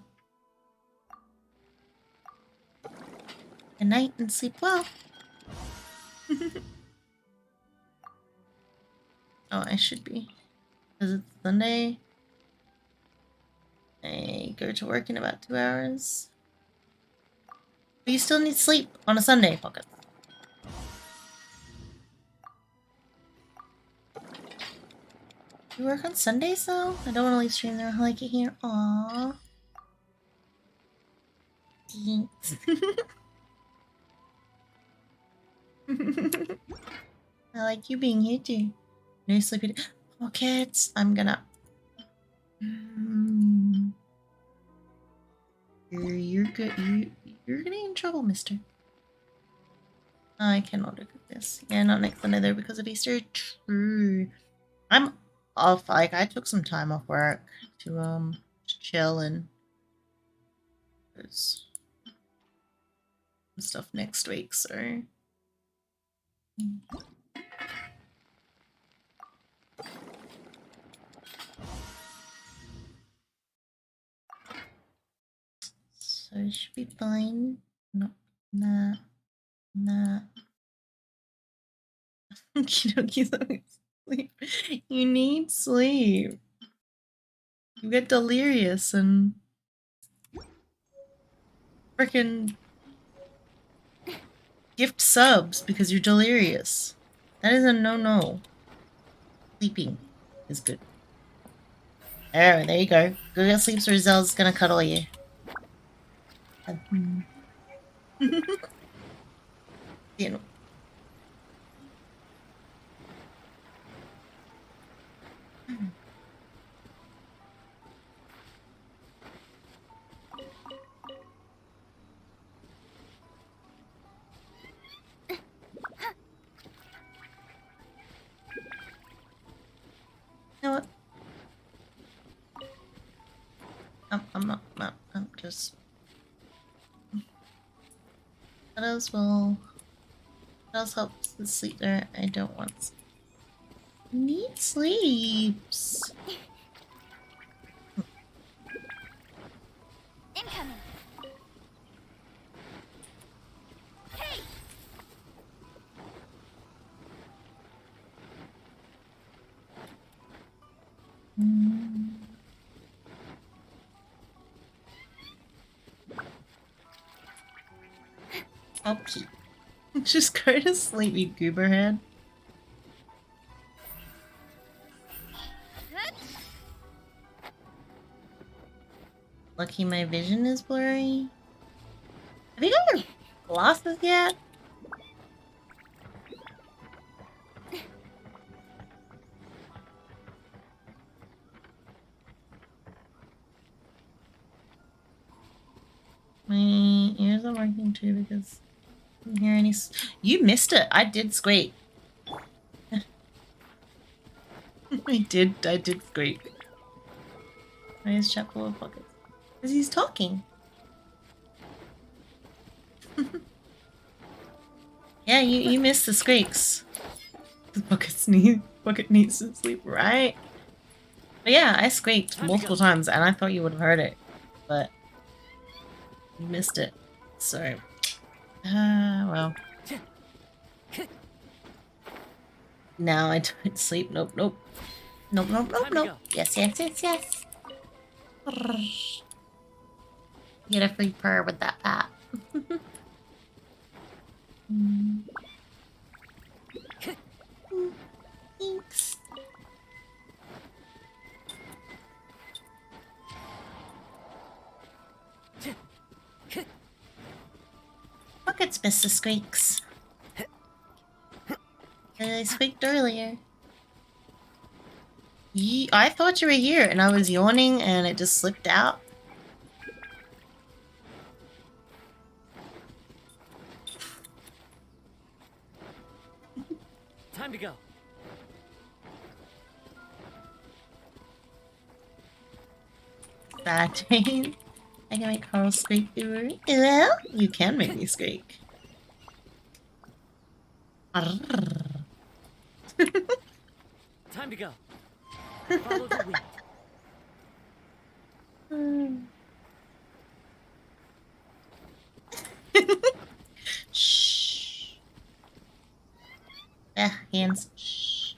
A: Good night and sleep well. Oh, I should be. Because it's Sunday. I go to work in about 2 hours. But you still need sleep on a Sunday, Pocket. You work on Sundays, though? I don't want to leave stream there. I like it here. Aww. Thanks. I like you being here, too. No sleepy. Pockets. I'm gonna... You're good. You're getting in trouble, mister. I cannot look at this. Yeah, not next Sunday though because of Easter. True. I'm off. Like I took some time off work to chill and there's stuff next week. So. So it should be fine. No, nah. Okie sleep. You need sleep. You get delirious and freaking gift subs because you're delirious. That is a no-no. Sleeping is good. There you go. Go get sleep so Rizel's gonna cuddle you. You know. You know what? I'm not, I'm just... What else helps the sleep there? I don't want sleep. Need sleeps.
B: Incoming. Hey.
A: Okay. Just go to sleep, you gooberhead. Lucky my vision is blurry. Have you got your glasses yet? My ears are working too because I didn't hear any. You missed it. I did squeak. I did squeak. Why is chat full of pockets? Because he's talking. Yeah, you missed the squeaks. The Bucket needs to sleep, right? But yeah, I squeaked multiple times and I thought you would have heard it. But you missed it. So well. Now I don't sleep. Nope. Yes. Get a free purr with that pat. Thanks. Look, it's Mr. Squeaks. I squeaked earlier. I thought you were here, and I was yawning, and it just slipped out.
C: Time to go.
A: Bad Jane. I can make Carl squeak through. Well, you can make me squeak.
C: Time to go. Follow the wind.
A: Shh. Hands. Shh.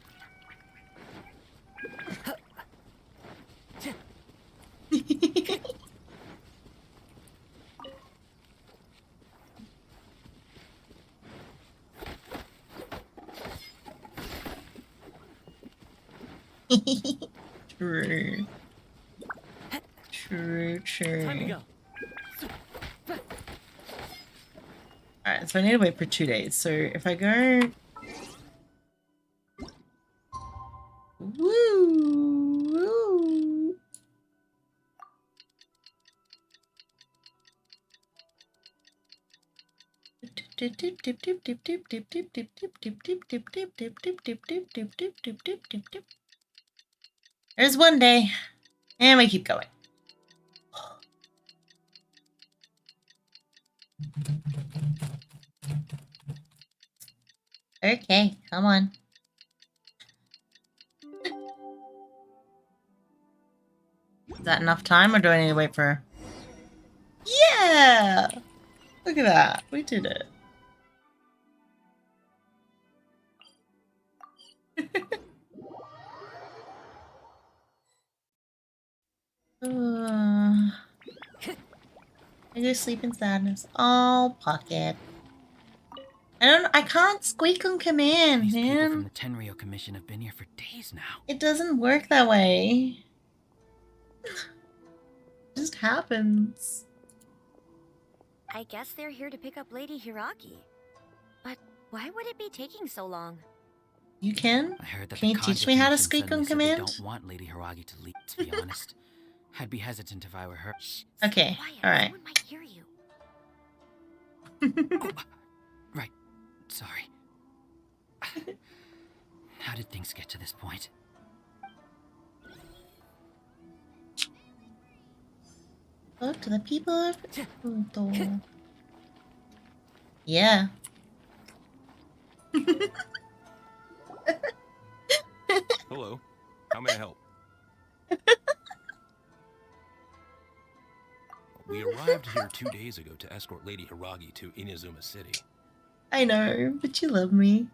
A: True. True.
C: Time to go.
A: Alright, so I need to wait for 2 days. So if I go... Woo! There's 1 day. And we keep going. Okay, come on. Is that enough time, or do I need to wait for... Yeah! Look at that. We did it. I go sleep in sadness. Oh, Pocket. I can't squeak on command,
T: These people from
A: man.
T: the Tenryou Commission have been here for days now.
A: It doesn't work that way. It just happens.
J: I guess they're here to pick up Lady Hiragi. But why would it be taking so long?
A: You can?
T: I heard that
A: Can you
T: the
A: teach
T: Kaja
A: me how to
T: Commission
A: squeak on
T: suddenly said they
A: command?
T: don't want Lady Hiragi to leave, to be honest. I'd be hesitant if I were her. Shh,
A: Okay, alright.
J: Someone might hear you.
T: Right. Sorry. How did things get to this point?
A: Look to the people of Uto. Yeah.
U: Hello. How may I help? We arrived here 2 days ago to escort Lady Hiragi to Inazuma City.
A: I know, but you love me.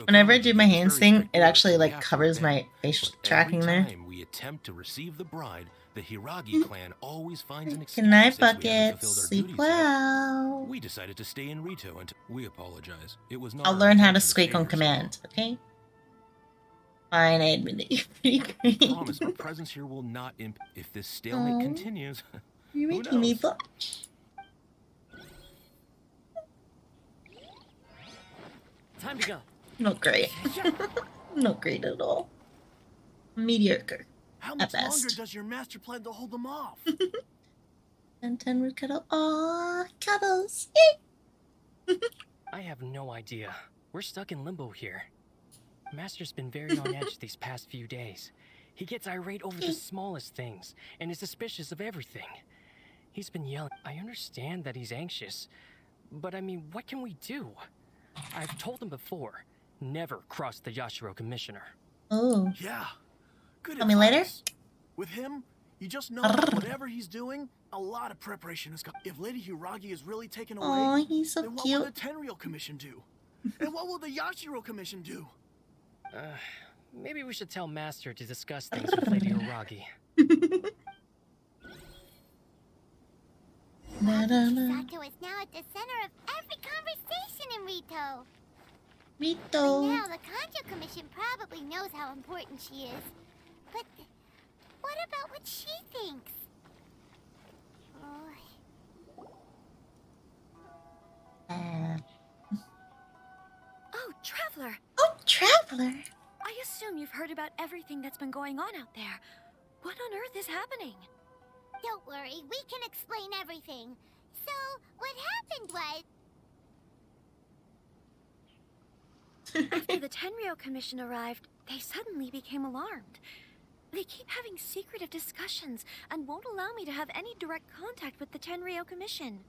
A: Whenever I do my hands thing, it actually like covers my face tracking there.
U: Every time we attempt to receive the bride, the Hiragi clan always finds an excuse
A: Good night,
U: to say we haven't
A: Bucket.
U: fulfilled our
A: Sleep
U: duties
A: well.
U: yet. We decided to stay in Rito and we apologize. It was not
A: I'll
U: our
A: learn how to
U: intention
A: squeak
U: stay
A: on
U: here so
A: command, okay? Fine, I admit it. You're pretty
U: long.
A: great.
U: Promise our presence here will not if this stalemate
A: Aw.
U: continues.
A: You're
U: who
A: making me
U: knows?
A: blush.
C: Time to go.
A: Not great. Not great at all. Mediocre.
M: How
A: At
M: much
A: best.
M: longer does your master plan to hold them off?
A: And 10 would cuddle. Aw, cuddles.
R: I have no idea. We're stuck in limbo here. Master's been very on edge these past few days. He gets irate over the smallest things and is suspicious of everything. He's been yelling. I understand that he's anxious, but I mean, what can we do? I've told him before, never cross the Yashiro Commissioner.
A: Oh.
M: Yeah. Good
A: Tell me later.
M: advice. With him, you just know that whatever he's doing, a lot of preparation has got. If Lady Hiragi is really taken away,
A: Aw, he's so
M: then what
A: cute.
M: will the Tenryou Commission do? And what will the Yashiro Commission do?
R: Maybe we should tell Master to discuss things with Lady Hiragi.
B: Chisato is now at the center of every conversation in Rito. By
A: Rito.
B: now, the Kanjo Commission probably knows how important she is. But what about what she thinks?
J: Oh, Traveler!
A: Oh, Traveler!
J: I assume you've heard about everything that's been going on out there. What on earth is happening?
B: Don't worry, we can explain everything. So, what happened was...
J: After the Tenryou Commission arrived, they suddenly became alarmed. They keep having secretive discussions and won't allow me to have any direct contact with the Tenryou Commission.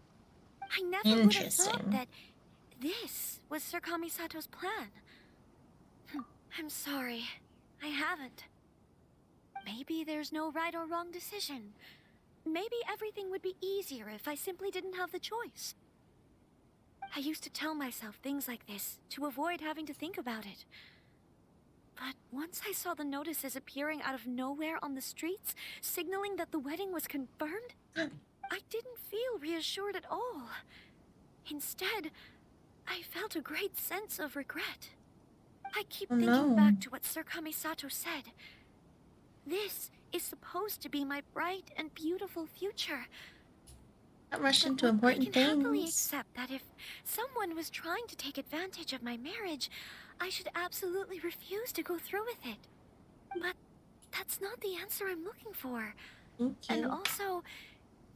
J: I never would have thought that this was Sir Kamisato's plan. I'm sorry. I haven't. Maybe there's no right or wrong decision. Maybe everything would be easier if I simply didn't have the choice. I used to tell myself things like this to avoid having to think about it. But once I saw the notices appearing out of nowhere on the streets, signaling that the wedding was confirmed, I didn't feel reassured at all. Instead, I felt a great sense of regret. I keep thinking back to what Sir Kamisato said. This is supposed to be my bright and beautiful future.
A: Not rush into important
J: I can happily
A: things.
J: accept that if someone was trying to take advantage of my marriage, I should absolutely refuse to go through with it. But that's not the answer I'm looking for. And also,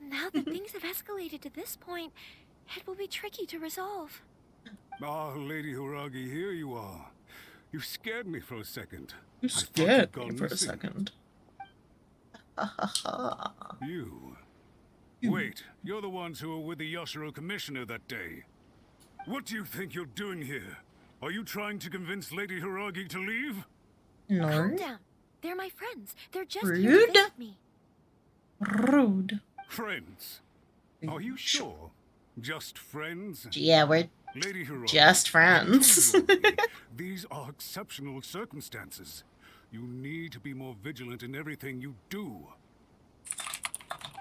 J: now that things have escalated to this point, it will be tricky to resolve.
K: Ah, Lady Hiragi, here you are. You scared me for a second.
A: You scared me for a second.
K: You. Wait, you're the ones who were with the Yoshiro Commissioner that day. What do you think you're doing here? Are you trying to convince Lady Hiragi to leave?
A: No.
J: Calm down. They're my friends. They're just here to visit me.
A: Rude.
K: Friends? Are you sure? Just friends?
A: Yeah, we're
K: Lady Hiragi,
A: just friends.
K: these are exceptional circumstances. You need to be more vigilant in everything you do.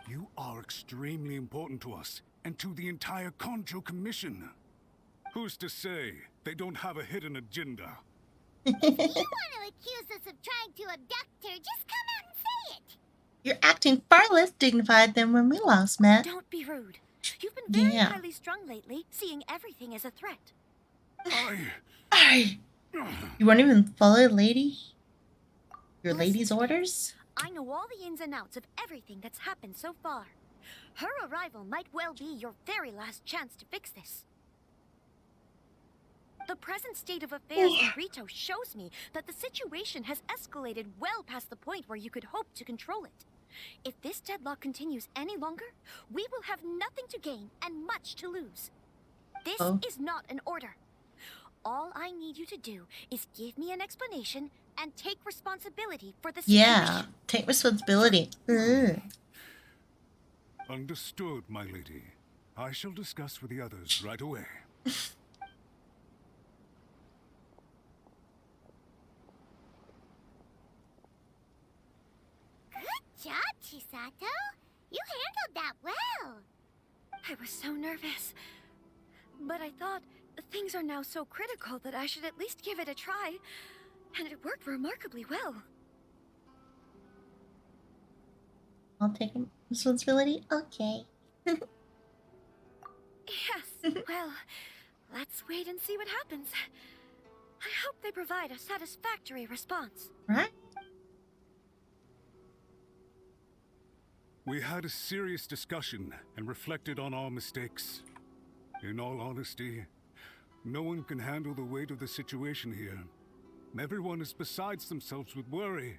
K: You are extremely important to us and to the entire Kanjo Commission. Who's to say they don't have a hidden agenda?
B: If you want to accuse us of trying to abduct her, just come out and say it.
A: You're acting far less dignified than when we last met.
J: Don't be rude. You've been very highly strung lately, seeing everything as a threat.
A: You won't even follow your lady's orders?
J: I know all the ins and outs of everything that's happened so far. Her arrival might well be your very last chance to fix this. The present state of affairs in Rito shows me that the situation has escalated well past the point where you could hope to control it. If this deadlock continues any longer, we will have nothing to gain and much to lose. This is not an order. All I need you to do is give me an explanation and take responsibility for the situation.
A: Yeah, take responsibility.
K: Understood, my lady. I shall discuss with the others right away.
B: Good job, Chisato. You handled that well.
J: I was so nervous. But I thought things are now so critical that I should at least give it a try. And it worked remarkably well.
A: I'll take responsibility? Okay.
J: Yes, well, let's wait and see what happens. I hope they provide a satisfactory response.
A: Right?
K: We had a serious discussion and reflected on our mistakes. In all honesty, no one can handle the weight of the situation here. Everyone is besides themselves with worry.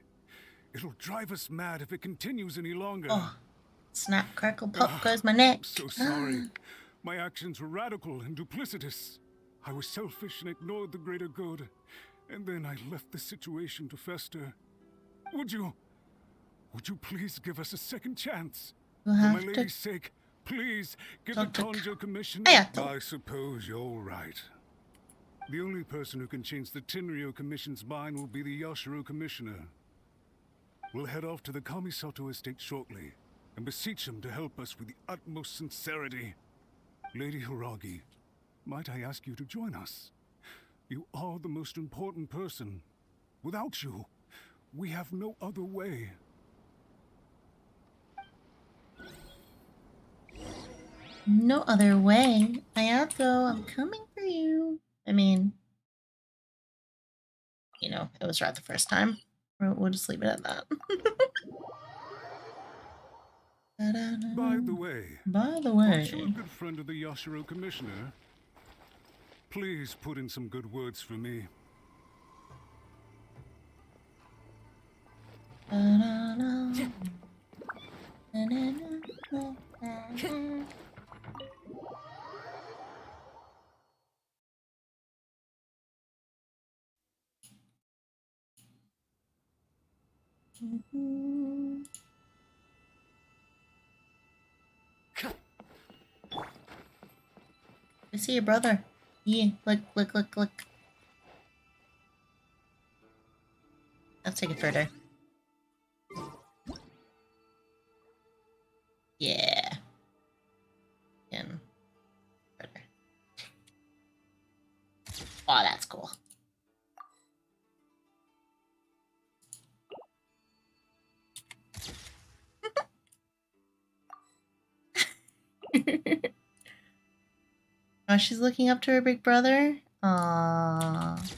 K: It'll drive us mad if it continues any longer.
A: Oh, snap, crackle, pop goes my neck.
K: I'm so sorry. My actions were radical and duplicitous. I was selfish and ignored the greater good. And then I left the situation to fester. Would you please give us a second chance? For my lady's sake, please give the Kanjo Commission... I suppose you're right. The only person who can change the Tenryou Commission's mind will be the Yoshiro Commissioner. We'll head off to the Kamisato estate shortly. and beseech him to help us with the utmost sincerity. Lady Hiragi, might I ask you to join us? You are the most important person. Without you, we have no other way.
A: No other way. Ayako, I'm coming for you. I mean, you know, it was right the first time. We'll just leave it at that.
K: By the way, aren't you a good friend of the Yashiro Commissioner? Please put in some good words for me.
A: I see your brother. Yeah, look. Let's take it further. Yeah. And further. Oh, that's cool. Oh, she's looking up to her big brother. Aww.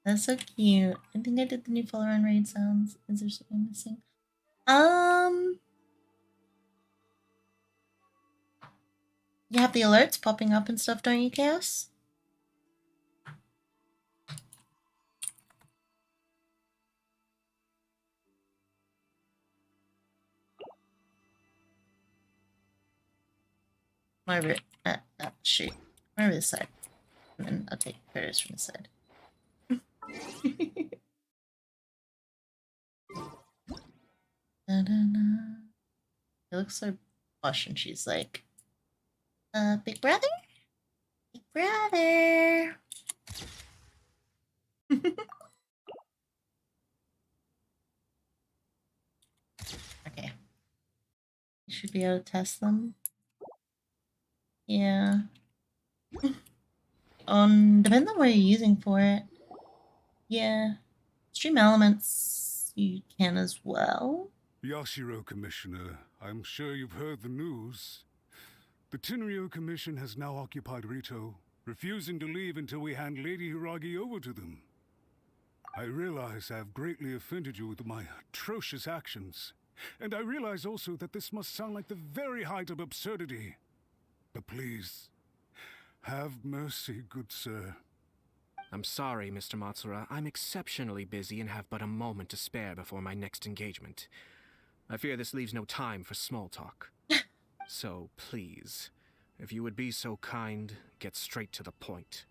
A: That's so cute. I think I did the new follower on raid sounds. Is there something missing? You have the alerts popping up and stuff, don't you, Chaos? Over shoot. Over this side. And then I'll take photos from this side. It looks so plush, and she's like, big brother? Big brother! Okay. You should be able to test them. Yeah. Depends on what you're using for it. Yeah. Stream elements, you can as well.
K: Yashiro Commissioner, I'm sure you've heard the news. The Tenryo Commission has now occupied Rito, refusing to leave until we hand Lady Hiragi over to them. I realize I have greatly offended you with my atrocious actions, and I realize also that this must sound like the very height of absurdity. But please, have mercy, good sir.
F: I'm sorry, Mr. Matsura. I'm exceptionally busy and have but a moment to spare before my next engagement. I fear this leaves no time for small talk. So, please, if you would be so kind, get straight to the point.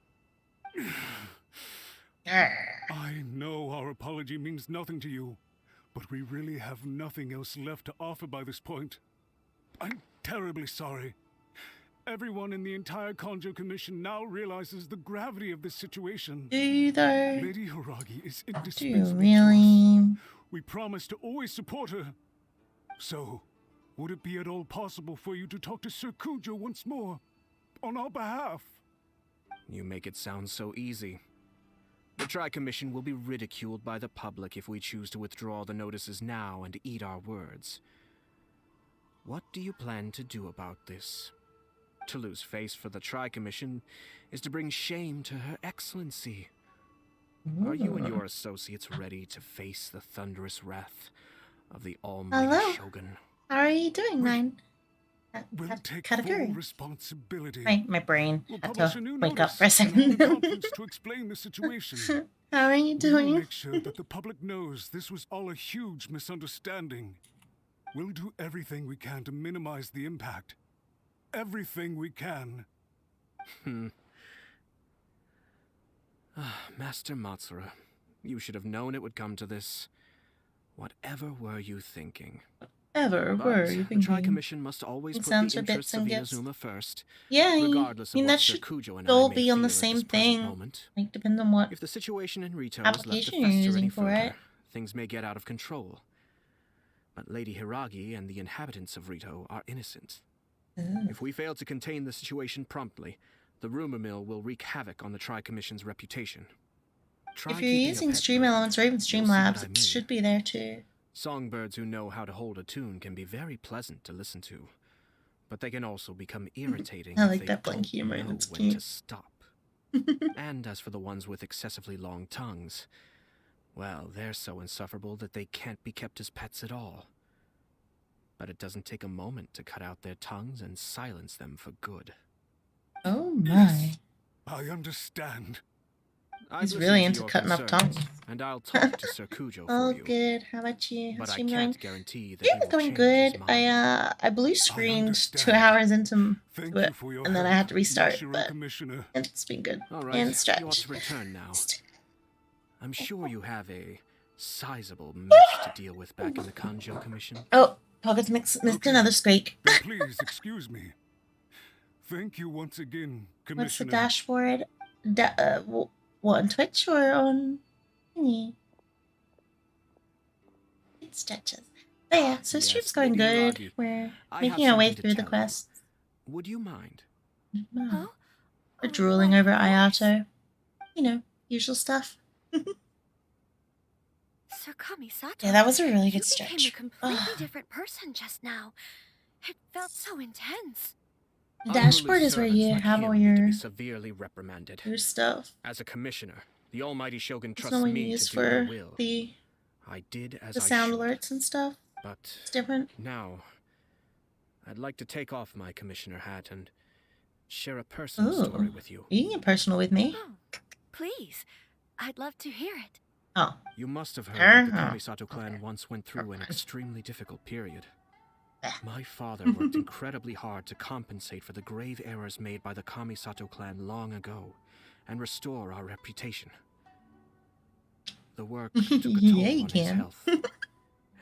K: I know our apology means nothing to you, but we really have nothing else left to offer by this point. I'm terribly sorry. Everyone in the entire Konjo Commission now realizes the gravity of this situation.
A: Do they?
K: Lady Hiragi is
A: Do you
K: indispensable
A: really?
K: to us. We promise to always support her. So, would it be at all possible for you to talk to Sir Kujo once more, on our behalf?
F: You make it sound so easy. The Tri-Commission will be ridiculed by the public if we choose to withdraw the notices now and eat our words. What do you plan to do about this? To lose face for the Tri-Commission is to bring shame to Her Excellency. Are you and your associates ready to face the thunderous wrath of the almighty Shogun?
A: How are you doing, Nine?
K: We'll take full responsibility.
A: My brain
K: We'll
A: had
K: publish
A: to
K: a new
A: wake up
K: notice
A: for a
K: and hold
A: second.
K: a conference to explain the situation.
A: How are you doing?
K: We'll make sure that the public knows this was all a huge misunderstanding. We'll do everything we can to minimize the impact. Everything we can.
F: Master Matsura, you should have known it would come to this. Whatever were you thinking? The Tri-Commission must always put the interests of Inazuma first.
A: Yeah,
F: regardless of
A: that
F: what Sir
A: should
F: Kujo and
A: all
F: I may
A: be on
F: feel
A: the
F: at
A: same
F: this present
A: thing.
F: moment.
A: Like, depends on what
F: If the situation in Rito is left to
A: application you're
F: fester
A: using
F: any
A: for
F: further,
A: it.
F: things may get out of control. But Lady Hiragi and the inhabitants of Rito are innocent.
A: Oh.
F: If we fail to contain the situation promptly, the rumor mill will wreak havoc on the Tri-Commission's reputation. Try
A: If you're
F: keeping a
A: using
F: pet
A: Stream
F: bird.
A: Elements or even
F: You'll see what
A: Streamlabs,
F: I
A: it
F: mean.
A: should be there too.
F: Songbirds who know how to hold a tune can be very pleasant to listen to, but they can also become irritating
A: I
F: if
A: like
F: they
A: that blink
F: don't
A: humor,
F: know
A: that's
F: when to
A: cute.
F: stop. And as for the ones with excessively long tongues, well, they're so insufferable that they can't be kept as pets at all. But it doesn't take a moment to cut out their tongues and silence them for good.
A: Oh my.
K: I understand.
A: He's really into cutting up tongues.
F: And I'll talk to Sir Cujo
A: Oh,
F: for you.
A: good. How about you? How's
F: But I
A: stream
F: can't
A: going?
F: guarantee that
A: Stream's going good. I blue screened 2 hours into it, and then I had to restart, but it's been good.
F: All right,
A: And
F: you ought
A: stretch.
F: to return now. I'm sure you have a sizable mess to deal with back in the Kanjo Commission.
A: Oh, Pockets missed another squeak.
K: Then please excuse me. Thank you once again, Commissioner.
A: What's the dashboard? What, on Twitch or on thingy? It stretches. But yeah, so
F: Yes,
A: stream's going
F: Lady
A: good.
F: Hiragi,
A: We're
F: I
A: making
F: have
A: our way
F: something to
A: through the
F: tell you.
A: quests.
F: Would you mind?
A: We're drooling over Ayato. You know, usual stuff.
J: Sir Kamisato.
A: Yeah, that was a really good
J: You became
A: stretch.
J: a completely different person just now. It felt so intense.
A: The dashboard is where you have all your
F: Be severely reprimanded.
A: stuff.
F: As a commissioner, the Almighty Shogun
A: It's
F: trusts
A: not what you
F: me
A: use
F: to do my
A: for
F: will.
A: the
F: I did as
A: the
F: I
A: sound
F: should.
A: alerts and stuff.
F: But
A: it's different.
F: Now, I'd like to take off my commissioner hat and share a personal story
A: Ooh,
F: with you.
A: you can get personal with me.
J: Please, I'd love to hear it.
A: Oh.
F: You must have heard that the
A: Uh-huh.
F: Kamisato clan once went through an extremely difficult period. My father worked incredibly hard to compensate for the grave errors made by the Kamisato clan long ago and restore our reputation. The work took a toll
A: Yeah, you
F: on his
A: can.
F: health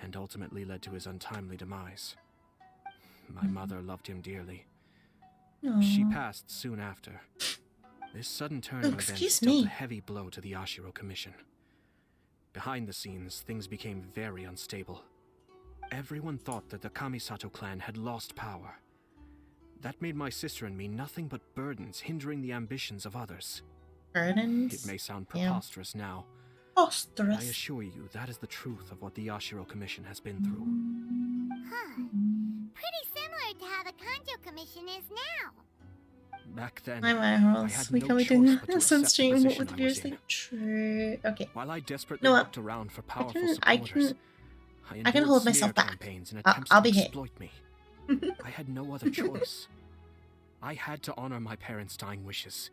F: and ultimately led to his untimely demise. My mother loved him dearly. She
A: Aw.
F: passed soon after. This sudden turn
A: Oh,
F: of events
A: excuse
F: dealt
A: me.
F: a heavy blow to the Ashiro Commission. Behind the scenes, things became very unstable. Everyone thought that the Kamisato clan had lost power. That made my sister and me nothing but burdens, hindering the ambitions of others.
A: Burdens?
F: It may sound
A: Yeah.
F: preposterous now.
A: Preposterous.
F: I assure you, that is the truth of what the Ashiro Commission has been through.
B: Huh. Pretty similar to how the Kanjo Commission is now.
F: Back then,
A: Hi, my
F: I
A: Harls.
F: had
A: We
F: no
A: can be
F: choice
A: doing
F: but to
A: this on
F: accept the
A: stream
F: position
A: with
F: I was
A: viewers
F: in.
A: think true. Okay.
F: While I desperately
A: No,
F: looked around for powerful
A: I
F: supporters,
A: I can
F: endured
A: hold
F: smear
A: myself back.
F: campaigns and
A: I'll
F: attempts
A: be
F: to
A: here.
F: exploit me. I had no other choice. I had to honor my parents' dying wishes,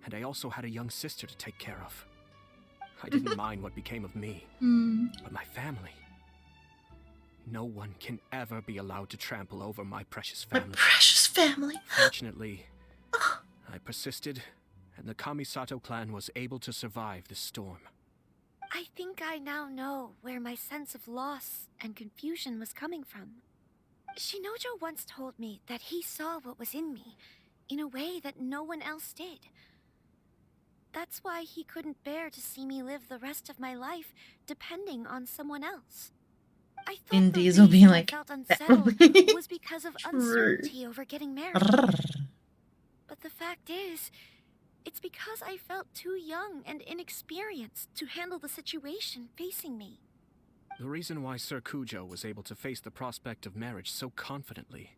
F: and I also had a young sister to take care of. I didn't mind what became of me, but my family. No one can ever be allowed to trample over my precious family.
A: My precious family.
F: Fortunately, I persisted, and the Kamisato clan was able to survive this storm.
J: I think I now know where my sense of loss and confusion was coming from. Shinojo once told me that he saw what was in me in a way that no one else did. That's why he couldn't bear to see me live the rest of my life depending on someone else. I thought
A: Vin
J: the
A: Diesel being
J: reason I
A: like,
J: felt unsettled
A: family.
J: was because of uncertainty over getting married. But the fact is, it's because I felt too young and inexperienced to handle the situation facing me.
F: The reason why Sir Cujo was able to face the prospect of marriage so confidently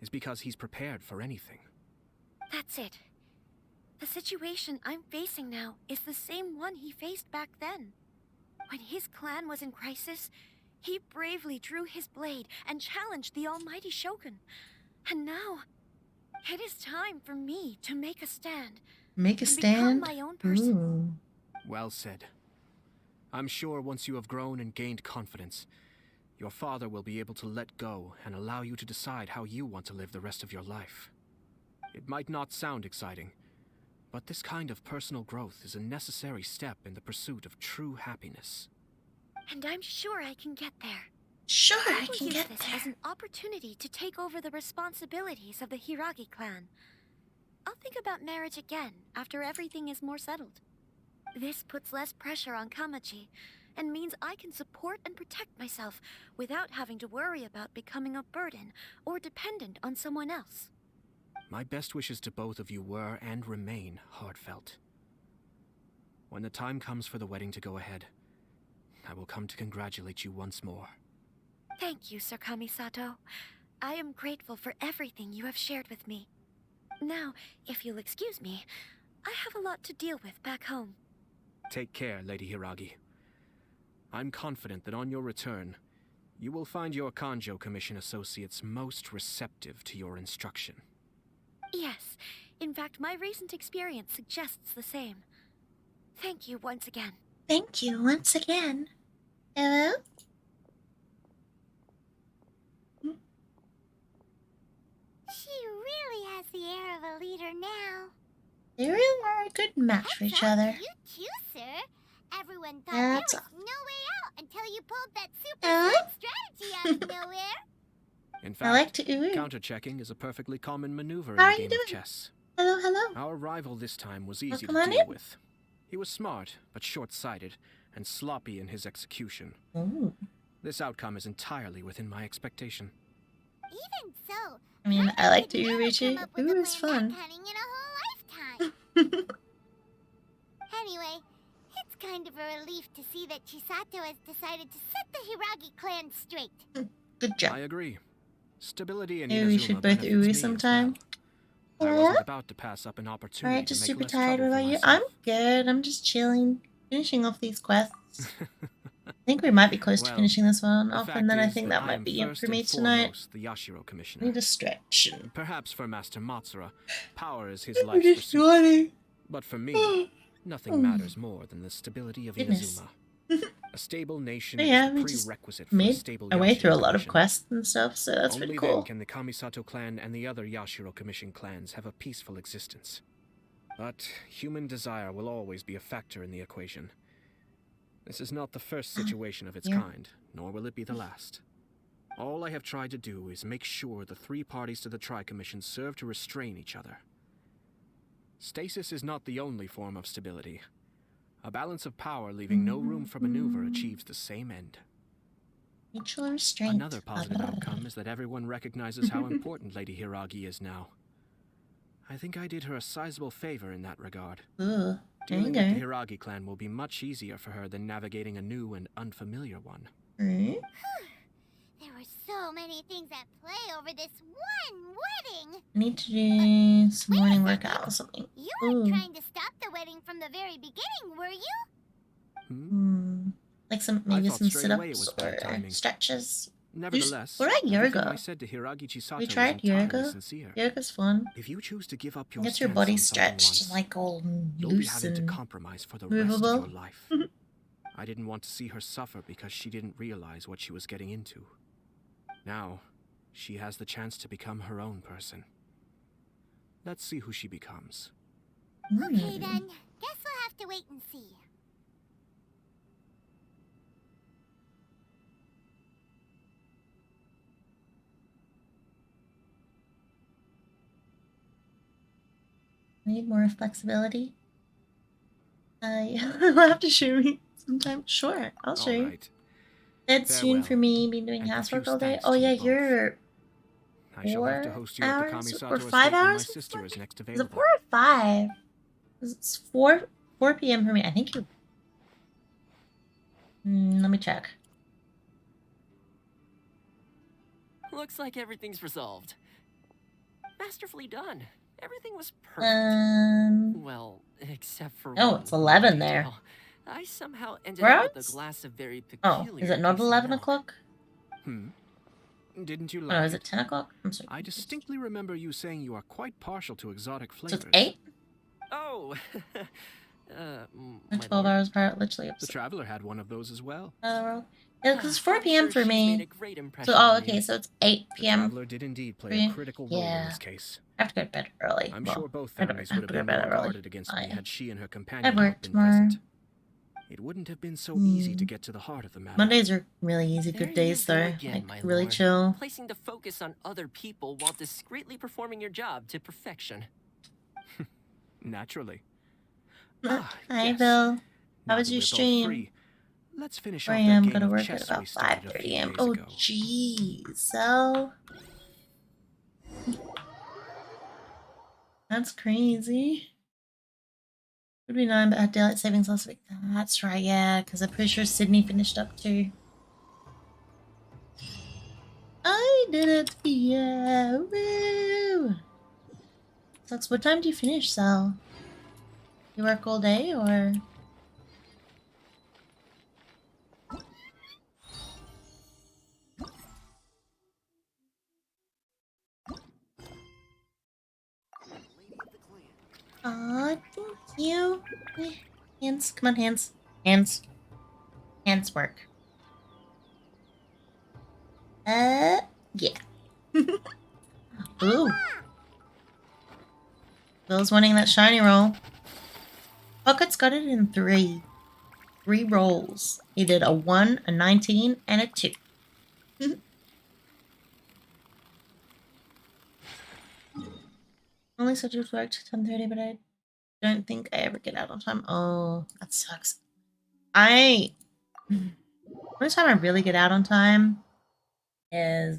F: is because he's prepared for anything.
J: That's it. The situation I'm facing now is the same one he faced back then. When his clan was in crisis, he bravely drew his blade and challenged the almighty Shogun. And now, it is time for me to make a stand.
A: Make a
J: and
A: stand?
J: become my own person.
A: Ooh.
F: Well said. I'm sure once you have grown and gained confidence, your father will be able to let go and allow you to decide how you want to live the rest of your life. It might not sound exciting, but this kind of personal growth is a necessary step in the pursuit of true happiness.
J: And I'm sure I can get there.
A: Sure,
J: I
A: I
J: will
A: can
J: use
A: get
J: this
A: there.
J: as an opportunity to take over the responsibilities of the Hiragi clan. I'll think about marriage again after everything is more settled. This puts less pressure on Kamaji, and means I can support and protect myself without having to worry about becoming a burden or dependent on someone else.
F: My best wishes to both of you were and remain heartfelt. When the time comes for the wedding to go ahead, I will come to congratulate you once more.
J: Thank you, Sir Kamisato. I am grateful for everything you have shared with me. Now, if you'll excuse me, I have a lot to deal with back home.
F: Take care, Lady Hiragi. I'm confident that on your return, you will find your Kanjo Commission associates most receptive to your instruction.
J: Yes, in fact, my recent experience suggests the same. Thank you once again.
A: Thank you once again. Hello?
B: She really has the air of a leader now.
A: They really are a good match for each other.
B: You too, sir. Everyone thought
A: Yeah,
B: there
A: that's
B: was no way out until you pulled that super
A: Hello?
B: smart strategy out of nowhere.
F: In
A: I like
F: fact,
A: to ooh.
F: counter-checking is a perfectly common maneuver
A: How
F: in
A: are
F: the
A: you
F: game of
A: doing?
F: chess.
A: Hello, hello.
F: Our rival this time was easy
A: Welcome
F: to
A: on
F: deal
A: in.
F: with. He was smart, but short-sighted, and sloppy in his execution.
A: Ooh.
F: This outcome is entirely within my expectation.
B: Even so,
A: I mean, I like to ooh,
B: come
A: Richie.
B: up with
A: Ooh
B: a
A: is
B: plan
A: fun.
B: that cunning in a whole lifetime. Anyway, it's kind of a relief to see that Chisato has decided to set the Hiragi clan straight.
A: Good job.
F: I agree. Stability in
A: Maybe we
F: Inazuma
A: should both
F: benefits
A: ooh
F: me as
A: sometime.
F: well. I
A: Yeah?
F: wasn't about to pass up an opportunity
A: Alright,
F: to
A: just
F: make
A: super
F: less
A: tired.
F: trouble
A: What
F: for
A: about you?
F: myself.
A: I'm good. I'm just chilling. Finishing off these quests. I think we might be close to
F: Well,
A: finishing this one
F: the
A: off,
F: fact
A: and then I
F: is
A: think
F: that
A: that
F: I
A: might
F: am
A: be it
F: first
A: for me
F: and
A: tonight.
F: foremost the Yashiro Commissioner.
A: Need a stretch.
F: Perhaps for Master Matsura, power is his
A: I'm
F: life's
A: just
F: pursuit.
A: yawning.
F: But for me, nothing matters more than the stability of
A: Goodness.
F: Inazuma. A stable nation
A: But
F: is
A: yeah,
F: the
A: we just
F: prerequisite for a
A: made
F: stable
A: our way through a
F: Yashiro
A: lot of
F: Commission.
A: quests and stuff, so that's
F: Only
A: pretty
F: then
A: cool.
F: can the Kamisato clan and the other Yashiro Commission clans have a peaceful existence. But human desire will always be a factor in the equation. This is not the first situation of its
A: Yeah.
F: kind, nor will it be the last. All I have tried to do is make sure the three parties to the Tri-Commission serve to restrain each other. Stasis is not the only form of stability. A balance of power leaving no room for maneuver achieves the same end.
A: Mutual restraint.
F: Another positive outcome is that everyone recognizes how important Lady Hiragi is now. I think I did her a sizable favor in that regard.
A: Ooh,
F: Dealing with the Hiragi clan will be much easier for her than navigating a new and unfamiliar one.
A: Mm.
B: There were so many things at play over this one wedding.
A: I need to do some morning workout or something.
B: You weren't trying to stop the wedding from the very beginning, were you?
A: Like maybe
F: thought
A: some
F: straight away it
A: sit-ups
F: was bad
A: or
F: timing.
A: stretches.
F: Nevertheless,
A: What about
F: everything
A: yoga?
F: I said to Hiragi Chisato
A: We tried
F: was entirely
A: yoga.
F: sincere.
A: Yoga's fun.
F: If you choose to give up your
A: Gets your
F: stance
A: body
F: on something
A: stretched
F: once,
A: and like all
F: you'll be
A: loose
F: having to
A: and
F: compromise for the
A: movable.
F: rest of your life. I didn't want to see her suffer because she didn't realize what she was getting into. Now, she has the chance to become her own person. Let's see who she becomes.
B: Okay then, guess we'll have to wait and see.
A: Need more flexibility. You'll have to show me sometime. Sure, I'll show you.
F: Alright.
A: It's soon for me, been doing housework all day. Oh yeah, you're
F: I shall have to
A: 4
F: host you at the
A: hours
F: Kamisato
A: or
F: estate
A: 5
F: when my
A: hours?
F: sister is next
A: Is it
F: available.
A: 4 or 5? 'Cause it's 4 p.m. for me. I think you're. Let me check.
R: Looks like everything's resolved. Masterfully done. Everything was perfect. Well, except for
A: Oh,
R: one
A: it's 11 there.
R: detail. I somehow ended
A: Where
R: up with
A: else?
R: a glass of very
A: Oh,
R: peculiar
A: is it not
R: tasting
A: 11
R: milk.
A: o'clock?
F: Didn't you
A: Oh,
F: like
A: no, is it 10 o'clock? I'm sorry.
F: I distinctly remember you saying you are quite partial to exotic
A: So
F: flavors.
A: it's 8?
R: Oh,
A: And 12 hours apart, literally.
F: The Traveler had one of those as well.
A: Another world. Yeah, because it's 4
R: I'm
A: p.m.
R: sure
A: for
R: she's made
A: me.
R: a great
A: So,
R: impression
A: oh,
R: on
A: okay,
R: you.
A: so it's 8
F: The
A: p.m.
F: Traveler did indeed play
A: for
F: a
A: you.
F: critical role in
A: Yeah.
F: this case.
A: I have to go to bed early.
F: I'm
A: Well,
F: sure both
A: I don't
F: families
A: have
F: would
A: to
F: have
A: go to
F: been
A: bed
F: more
A: early.
F: guarded against me had she and her
A: I
F: companion
A: work
F: not been
A: tomorrow.
F: present. It wouldn't have been so easy to get to the heart of the matter.
A: Mondays are really easy,
R: There
A: good days
R: you go
A: though.
R: again, my
A: Like, really
R: lord.
A: chill.
R: Placing the focus on other people while discreetly performing your job to perfection.
F: Naturally.
A: Hi,
F: yes.
A: Bill. How
F: Now
A: was
F: that
A: your
F: we're both
A: stream?
F: free, Let's finish
A: 4
F: off that
A: a.m.
F: game
A: Gotta
F: of
A: work at
F: chess
A: about
F: we started a
A: 5:30
F: few
A: a.m.
F: days
A: Oh,
F: ago.
A: jeez. So that's crazy. Would be 9, but had daylight savings last week. That's right, yeah, because I'm pretty sure Sydney finished up too. I did it! Yeah! Woo! Sucks. What time do you finish, Sal? You work all day, or? Aw, thank you. Hands, come on, hands. Hands. Hands work. Yeah. Ooh. Bill's winning that shiny roll. Pocket's got it in 3. 3 rolls. He did a 1, a 19, and a 2. Only scheduled to work to 10:30, but I don't think I ever get out on time. Oh, that sucks. Only time I really get out on time is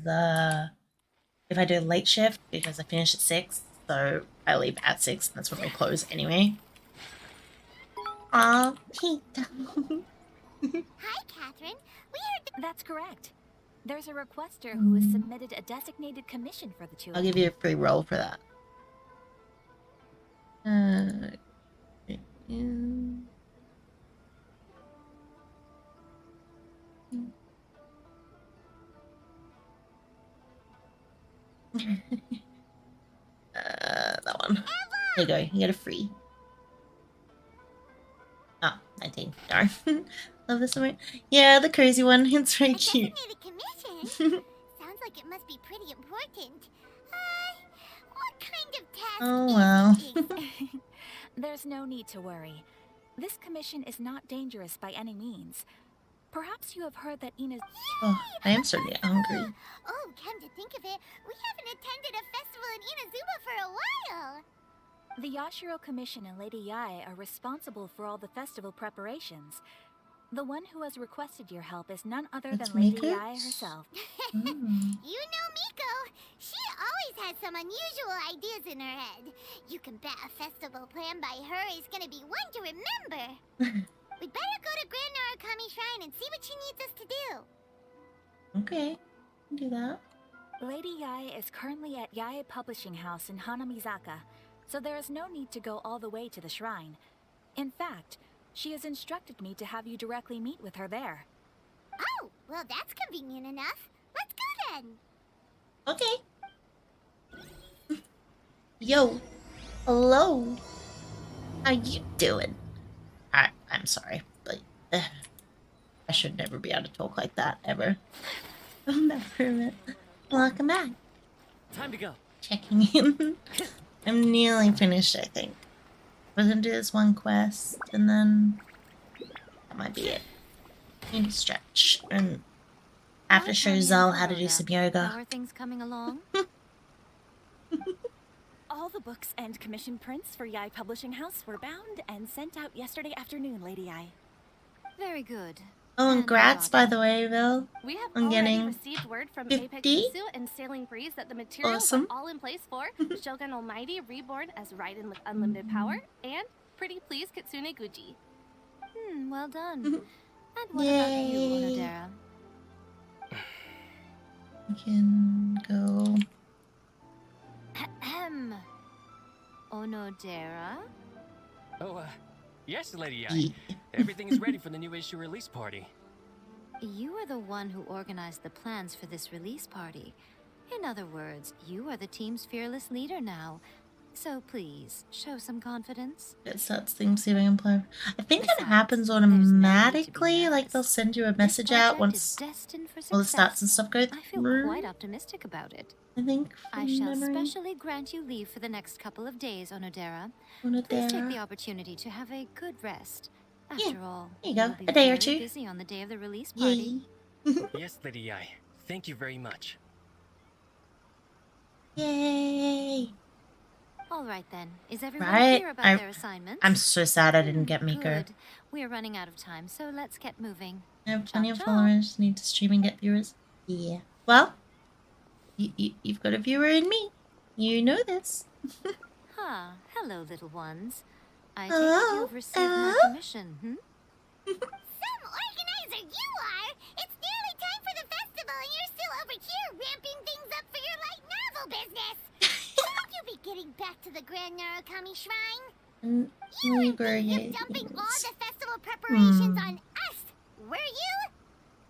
A: if I do a late shift because I finish at 6, so I leave at 6. That's when we close anyway. Aw, Tito.
B: Hi, Catherine. We heard
D: That's correct. There's a requester who has submitted a designated commission for the two.
A: I'll give you a free roll for that. That one. There you go. You get a free. Oh, 19. Darn. Love this one. Yeah, the crazy one. It's very cute.
B: commission. Sounds like it must be pretty important. What kind of task
A: Oh, wow.
D: There's no need to worry. This commission is not dangerous by any means. Perhaps you have heard that Ina's...
A: Oh, I am starting to get hungry.
B: Oh, come to think of it, we haven't attended a festival in Inazuma for a while.
D: The Yashiro Commission and Lady Yae are responsible for all the festival preparations. The one who has requested your help is none other
A: That's
D: than Lady
A: Miko?
D: Yae herself.
B: You know Miko. She always has some unusual ideas in her head. You can bet a festival planned by her is gonna be one to remember. We'd better go to Grand Narukami Shrine and see what she needs us to do.
A: Okay, can do that.
D: Lady Yae is currently at Yae Publishing House in Hanamizaka, so there is no need to go all the way to the shrine. In fact, she has instructed me to have you directly meet with her there.
B: Oh, well that's convenient enough. Let's go then.
A: Okay. Yo. Hello. How you doing? I'm sorry, but I should never be able to talk like that, ever. I'll never admit. Welcome back.
Q: Time to go.
A: Checking in. I'm nearly finished, I think. We're gonna do this one quest, and then that might be it. Need to stretch, and I have to show Zal how to do some
I: How
A: yoga.
I: are things coming along?
D: All the books and commission prints for Yae Publishing House were bound and sent out yesterday afternoon, Lady Yae.
I: Very good.
A: Oh, and congrats, by the way, Bill.
V: We have
A: I'm
V: already
A: getting
V: received word from
A: 50?
V: Apex Mitsu and Sailing Breeze that the materials
A: Awesome.
V: are all in place for Shogun Almighty Reborn as Raiden with Unlimited Power and Pretty Please Kitsune Guji.
I: Well done. And what about you,
A: Yay.
I: Onodera?
A: We can go.
I: Ahem. Onodera?
R: Oh, yes, Lady Yae. Everything is ready for the new issue release party.
I: You are the one who organized the plans for this release party. In other words, you are the team's fearless leader now. So please, show some confidence.
A: It sets things saving and play. I think it happens automatically. Like they'll send you a message out once all the stats and stuff go
I: I feel
A: through.
I: quite optimistic about it.
A: I think
I: I
A: from
I: shall
A: memory.
I: specially grant you leave for the next couple of days, Onodera. Please take
A: Onodera.
I: the opportunity to have a good rest. After all,
A: there you go.
I: you'll be
A: A day or
I: very
A: two.
I: busy on the day of the release party.
R: Yes, Lady Yae. Thank you very much.
A: Yay!
I: All right then. Is everyone
A: Right?
I: clear about their assignments?
A: I'm so sad I didn't get Maker.
I: Good. We are running out of time, so let's get moving.
A: I have plenty of followers. Need to stream and get viewers. Yeah. Well, you've got a viewer in me. You know this.
I: Hello, little ones. I take it you've received my permission,
B: Some organizer you are! It's nearly time for the festival and you're still over here ramping things up for your light novel business! Shouldn't you be getting back to the Grand Narukami Shrine? You were dumping all the festival preparations on us, were you?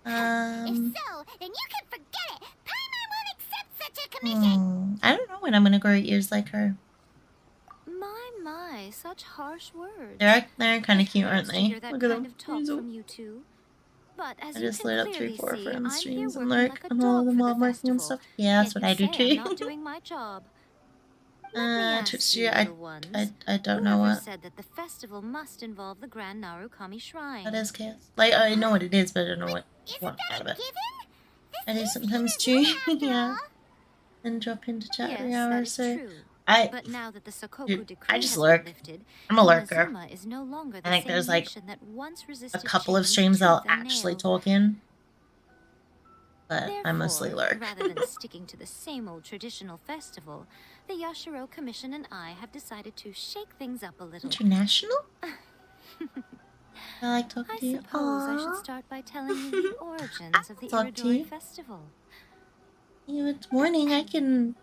B: If so, then you can forget it! Paimon won't accept such a commission!
A: I don't know when I'm gonna grow ears like her.
I: My, such harsh words.
A: They're kind of cute, aren't they?
I: Hear that
A: Look at
I: kind
A: them.
I: of talk from you two. But as
A: I
I: you
A: just
I: can
A: lit up
I: clearly
A: 3-4
I: see,
A: friends
I: I'm
A: streams
I: here
A: and
I: working
A: lurk
I: like a
A: on all of
I: dog
A: them
I: for
A: while
I: the
A: I'm working on
I: festival.
A: stuff. Yeah, that's
I: Yet
A: what I
I: you
A: do
I: say I'm
A: too.
I: not doing my job. Let me ask
A: Twitch
I: you,
A: Studio,
I: little ones.
A: I don't know
I: Whoever
A: what
I: said that the festival must involve the Grand Narukami Shrine?
A: that is, Chaos. Like, I know what it is, but I don't know what you want out of it. I do sometimes too. Yeah. And drop into chat every
I: Yes,
A: hour
I: that
A: or
I: is
A: so.
I: true. But now that the Sokoku
A: Dude,
I: decree
A: I just
I: has
A: lurk.
I: been lifted,
A: I'm a lurker.
I: Inazuma is no longer the
A: I think
I: same
A: there's like
I: nation that once
A: a
I: resisted
A: couple of
I: change
A: streams
I: tooth
A: I'll
I: and
A: actually
I: nail.
A: talk in. But I mostly
I: Therefore,
A: lurk.
I: rather than sticking to the same old traditional festival, the Yashiro Commission and I have decided to shake things up a little.
A: International? I like talking to you.
I: I suppose I should start by telling you the origins of the
A: talk to
I: Iridori
A: you.
I: Festival.
A: It's morning. I can...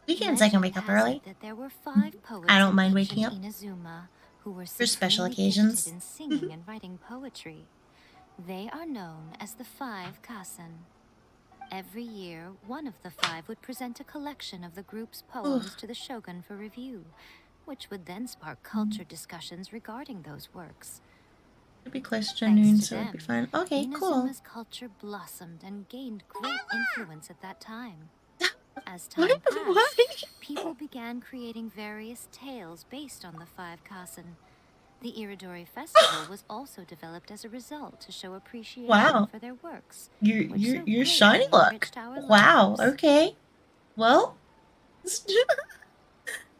A: Weekends I can wake up early.
I: That there were 5 poets
A: I don't
I: in
A: mind
I: ancient
A: waking up.
I: Inazuma who were
A: For special
I: supremely
A: occasions.
I: gifted in singing and writing poetry. They are known as the 5 Kasen. Every year, one of the 5 would present a collection of the group's poems to the shogun for review, which would then spark culture discussions regarding those works.
A: It'd be close to noon, so it'd be fine. Okay, cool.
I: Inazuma's culture blossomed and gained great influence at that time. As time passed, people began creating various tales based on the 5 Kasen. The Iridori Festival was also developed as a result to show appreciation for their works.
A: You're shiny luck. Wow, okay. Well,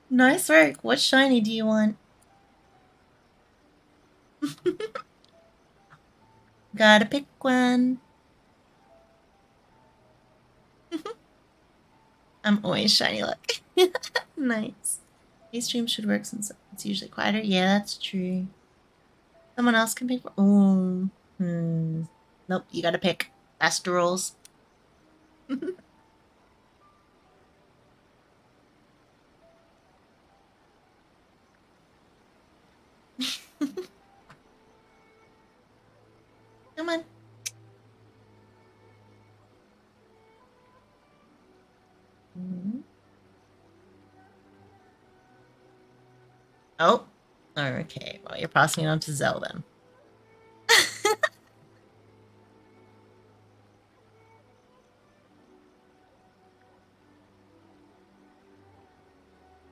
A: nice work. What shiny do you want? Gotta pick one. I'm always shiny luck. Nice. These streams should work since it's usually quieter. Yeah, that's true. Someone else can pick. Oh, nope. You gotta pick. That's the rules. Come on. Oh, okay. Well, you're passing it on to Zell then.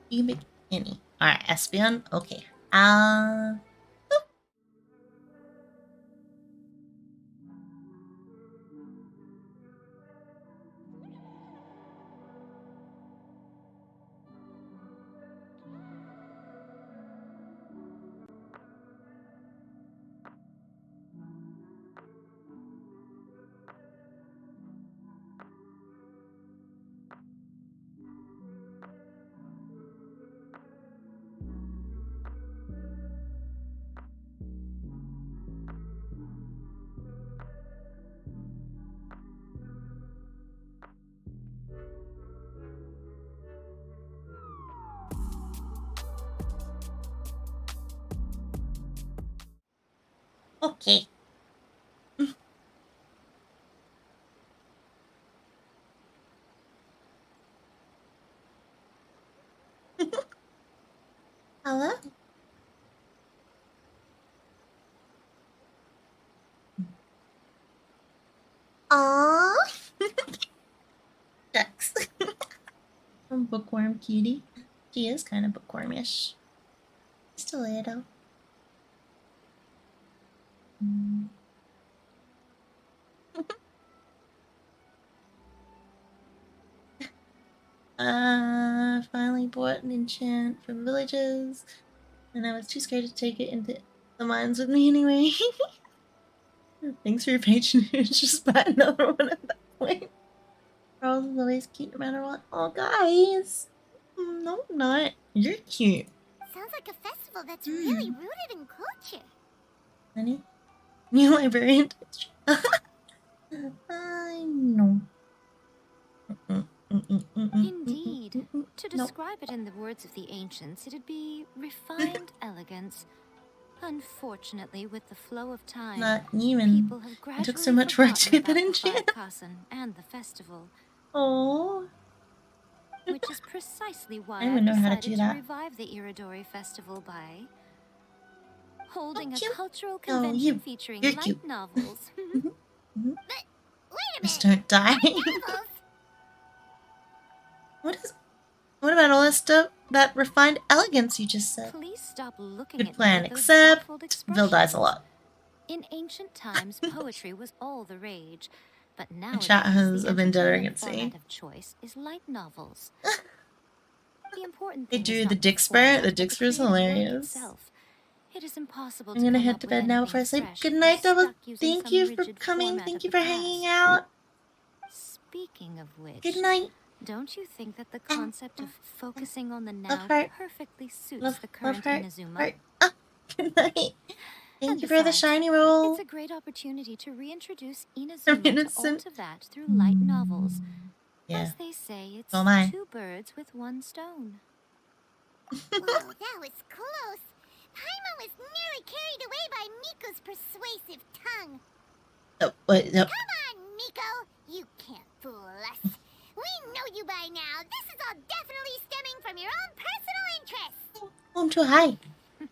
A: You pick any. All right, Espion. Okay. Okay. Hello? Aww. Ducks. Bookworm cutie. She is kind of bookwormish. Just a little. Finally bought an enchant for the villages, and I was too scared to take it into the mines with me anyway. Thanks for your patronage. Just buy another one at that point. Charles is always cute no matter what. Oh, guys. No, I'm not. You're cute.
B: Sounds like a festival that's really rooted in culture.
A: Honey? New librarian. I know.
I: Indeed. To describe it in the words of the ancients, it'd be refined elegance. Unfortunately, with the flow of time,
A: Not even.
I: people have gradually
A: It took so much work to get that
I: forgotten
A: in
I: about the
A: chat.
I: Kassen and the festival.
A: Oh.
I: Which is precisely why
A: I don't even know how to
I: decided
A: do that.
I: revive the Iridori Festival by holding a
A: cute.
I: cultural
A: Oh,
I: convention featuring
A: you're
I: light
A: cute.
I: novels.
A: Just don't die. What about all that stuff? That refined elegance you just said?
I: Please stop looking
A: Good
I: at
A: plan,
I: me with those
A: except
I: baffled
A: Vil dies a
I: expressions.
A: lot.
I: In ancient times, poetry was all the rage, but
A: The
I: nowadays
A: chat has
I: the
A: a vendetta
I: entertainment
A: against
I: format
A: me.
I: of choice is light novels. The important
A: They
I: thing
A: drew
I: is
A: the
I: not
A: Dick Spur.
I: format,
A: The
I: but
A: Dick
I: the
A: Spur's
I: creative work
A: hilarious.
I: itself. It is impossible
A: I'm
I: to
A: gonna
I: come
A: head
I: up
A: to
I: with
A: bed now
I: anything
A: before I sleep.
I: fresh
A: Good
I: if
A: night,
I: we're
A: Double.
I: stuck using
A: Thank
I: some
A: you for
I: rigid
A: coming.
I: format
A: Thank
I: of
A: you
I: the
A: for hanging
I: past.
A: out.
I: Speaking of which,
A: Good night.
I: don't you think that the concept of focusing on the
A: Love
I: now
A: heart.
I: perfectly suits
A: Love,
I: the
A: love
I: current
A: heart.
I: Inazuma?
A: Heart. Ah, good night. Thank
I: And
A: you for the
I: besides,
A: shiny roll.
I: it's a great opportunity to reintroduce
A: I'm
I: Inazuma to
A: innocent.
I: Ultivat through light novels.
A: Yeah.
I: As they say, it's
A: So am I.
I: two birds with one stone.
B: Whoa, that was close. Paimon was nearly carried away by Miko's persuasive tongue.
A: Oh, wait, no.
B: Come on, Miko. You can't fool us. We know you by now. This is all definitely stemming from your own personal interests.
A: Oh, I'm too high.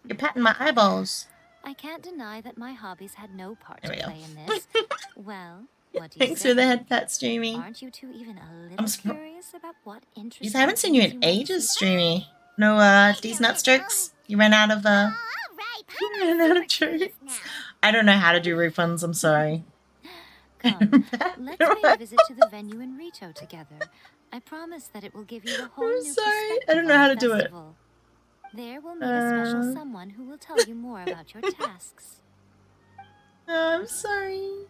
A: You're patting my eyeballs.
I: I can't deny that my hobbies had no part to
A: There we go.
I: play in this. Well, what do you
A: Thanks
I: say?
A: for the head pat, Streamy.
I: Aren't you two even a little curious about what interests
A: Jeez, I haven't seen you in ages, Streamy. No, D's Nuts Jerks? You ran out of, You ran out of jerks. I don't know how to do refunds, I'm sorry.
I: Come, let's pay a visit to the venue in Rito together. I promise that it will give you a whole
A: I'm
I: new
A: sorry,
I: perspective
A: I don't know
I: on
A: how
I: the
A: to do it.
I: festival. There we'll meet a special someone who will tell you more about your tasks.
A: Oh, I'm sorry.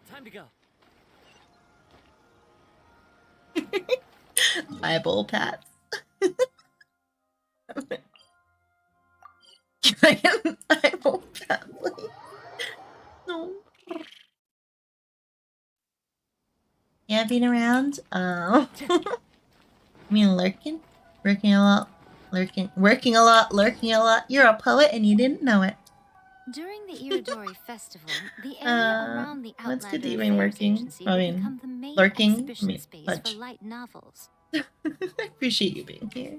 Q: Time to go.
A: Eyeball pat. Can I get an eyeball pat, please? No. Yeah, being around. I mean, lurking? Working a lot. Working a lot, lurking a lot. You're a poet and you didn't know it.
I: During the Iridori Festival, the area around the
A: What's good that
I: Outlander
A: you mean
I: Affairs
A: working?
I: Agency
A: I
I: will
A: mean,
I: become the main
A: lurking?
I: exhibition
A: I mean,
I: space
A: fudge.
I: for light novels.
A: I appreciate you being here.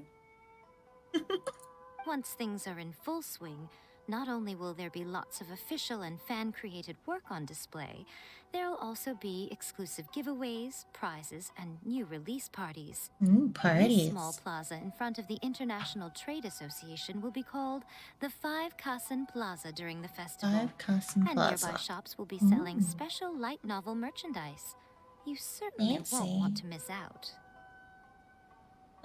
I: Once things are in full swing, not only will there be lots of official and fan-created work on display, there'll also be exclusive giveaways, prizes, and new release parties.
A: Parties.
I: This small plaza in front of the International Trade Association will be called the 5 Kassen Plaza during the festival.
A: 5 Kassen
I: And
A: Plaza.
I: nearby shops will be selling special light novel merchandise. You certainly
A: Fancy.
I: won't want to miss out.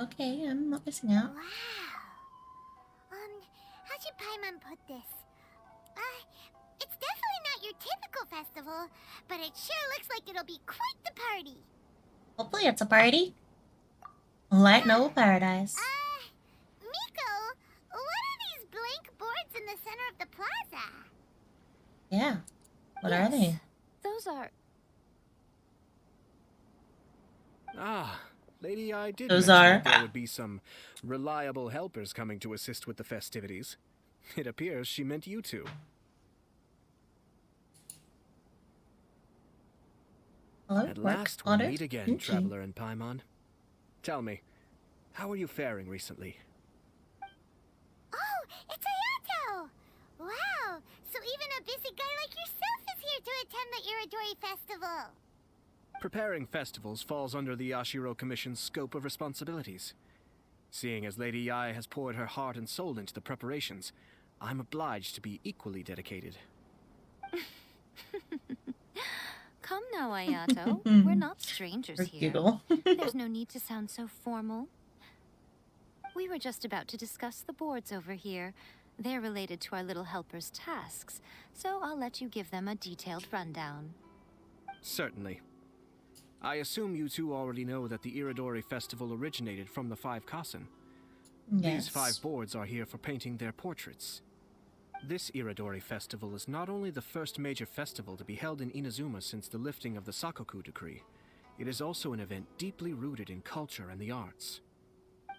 A: Okay, I'm not missing out.
B: How should Paimon put this? It's definitely not your typical festival, but it sure looks like it'll be quite the party.
A: Hopefully it's a party. Light Novel Paradise.
B: Miko, what are these blank boards in the center of the plaza?
A: Yeah. What are they?
I: Those are...
F: Ah, Lady, I did
A: Those
F: mention
A: are-
F: that there would be some reliable helpers coming to assist with the festivities. It appears she meant you two.
A: Hello,
F: At last we meet again, Traveler and Paimon. Tell me, how are you faring recently?
B: Oh, it's Ayato! Wow, so even a busy guy like yourself is here to attend the Iridori Festival.
F: Preparing festivals falls under the Yashiro Commission's scope of responsibilities. Seeing as Lady Yae has poured her heart and soul into the preparations, I'm obliged to be equally dedicated.
I: Come now, Ayato. We're not strangers
A: Or
I: here.
A: giggle.
I: There's no need to sound so formal. We were just about to discuss the boards over here. They're related to our little helper's tasks, so I'll let you give them a detailed rundown.
F: Certainly. I assume you two already know that the Iridori Festival originated from the 5 Kasen.
A: Yes.
F: These 5 boards are here for painting their portraits. This Iridori Festival is not only the first major festival to be held in Inazuma since the lifting of the Sakoku decree, it is also an event deeply rooted in culture and the arts.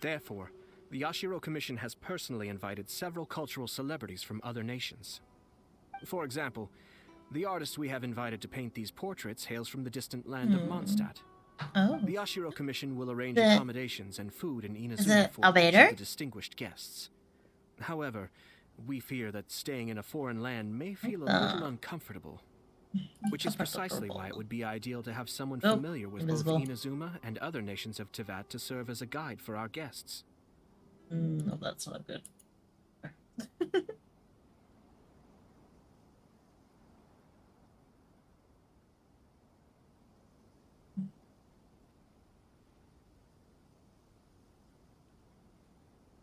F: Therefore, the Yashiro Commission has personally invited several cultural celebrities from other nations. For example, the artist we have invited to paint these portraits hails from the distant land of Mondstadt.
A: Oh.
F: The Yashiro Commission will arrange
A: The-
F: accommodations and food in
A: Is
F: Inazuma
A: it
F: for each
A: Alvader?
F: of the distinguished guests. However, we fear that staying in a foreign land may feel a little uncomfortable. Which is precisely why it would be ideal to have someone familiar with
A: invisible.
F: both Inazuma and other nations of Teyvat to serve as a guide for our guests.
A: No, that's not good.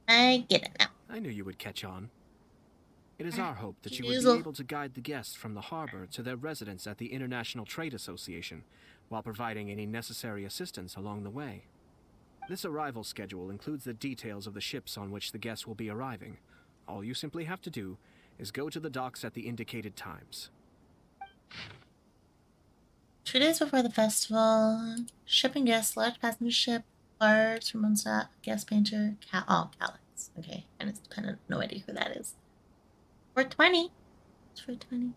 A: I get it now.
F: I knew you would catch on. It is our hope that you would
A: Jeez.
F: be able to guide the guests from the harbor to their residence at the International Trade Association, while providing any necessary assistance along the way. This arrival schedule includes the details of the ships on which the guests will be arriving. All you simply have to do is go to the docks at the indicated times.
A: 2 days before the festival, shipping guests, large passenger ship, barge from Mondstadt, guest painter, Calix. Okay, and it's dependent. No idea who that is. 420. It's 420.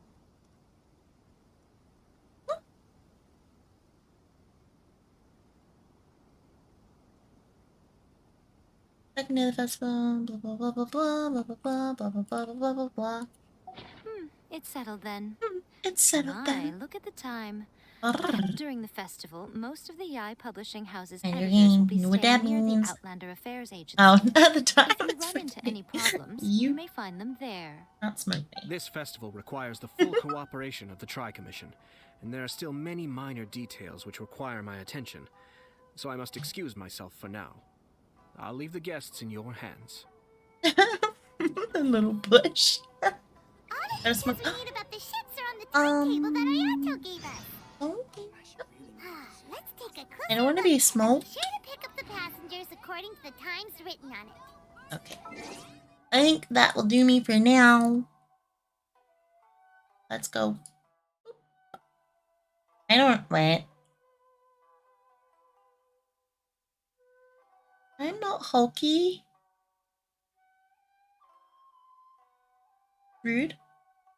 A: Second day of the festival, blah blah blah blah blah blah blah blah blah blah blah blah blah.
I: It's settled then.
A: It's settled then.
I: Look at the time.
A: Brrr.
I: During the festival, most of the Yai publishing house's
A: And your
I: editors will
A: game,
I: be
A: you know what that
I: staying near
A: means.
I: the Outlander Affairs Agency.
A: Oh, at the time.
I: If you run into any problems, you may find them there.
A: Not smoking.
F: This festival requires the full cooperation of the Tri-Commission, and there are still many minor details which require my attention, so I must excuse myself for now. I'll leave the guests in your hands.
A: The little bush.
B: All the details we need about the ships are on the timetable that Ayato gave us.
A: Okay.
B: Let's take a closer
A: I don't want to be smoked.
B: Be sure to pick up the passengers according to the times written on it.
A: Okay. I think that will do me for now. Let's go. I don't wait. I'm not hulky. Rude.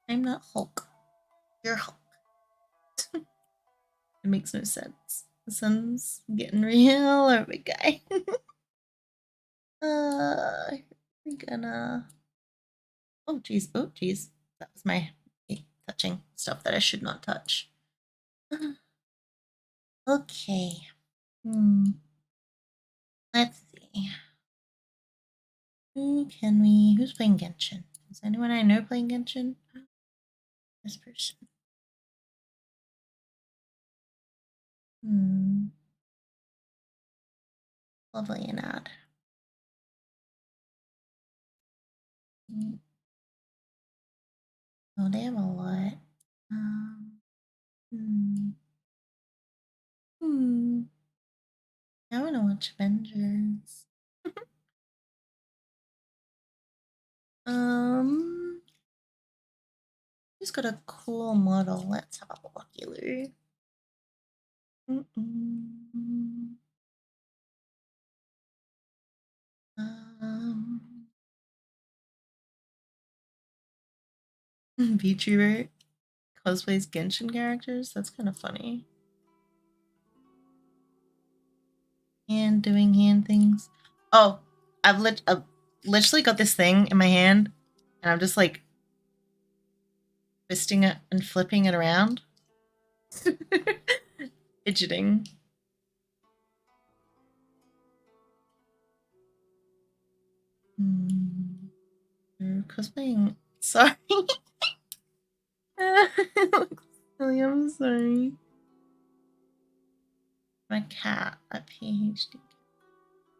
A: I'm not Hulk. You're Hulk. It makes no sense. The sun's getting real, or big guy. We're gonna. Oh geez, oh geez. That was my touching stuff that I should not touch. Okay. Let's see. Who's playing Genshin? Is anyone I know playing Genshin? This person. Lovely and odd. Oh, they have a lot. I want to watch Avengers. Who's got a cool model? Let's have a look. VTuber cosplays Genshin characters? That's kind of funny. And doing hand things. Oh, I've literally got this thing in my hand, and I'm just like twisting it and flipping it around. Fidgeting. Cosplaying. Sorry. Silly, I'm sorry. My cat at PhD.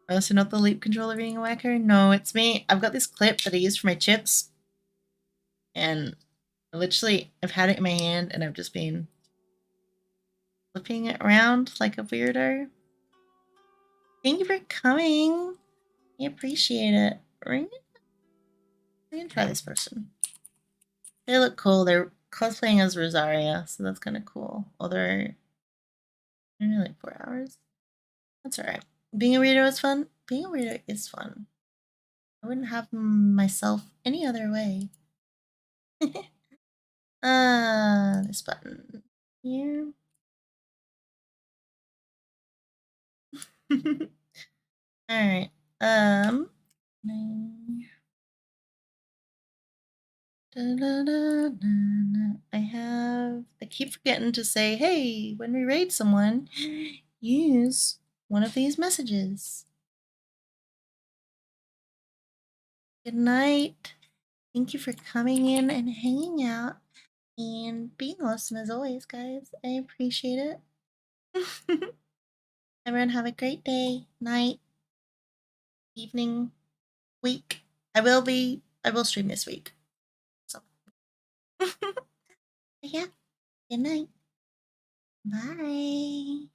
A: Oh, so not the Leap controller being a whacker? No, it's me. I've got this clip that I use for my chips. And literally, I've had it in my hand and I've just been flipping it around like a weirdo. Thank you for coming. I appreciate it. We're gonna try this person. They look cool. They're cosplaying as Rosaria, so that's kind of cool. Although, only like 4 hours. That's alright. Being a weirdo is fun. Being a weirdo is fun. I wouldn't have myself any other way. This button here. Alright. I keep forgetting to say, hey, when we raid someone, use one of these messages. Good night. Thank you for coming in and hanging out and being awesome as always, guys. I appreciate it. Everyone have a great day, night, evening, week. I will stream this week. So yeah, good night. Bye.